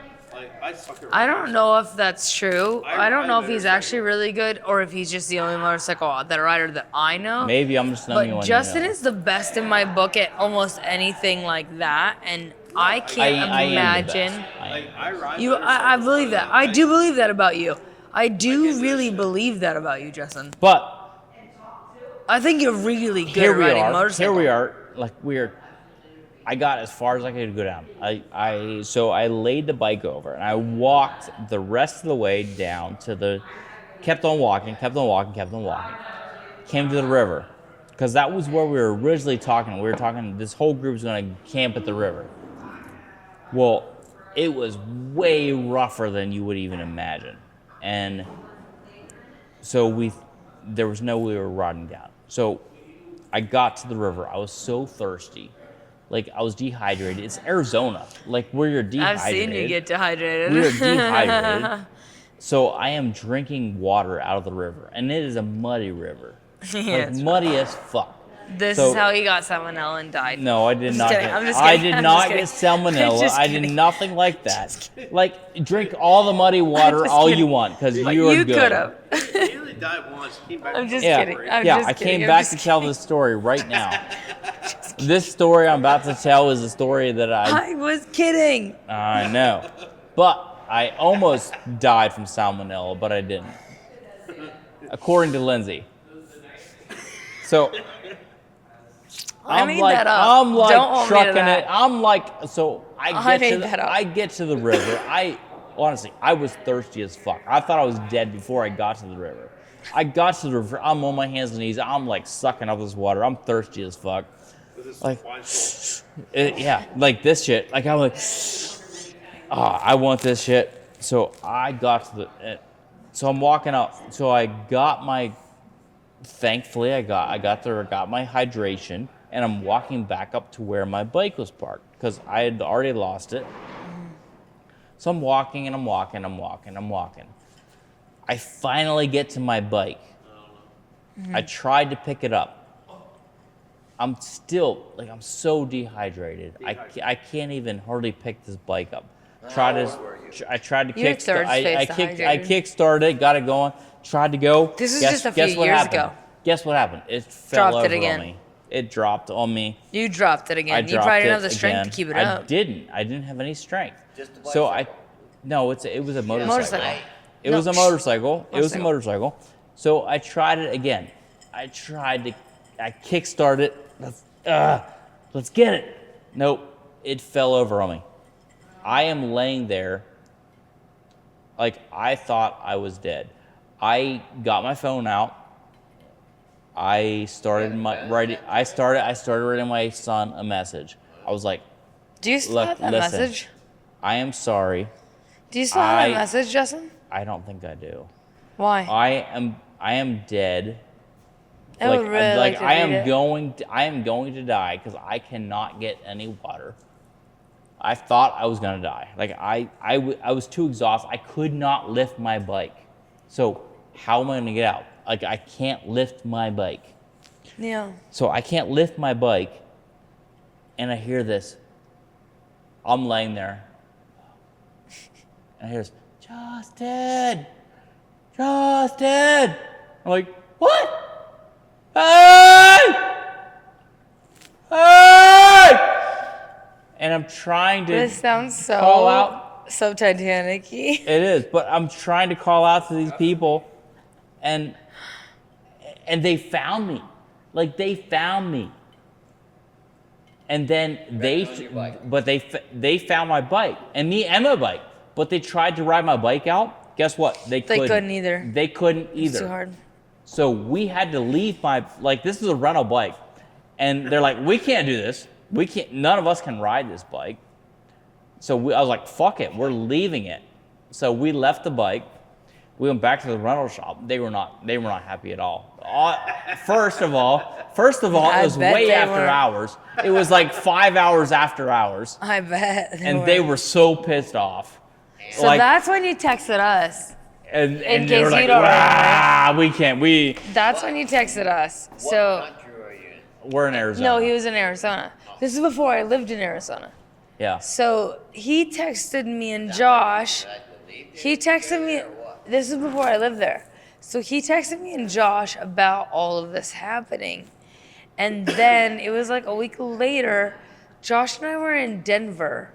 I suck at I don't know if that's true. I don't know if he's motorcycle. actually really good or if he's just the only motorcycle rider that I know. Maybe I'm just the only But one. Justin you know. is the best in my book at almost anything like that, and I can't I am the imagine. best. I am. I ride I believe that. I do believe that about you. I do really believe that about you, Justin. But I think you're really good here at we riding are. motorcycle. Here we are. Like I got as far as I could go down. So I laid the bike over and I walked the rest of the way down to kept on walking. Came to the river. Because that was where we were originally talking. We were talking, this whole group was going to camp at the river. Well, it was way rougher than you would even imagine. And so there was no way we were riding down. So I got to the river. I was so thirsty. Like, I was dehydrated. It's Arizona. Like, where you're dehydrated. I've seen you get dehydrated. We were dehydrated. So I am drinking water out of the river. And it is a muddy river. Yeah, Like, muddy as fuck. This So- is how he got salmonella and died. No, I did I'm not. just kidding, I'm just I kidding, did I'm not just get kidding. salmonella. Just I did kidding. nothing like that. Like, drink all the muddy water just all kidding. you want, because But you are you good. could have. He only died once. Came back. I'm just Yeah, kidding. yeah. I'm just I kidding. came I'm back just to tell this story right now. This story I'm about to tell is a story that I was kidding. I know, but I almost died from salmonella, but I didn't, according to Lindsay. So I made that up. I'm like Don't hold me to trucking that. it. I'm like, so I made that up. I get to the river. Honestly, I was thirsty as fuck. I thought I was dead before I got to the river. I got to the river. I'm on my hands and knees. I'm like sucking up this water. I'm thirsty as fuck. Was this Like, wine shit? yeah, like this shit. Like I'm like, I want this shit. So I got to so I'm walking up. So I got my, thankfully I got there, I got my hydration, and I'm walking back up to where my bike was parked because I had already lost it. So I'm walking and I'm walking. I finally get to my bike. I tried to pick it up. I'm still, like, I'm so dehydrated. I can't even hardly pick this bike up. I tried to I kick-started it, got it going, tried to go. This is just a few years ago. Guess what happened? It fell Dropped it over again. on me. It dropped on me. You dropped it again. I You dropped probably didn't it have the strength again. to keep it I up. didn't have any strength. So no, it was a motorcycle. Motorcycle. It was a motorcycle. It was a motorcycle. So I tried it again. I kick-started it. Let's get it. Nope, it fell over on me. I am laying there like I thought I was dead. I got my phone out. I started writing my son a message. I was like, Do you still have that listen, message? I am sorry. Do you still have that message, Justin? I don't think I do. Why? I am dead. I would really like to I read it. I am going to die because I cannot get any water. I thought I was gonna die. Like I was too exhausted. I could not lift my bike. So how am I gonna get out? Like I can't lift my bike. Yeah. So I can't lift my bike, and I hear this. I'm laying there, and I hear this, Justin. I'm like, what? Hey! And I'm trying to This sounds call out. so Titanic-y. It is, but I'm trying to call out to these people, and they found me. Like they found me. And then they found my bike and me and my bike. But they tried to ride my bike out. Guess what? They couldn't either. They couldn't either. It's too hard. So we had to leave this is a rental bike. And they're like, we can't do this. None of us can ride this bike. So I was like, fuck it, we're leaving it. So we left the bike. We went back to the rental shop. They were not happy at all. First of all, it was way after hours. It was like 5 hours after hours. I bet. They were so pissed off. So that's when you texted us. And In they were case like, you don't remember. we can't. That's when you texted us. So We're in Arizona. no, he was in Arizona. This is before I lived in Arizona. Yeah. So he texted me and Josh. He texted me. This is before I lived there. So he texted me and Josh about all of this happening. And then it was like a week later, Josh and I were in Denver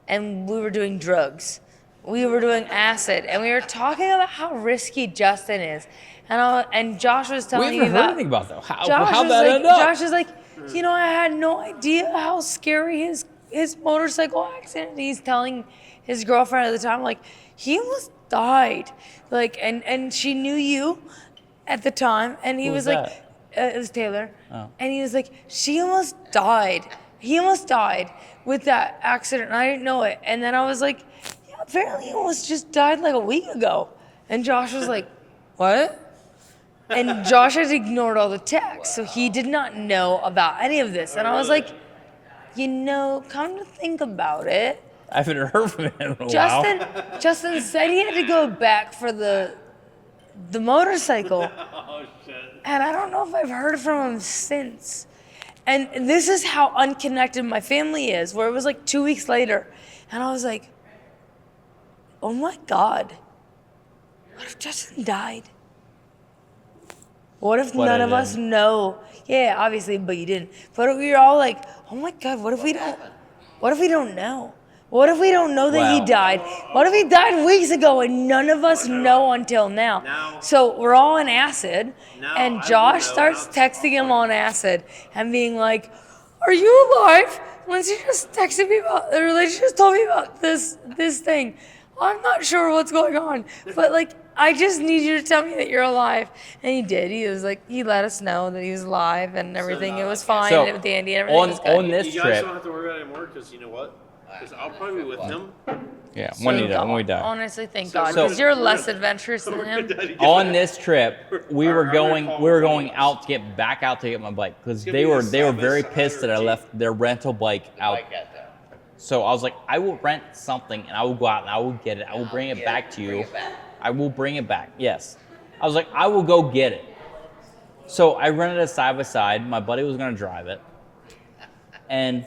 and we were doing drugs. We were doing acid and we were talking about how risky Justin is. And Josh was telling me We haven't heard about anything about that. How Josh that end up? Josh is like, I had no idea how scary his motorcycle accident. He's telling his girlfriend at the time, like, he almost died. Like, and she knew you at the time. And he was like, it was Taylor. Oh. And he was like, she almost died. He almost died with that accident. And I didn't know it. And then I was like, yeah, apparently he almost just died like a week ago. And Josh was like, what? And Josh had ignored all the texts, so he did not know about any of this. And I was like, come to think about it, I haven't heard from him in a while. Justin said he had to go back for the motorcycle. Oh shit. And I don't know if I've heard from him since. And this is how unconnected my family is, where it was like 2 weeks later. And I was like, oh my God, what if Justin died? What if none of us know? Yeah, obviously, but you didn't. But we were all like, oh my God, what if we don't know? What if we don't know that he died? What if he died weeks ago and none of us know until now? So we're all on acid, and Josh starts texting him on acid and being like, are you alive? Lindsay just texted me about, or Lindsay just told me about this thing. I'm not sure what's going on, but like, I just need you to tell me that you're alive. And he did. He was like, he let us know that he was alive and everything. It was fine with Andy and everything was good. On this You guys trip, don't have to worry about it anymore because you know what? Because I'll probably be with him Yeah, when we die. Honestly, thank God, because you're less adventurous than him. On this trip, we were going out to get back out to get my bike because they were very pissed that I left their rental bike out. So I was like, I will rent something and I will go out and I will get it. I will bring it back to you. I will bring it back. Yes. I was like, I will go get it. So I rented a side by side. My buddy was gonna drive it, and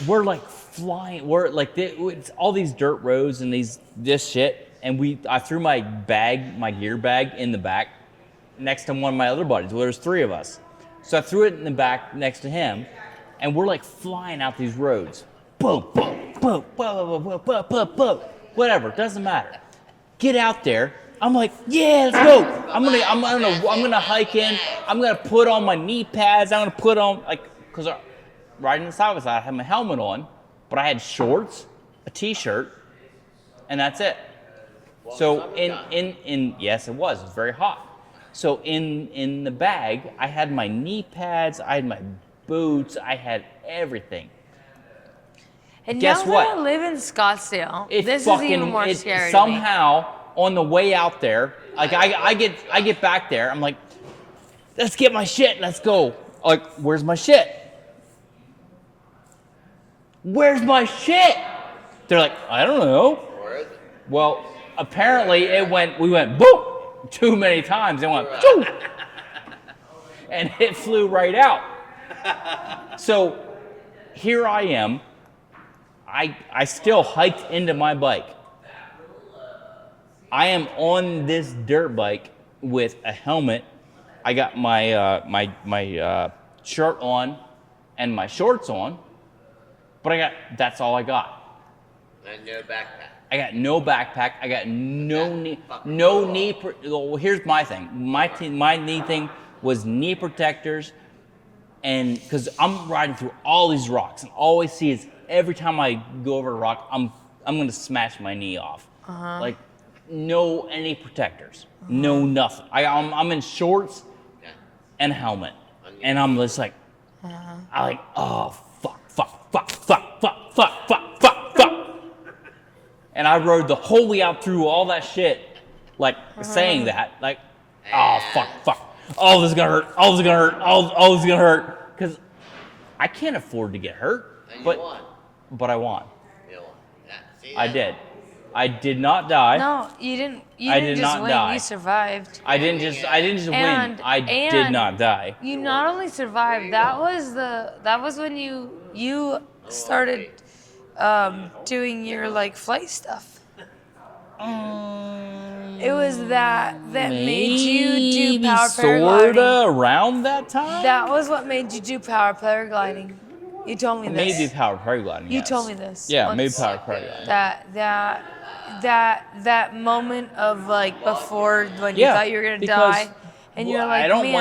we're like flying. We're like it's all these dirt roads and this shit. And I threw my gear bag in the back next to one of my other buddies. Well, there's 3 of us. So I threw it in the back next to him, and we're like flying out these roads. Boom, boom, boom, boom, boom, boom, boom, boom. Whatever, doesn't matter. Get out there. I'm like, yeah, let's go. I'm gonna hike in. I'm gonna put on my knee pads. I'm gonna put on because riding the side by side, I had my helmet on, but I had shorts, a t-shirt, and that's it. So yes, it was very hot. So in the bag, I had my knee pads, I had my boots, I had everything. And guess now what? that I live in Scottsdale, this is even more scary somehow, to me. On the way out there, like I get back there, I'm like, let's get my shit, let's go. Like, where's my shit? Where's my shit? They're like, I don't know. Well, apparently we went boom too many times. It went choo, and it flew right out. So here I am. I still hiked into my bike. I am on this dirt bike with a helmet. I got my shirt on and my shorts on, but that's all I got. And no backpack. I got no backpack. I got no knee. Well, here's my thing. My knee thing was knee protectors, and because I'm riding through all these rocks, and all I see is every time I go over a rock, I'm gonna smash my knee off. Like no any protectors, no nothing. I'm in shorts and a helmet, and I'm just like, I like oh fuck. And I rode the whole way out through all that shit, like saying that, like, oh fuck, oh this is gonna hurt, oh this is gonna hurt, oh this is gonna hurt, because I can't afford to get hurt, but I won. I did. I did not die. No, you didn't. You didn't just win. Die. You survived. I didn't just win. I did not die. You not only survived. That was when you started doing your like flight stuff. It was that made you do power paragliding. Sorta around that time. That was what made you do power paragliding. You told me this. Maybe power paragliding. You yes. told me this. Yeah, once. maybe power paragliding. That moment of like before when you thought you were gonna die, and you're like, I don't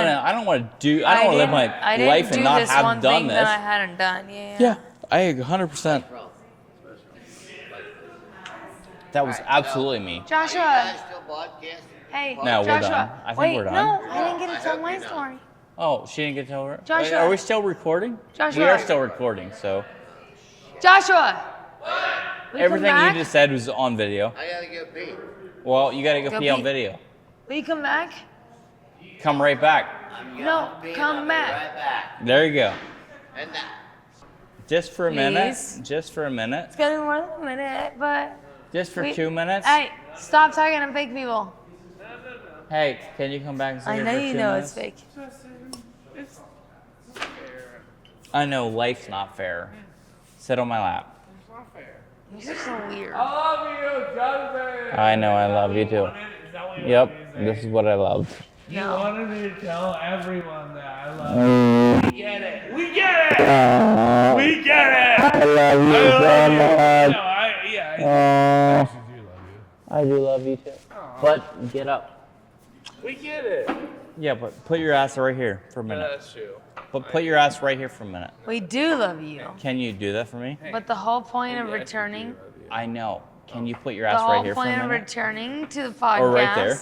want to live my life and not have done this. That I hadn't done. Yeah. Yeah, I 100%. That was absolutely me. Joshua. Hey, No, we're Joshua. done. I think Wait, we're done. no, I didn't get to tell my story. Oh, she didn't get to tell her? Joshua. Are we still recording? Joshua. We are still recording, so. Joshua. Will you Everything come back? you just said was on video. I gotta go pee. Well, you gotta go Go pee on pee. video. Will you come back? Come right back. No, come back. Right back. There you go. And that. Just for a minute. Please. Just for a minute. It's gonna be more than a minute, but. Just for 2 minutes. Hey, stop talking to fake people. Hey, can you come back and sit I here know for you 2 know minutes? it's fake. I know life's not fair. Sit on my lap. You're so weird. I know I love you too. Yep, this is what I love. You wanted me to tell everyone that I love you. We get it. We get it. We get it. I love you so much. No, I actually do love you. I do love you too. But get up. We get it. Yeah, but put your ass right here for a minute. That's true. But put your ass right here for a minute. We do love you. Can you do that for me? But the whole point of returning, I know. Can you put your the ass right whole here for a point of minute? returning to the podcast Or right there.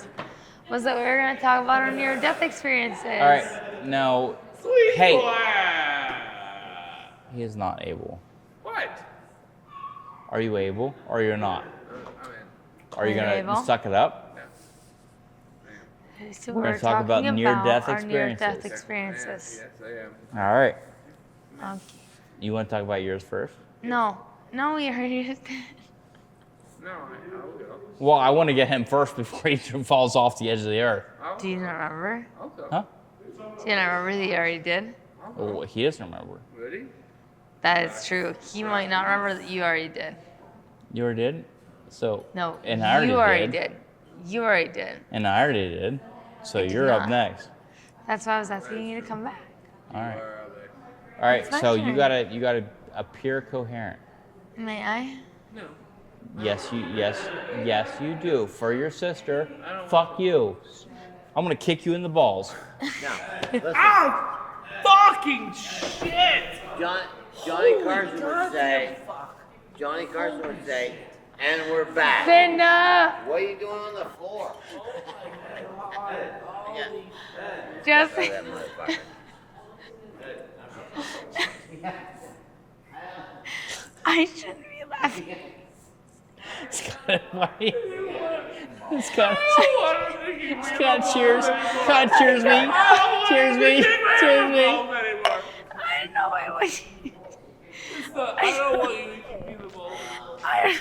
was that we were going to talk about our near-death experiences. All right. No. Hey. He is not able. What? Are you able or you're not? Are you gonna Naval. suck it up? So We're gonna talk about near-death our near-death experiences. experiences. Yes, I am. All right. Okay. You want to talk about yours first? No, we already did. No, I'll go. Well, I want to get him first before he falls off the edge of the earth. Do you not remember? I'll go. Huh? Do you not remember that you already did? Oh, he doesn't remember. Ready? That is true. He might not remember that you already did. You already did? So. No, And I you already already did. did. You already did. And I already did. So I did you're up not. next. That's why I was asking you to come back. All right. Where are they? All right. my So turn. you gotta appear coherent. May I? No. Yes, you do. For your sister. Fuck you. I'm gonna kick you in the balls. Now, listen. Ow! Fucking shit! Johnny Carson would say, and we're back. Cinda! What are you doing on the floor? Yeah. Just. That motherfucker. I shouldn't be laughing. It's kind of funny. It's kind of cheers. Kind of cheers me. Cheers me. Cheers me. I know I was. I don't want you to kick me in the balls. I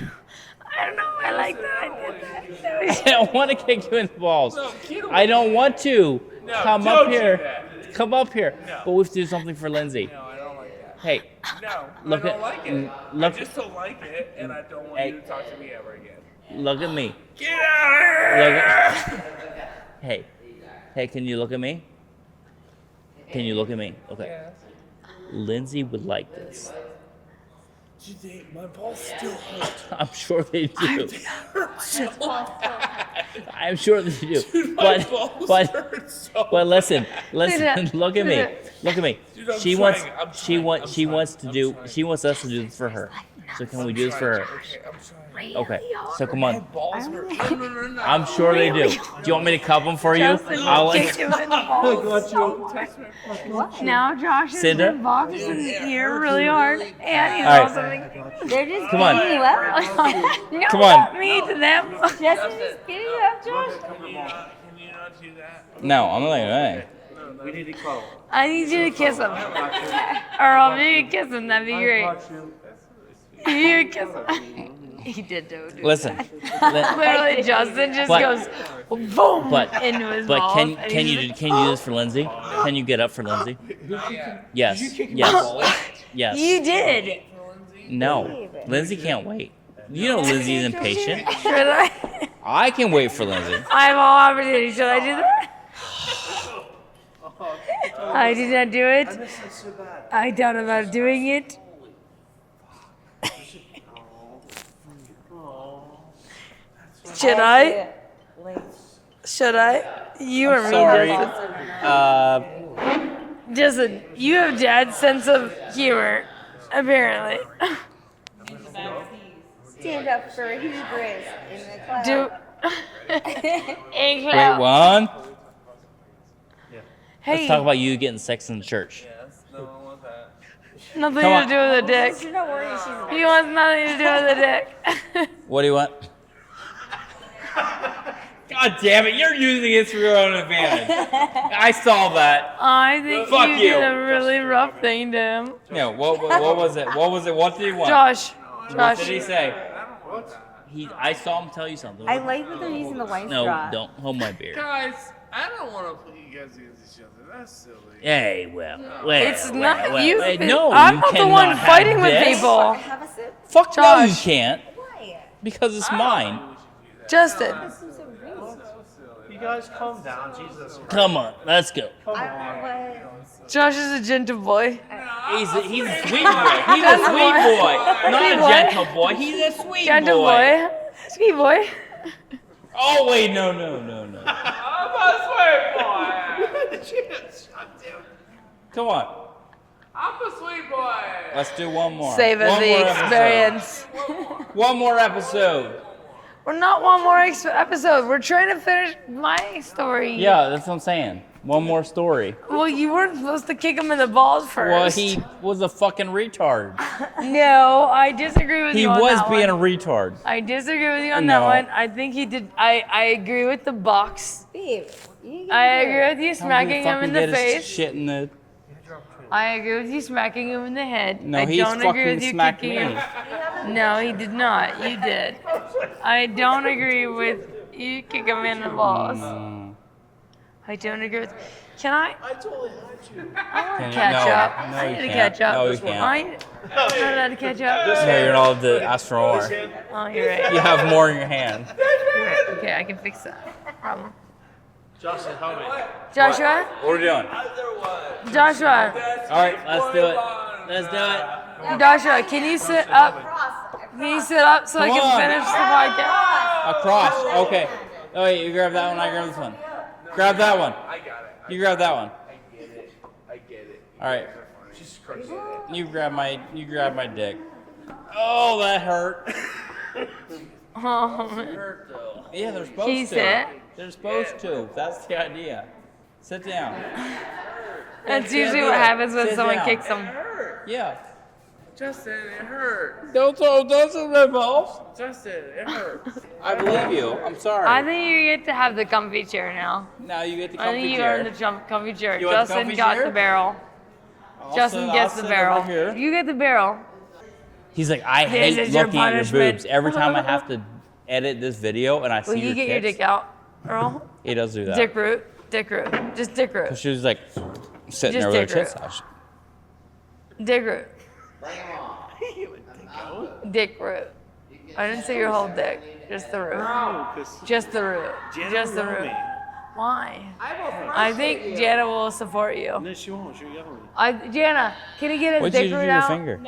don't know. I like that. I did that. That was- I don't want to kick you in the balls. No, get away. I don't want to. No, Come don't up do here. that. Come up here. No. But we have to do something for Lindsay. No, I don't like that. Hey, No, Look I don't at- like it. look- I just don't like it, and I don't want Hey. you to talk to me ever again. look at me. Get out of Look here! at, hey, can you look at me? Can you look at me? Okay. Yes. Lindsay would like this. Today, my balls still hurt. I'm sure they do. So bad. I'm sure they do. Dude, my balls But hurt so but listen, that. look at me. Do that. Look at me. Dude, I'm She trying, wants I'm she trying, wants I'm she trying, wants to I'm do trying. she wants us to do this for her. So can we do this for her? Okay, I'm trying. Okay. So come My on. balls hurt. No. I'm sure they do. Do you want me to cup them for you? Justin I'll kicked him in the balls. Now Josh is Cinda? in boxes in here really hard, and he's All right. also They're just Come on. getting you up. no, Come on. not me to them. Justin's just getting you up, Josh. Can you not do that? No, I'm not like that. We need to cuddle. I need you to kiss him, or I'll make you kiss him. That'd be great. You kiss him. He did do it. Listen. Literally, Justin just But- goes boom But into his but balls. can and can he's you like, can you do this for Lindsay? Can you get up for Lindsay? Yes. Yes. You did. No. Lindsay can't wait. You know Lindsay's impatient. Should I? I can wait for Lindsay. I have all opportunity. Should I do that? I did not do it. I thought about doing it. Should I? Should I? You are mean, Sorry. Justin. Justin, you have dad's sense of humor, apparently. Stand up for hubris in the cloud. Do. Wait, one. Hey, Let's talk about you getting sex in the church. Yes, no one wants that. nothing Come to on. do with a dick. Don't worry, she's He wants nothing to do with a dick. What do you want? God damn it! You're using it for your own advantage. I saw that. I think Fuck you you. did a really rough thing to him. No. What was it? What was it? What did he want? Josh. What did he Josh. say? I saw him tell you something. I like that they're using the white No, straw. don't hold my beer. Guys, I don't want to put you guys against each other. That's silly. Hey, well, It's not you. no, I'm you not the cannot one have fighting with this. people. Have a sip. Fuck no, you Josh. can't. Because it's mine. Justin. You guys calm down, Jesus Christ. Come on, let's go. Come I on. don't know Josh is a gentle boy. He's a sweet boy. He's a sweet boy. Not a gentle boy. He's a sweet Gentle boy. Sweet boy. Oh, wait, no. I'm a sweet boy. Come on. I'm a sweet boy. Let's do one more. Savor One the more experience. episode. One more episode. We're not one more episode. We're trying to finish my story. Yeah, that's what I'm saying. One more story. Well, you weren't supposed to kick him in the balls first. Well, he was a fucking retard. No, I disagree with He you on was that being one. a retard. I disagree with you on No. that one. I think he did. I agree with the box. Babe, you can I do agree it. with you Tell him to smacking him in fucking the get his face. Shit in the. I agree with you smacking him in the head. No, I he don't agree fucking with you smacked kicking me. him. No, he did not. You did. I don't agree with you kick him in the balls. I don't agree with. Can I? I totally had you. I want Can to you- catch no, up. no, I you need to can't. catch up. No, you can't. I'm not allowed to catch up. No, you're not allowed to ask for more. Oh, you're right. You have more in your hand. You're right. Okay, I can fix that. No problem. Justin, help me. Joshua? What are we doing? Joshua? All right, let's do it. Let's do it. Joshua, can you sit up? Can you sit up so I Come can on. finish the podcast? Across. Okay. Oh wait, you grab that one. I grab this one. Grab that one. I got it. You grab that one. I get it. All right. Jesus Christ. You grab my dick. Oh, that hurt. Oh, Yeah, they're supposed Can you to. sit? They're supposed to. That's the idea. Sit down. that's usually what happens when Sit someone down. kicks them. Yeah. Justin, it hurt. Don't throw my balls. Justin, it hurts. I believe you. I'm sorry. I think you get to have the comfy chair now. Now you get the I comfy think you chair. earned the comfy chair. You want the Justin comfy got chair? the barrel. I'll Justin sit- gets I'll the sit barrel. over here. You get the barrel. He's like, I This hate is your looking at your punishment. boobs. Every time I have to edit this video and I see Will you your get your tits, dick out, Earl? he does do that. Dick root. Dick root. Just dick root. She was like sitting Just there with her dick tits root. out. Dick root. Dick root. I didn't say your whole dick. Just the root. No, because Just the root. Jana Just the will yell root. me. Why? I think Jana will support you. No, she won't. She'll yell at me. Jana, can you get his What'd you dick do to root your out? finger?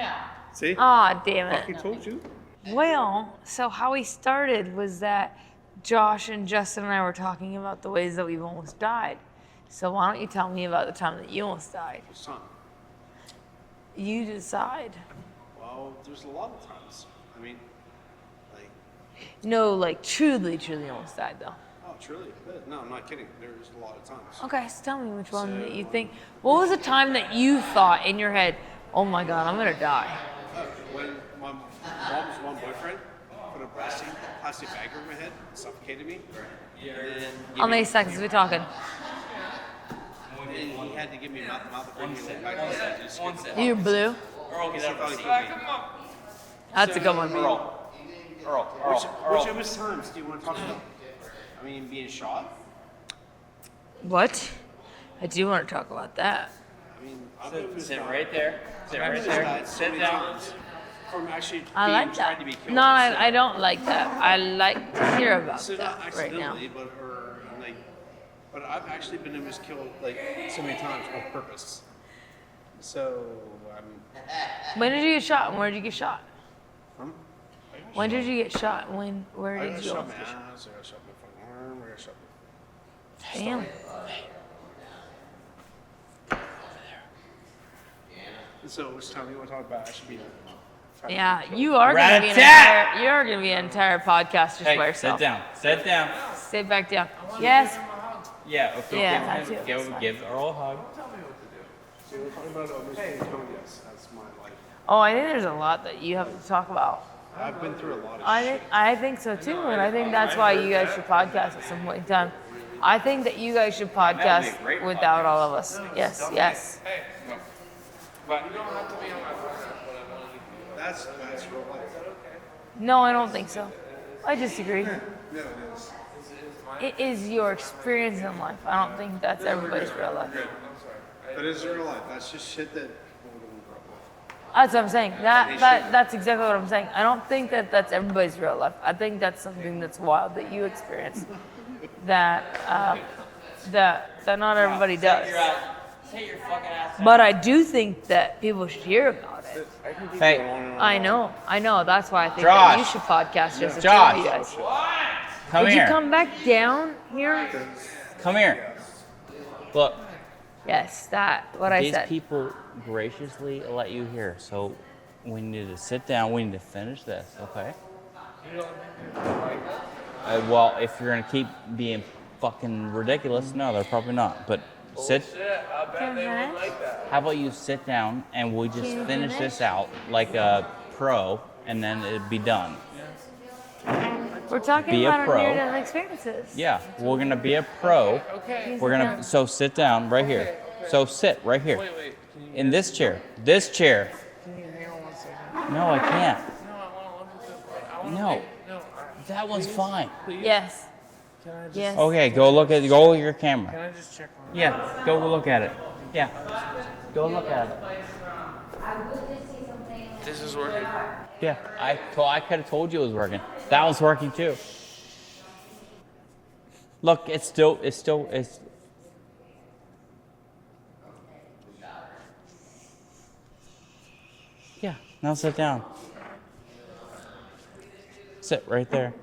See? Aw, damn Fucking it. told you. Well, so how we started was that Josh and Justin and I were talking about the ways that we've almost died. So why don't you tell me about the time that you almost died? Son. You decide. Well, there's a lot of times. I mean, like, No, like truly almost died though. oh, truly? No, I'm not kidding. There's a lot of times. Okay, so tell me which one that you think. What was the time that you thought in your head, oh my God, I'm gonna die? When my mom's one boyfriend put a plastic bag over my head, suffocated me, and then How many seconds are we talking? and he had to give me mouth bring me back to the just skip You blue? it. That's a good one. Which of his times do you want to talk about? I mean, being shot? What? I do want to talk about that. I mean, I've been Sit right there. Sit right I've there. died so Sit many down. times from actually I being like tried that. to be killed. No, I don't like that. I like to hear about So that not right now. accidentally, but I've actually been almost killed like so many times on purpose. So When did you get shot? And where did you get shot? I'm. When did you get shot? Where I did got you? shot my ass, I got shot my fucking arm, I got shot my Damn. So which time you want to talk about? I should be. Yeah, you are gonna be an Rat-a-tat! entire. You are gonna be an entire podcast just by Hey, sit yourself. down. Sit down. Sit back down. Yes. Yeah. Okay. Yeah, that too. That's fine. Give Earl a hug. So we're talking about almost being killed. Yes, that's my life. Oh, I think there's a lot that you have to talk about. I've been through a lot of shit. I think so too, and I think that's why you guys should podcast at some point in time. I think that you guys should podcast without all of us. Yes, yes. That's real life. No, I don't think so. I disagree. No, it is. It is your experience in life. I don't think that's everybody's real life. But it's real life. That's just shit that people don't grow up with. That's what I'm saying. That's exactly what I'm saying. I don't think that that's everybody's real life. I think that's something that's wild that you experience that that not everybody does. But I do think that people should hear about it. Hey, I know. That's why I think Josh. that you should podcast just to Josh. tell you guys. come Would here. you come back down here? Come here. Look, Yes, that what I these said. people graciously let you here, so we need to sit down. We need to finish this, okay? Well, if you're gonna keep being fucking ridiculous, no, they're probably not. But Sit. I bet they would like that. How about you sit down and we just Can you finish finish? this out like a pro, and then it'd be done. We're talking Be a about our pro. near-death experiences. Yeah, we're gonna be a pro. Okay. We're gonna. So sit down right here. So sit right here. Wait. Can you, In this chair. This chair. can you hang on 1 second? No, I can't. No, I want to look at this. I want to No. No. That one's fine. Please. Yes. Can I just, Yes. Okay, go look at your Can camera. I just check on it? Yeah, go look at it. Yeah. Go look at it. This is working. Yeah, I could have told you it was working. That one's working too. Look, it's still. Yeah, now sit down. Sit right there.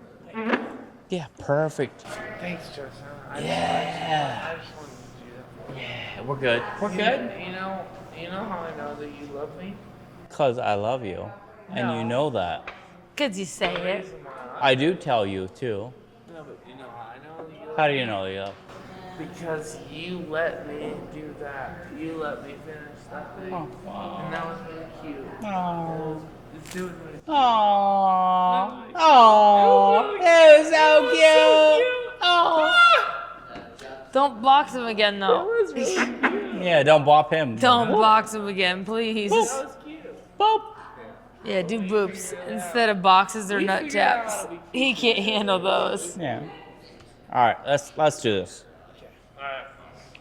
Yeah, perfect. Thanks, Justin. Yeah. I just wanted to do that. Yeah, we're good. We're good. You know how I know that you love me? Cause I love you, and you know that. Because you say it. I do tell you too. No, but you know how I know that you love How do you know you love? Because you let me do that. You let me finish that thing. And that was really cute. Oh. It was really Aww. Aww. It was so cute. Aww. Don't box him again, though. Yeah, don't bop him. Don't box him again, please. That was cute. Boop. Yeah, do boops instead of boxes or nut taps. He can't handle those. Yeah. All right, let's do this.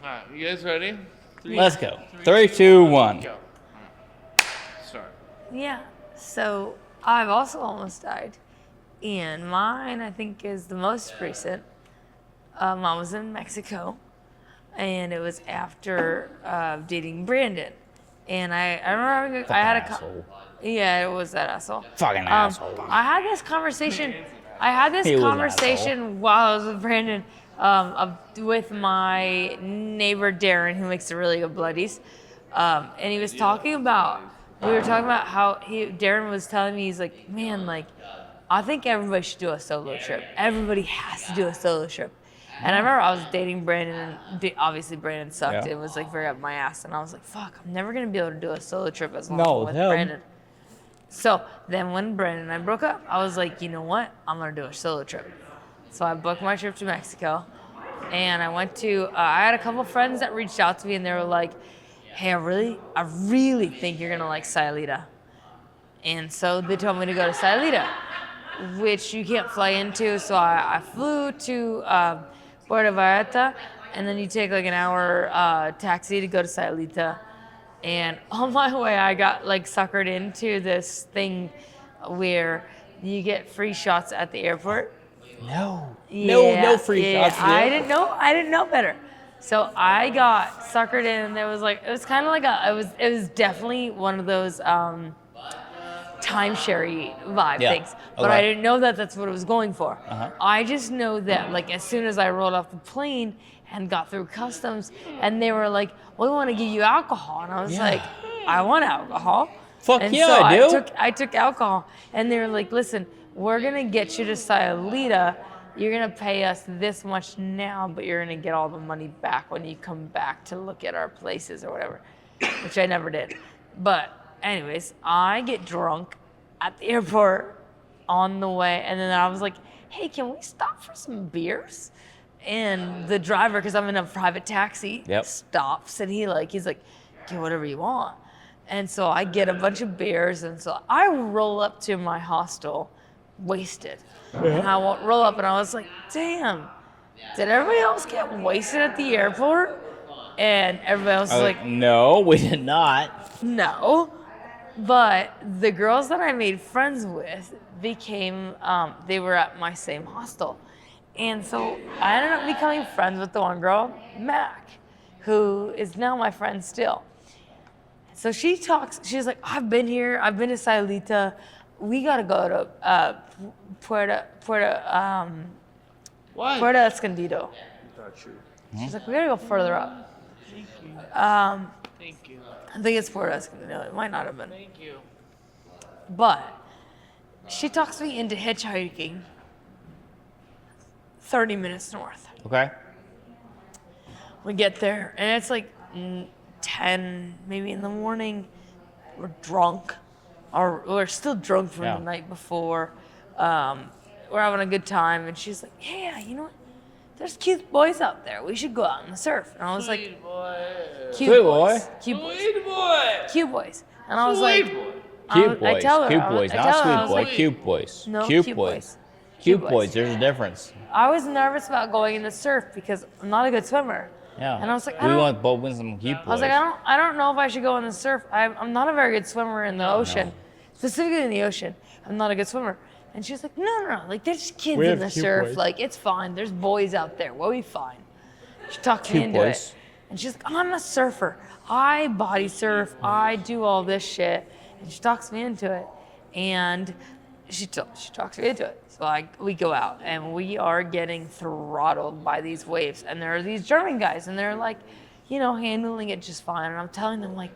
Alright, you guys ready? Let's go. 3, 2, 1. Go. Start. Yeah. So I've also almost died, and mine I think is the most recent. I was in Mexico, and it was after dating Brandon, and I remember I had a asshole. yeah, it was that asshole. Fucking asshole. I had this conversation. I had this He was an conversation while I was with Brandon, with my neighbor Darren, who makes the really good bloodies, and he was talking about. We were talking about how Darren was telling me, he's like, man, like, I think everybody should do a solo trip. Everybody has to do a solo trip. And I remember I was dating Brandon, and obviously Brandon sucked. Yeah. It was like very up my ass, and I was like, fuck, I'm never gonna be able to do a solo trip as long No, as I'm with him. Brandon. So then when Brandon and I broke up, I was like, you know what? I'm gonna do a solo trip. So I booked my trip to Mexico, and I went to. I had a couple friends that reached out to me, and they were like, "Hey, I really think you're gonna like Sayulita." And so they told me to go to Sayulita, which you can't fly into. So I flew to Puerto Vallarta, and then you take like an hour taxi to go to Sayulita. And on my way, I got like suckered into this thing where you get free shots at the airport. No. Yeah, no free yeah, shots. I didn't know better. So I got suckered in, and there was like, it was kind of like it was definitely one of those timeshare vibe Yeah, things. But I okay. didn't know that that's what it was going for. Uh-huh. I just know that like as soon as I rolled off the plane and got through customs, and they were like, "We want to give you alcohol," and I was Yeah. like, "I want alcohol." Fuck and yeah, so I do. I took alcohol, and they were like, "Listen, we're gonna get you to Sayulita. You're gonna pay us this much now, but you're gonna get all the money back when you come back to look at our places or whatever," which I never did. But anyways, I get drunk at the airport on the way, and then I was like, "Hey, can we stop for some beers?" And the driver, because I'm in a private taxi, Yep. stops, and he's like, "Get whatever you want." And so I get a bunch of beers, and so I roll up to my hostel, wasted. And I roll up, and I was like, "Damn, did everybody else get wasted at the airport?" And everybody else was like, no, we did not. "No." But the girls that I made friends with became, they were at my same hostel. And so I ended up becoming friends with the one girl, Mac, who is now my friend still. So she's like, I've been here, I've been to Sayulita. We gotta go to Puerto Escondido. Got you. She's like, we gotta go further up. Thank you. I think it's Puerto Escondido. It might not have been. Thank you. But she talks me into hitchhiking 30 minutes north. Okay. We get there, and it's like 10, maybe in the morning. We're drunk, or we're still drunk from Yeah. the night before. We're having a good time, and she's like, "Yeah, you know what? There's cute boys out there. We should go out and surf." And I was like, Sweet boy. "Cute Sweet boys, boy. cute boys, Sweet boy. cute boys." And I was Sweet like, boy. Cute boys. I tell her, Cute I boys. tell Not her, I sweet was boy. like, Cute boys. No, Cute cute boys. boys. Cute boys. boys. There's a difference. I was nervous about going in the surf because I'm not a good swimmer. Yeah. And I was like, we want both win some cute boys. I was like, I don't know if I should go in the surf. I'm not a very good swimmer in the ocean, specifically in the ocean. I'm not a good swimmer. And she's like, no, like there's kids We in have the cute surf. boys. Like it's fine. There's boys out there. We'll be fine. She talked me Cute into boys. it. And she's like, I'm a surfer. I body surf. I do all this shit. And she talks me into it. And she talks me into it. So we go out and we are getting throttled by these waves. And there are these German guys and they're like, handling it just fine. And I'm telling them like,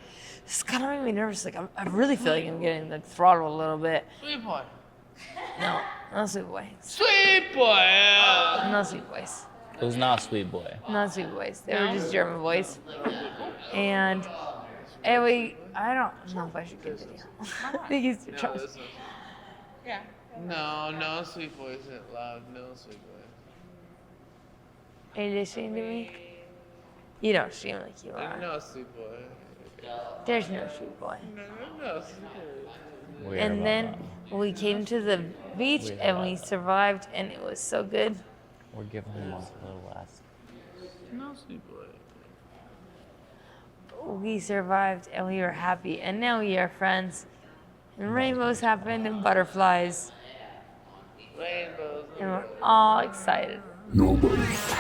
this kind of made me nervous. Like I really feel like I'm getting like throttled a little bit. Sweet boy. No, not sweet boy. Sweet boy. Not sweet boys. It was not sweet boy. Not sweet boys. They were just German boys. And I don't know if I should continue. I think he's too drunk. No, sweet boy isn't loud. No, sweet boy. Are you listening to me? You don't seem like you are. No, sweet boy. There's no sweet boy. No, sweet boy. Weird And about then that. we came to the beach Weird and about we that. survived and it was so good. We're giving him a little less. No, sweet boy. We survived and we were happy and now we are friends. And rainbows happened and butterflies Rainbows. and we're all excited. Nobodies.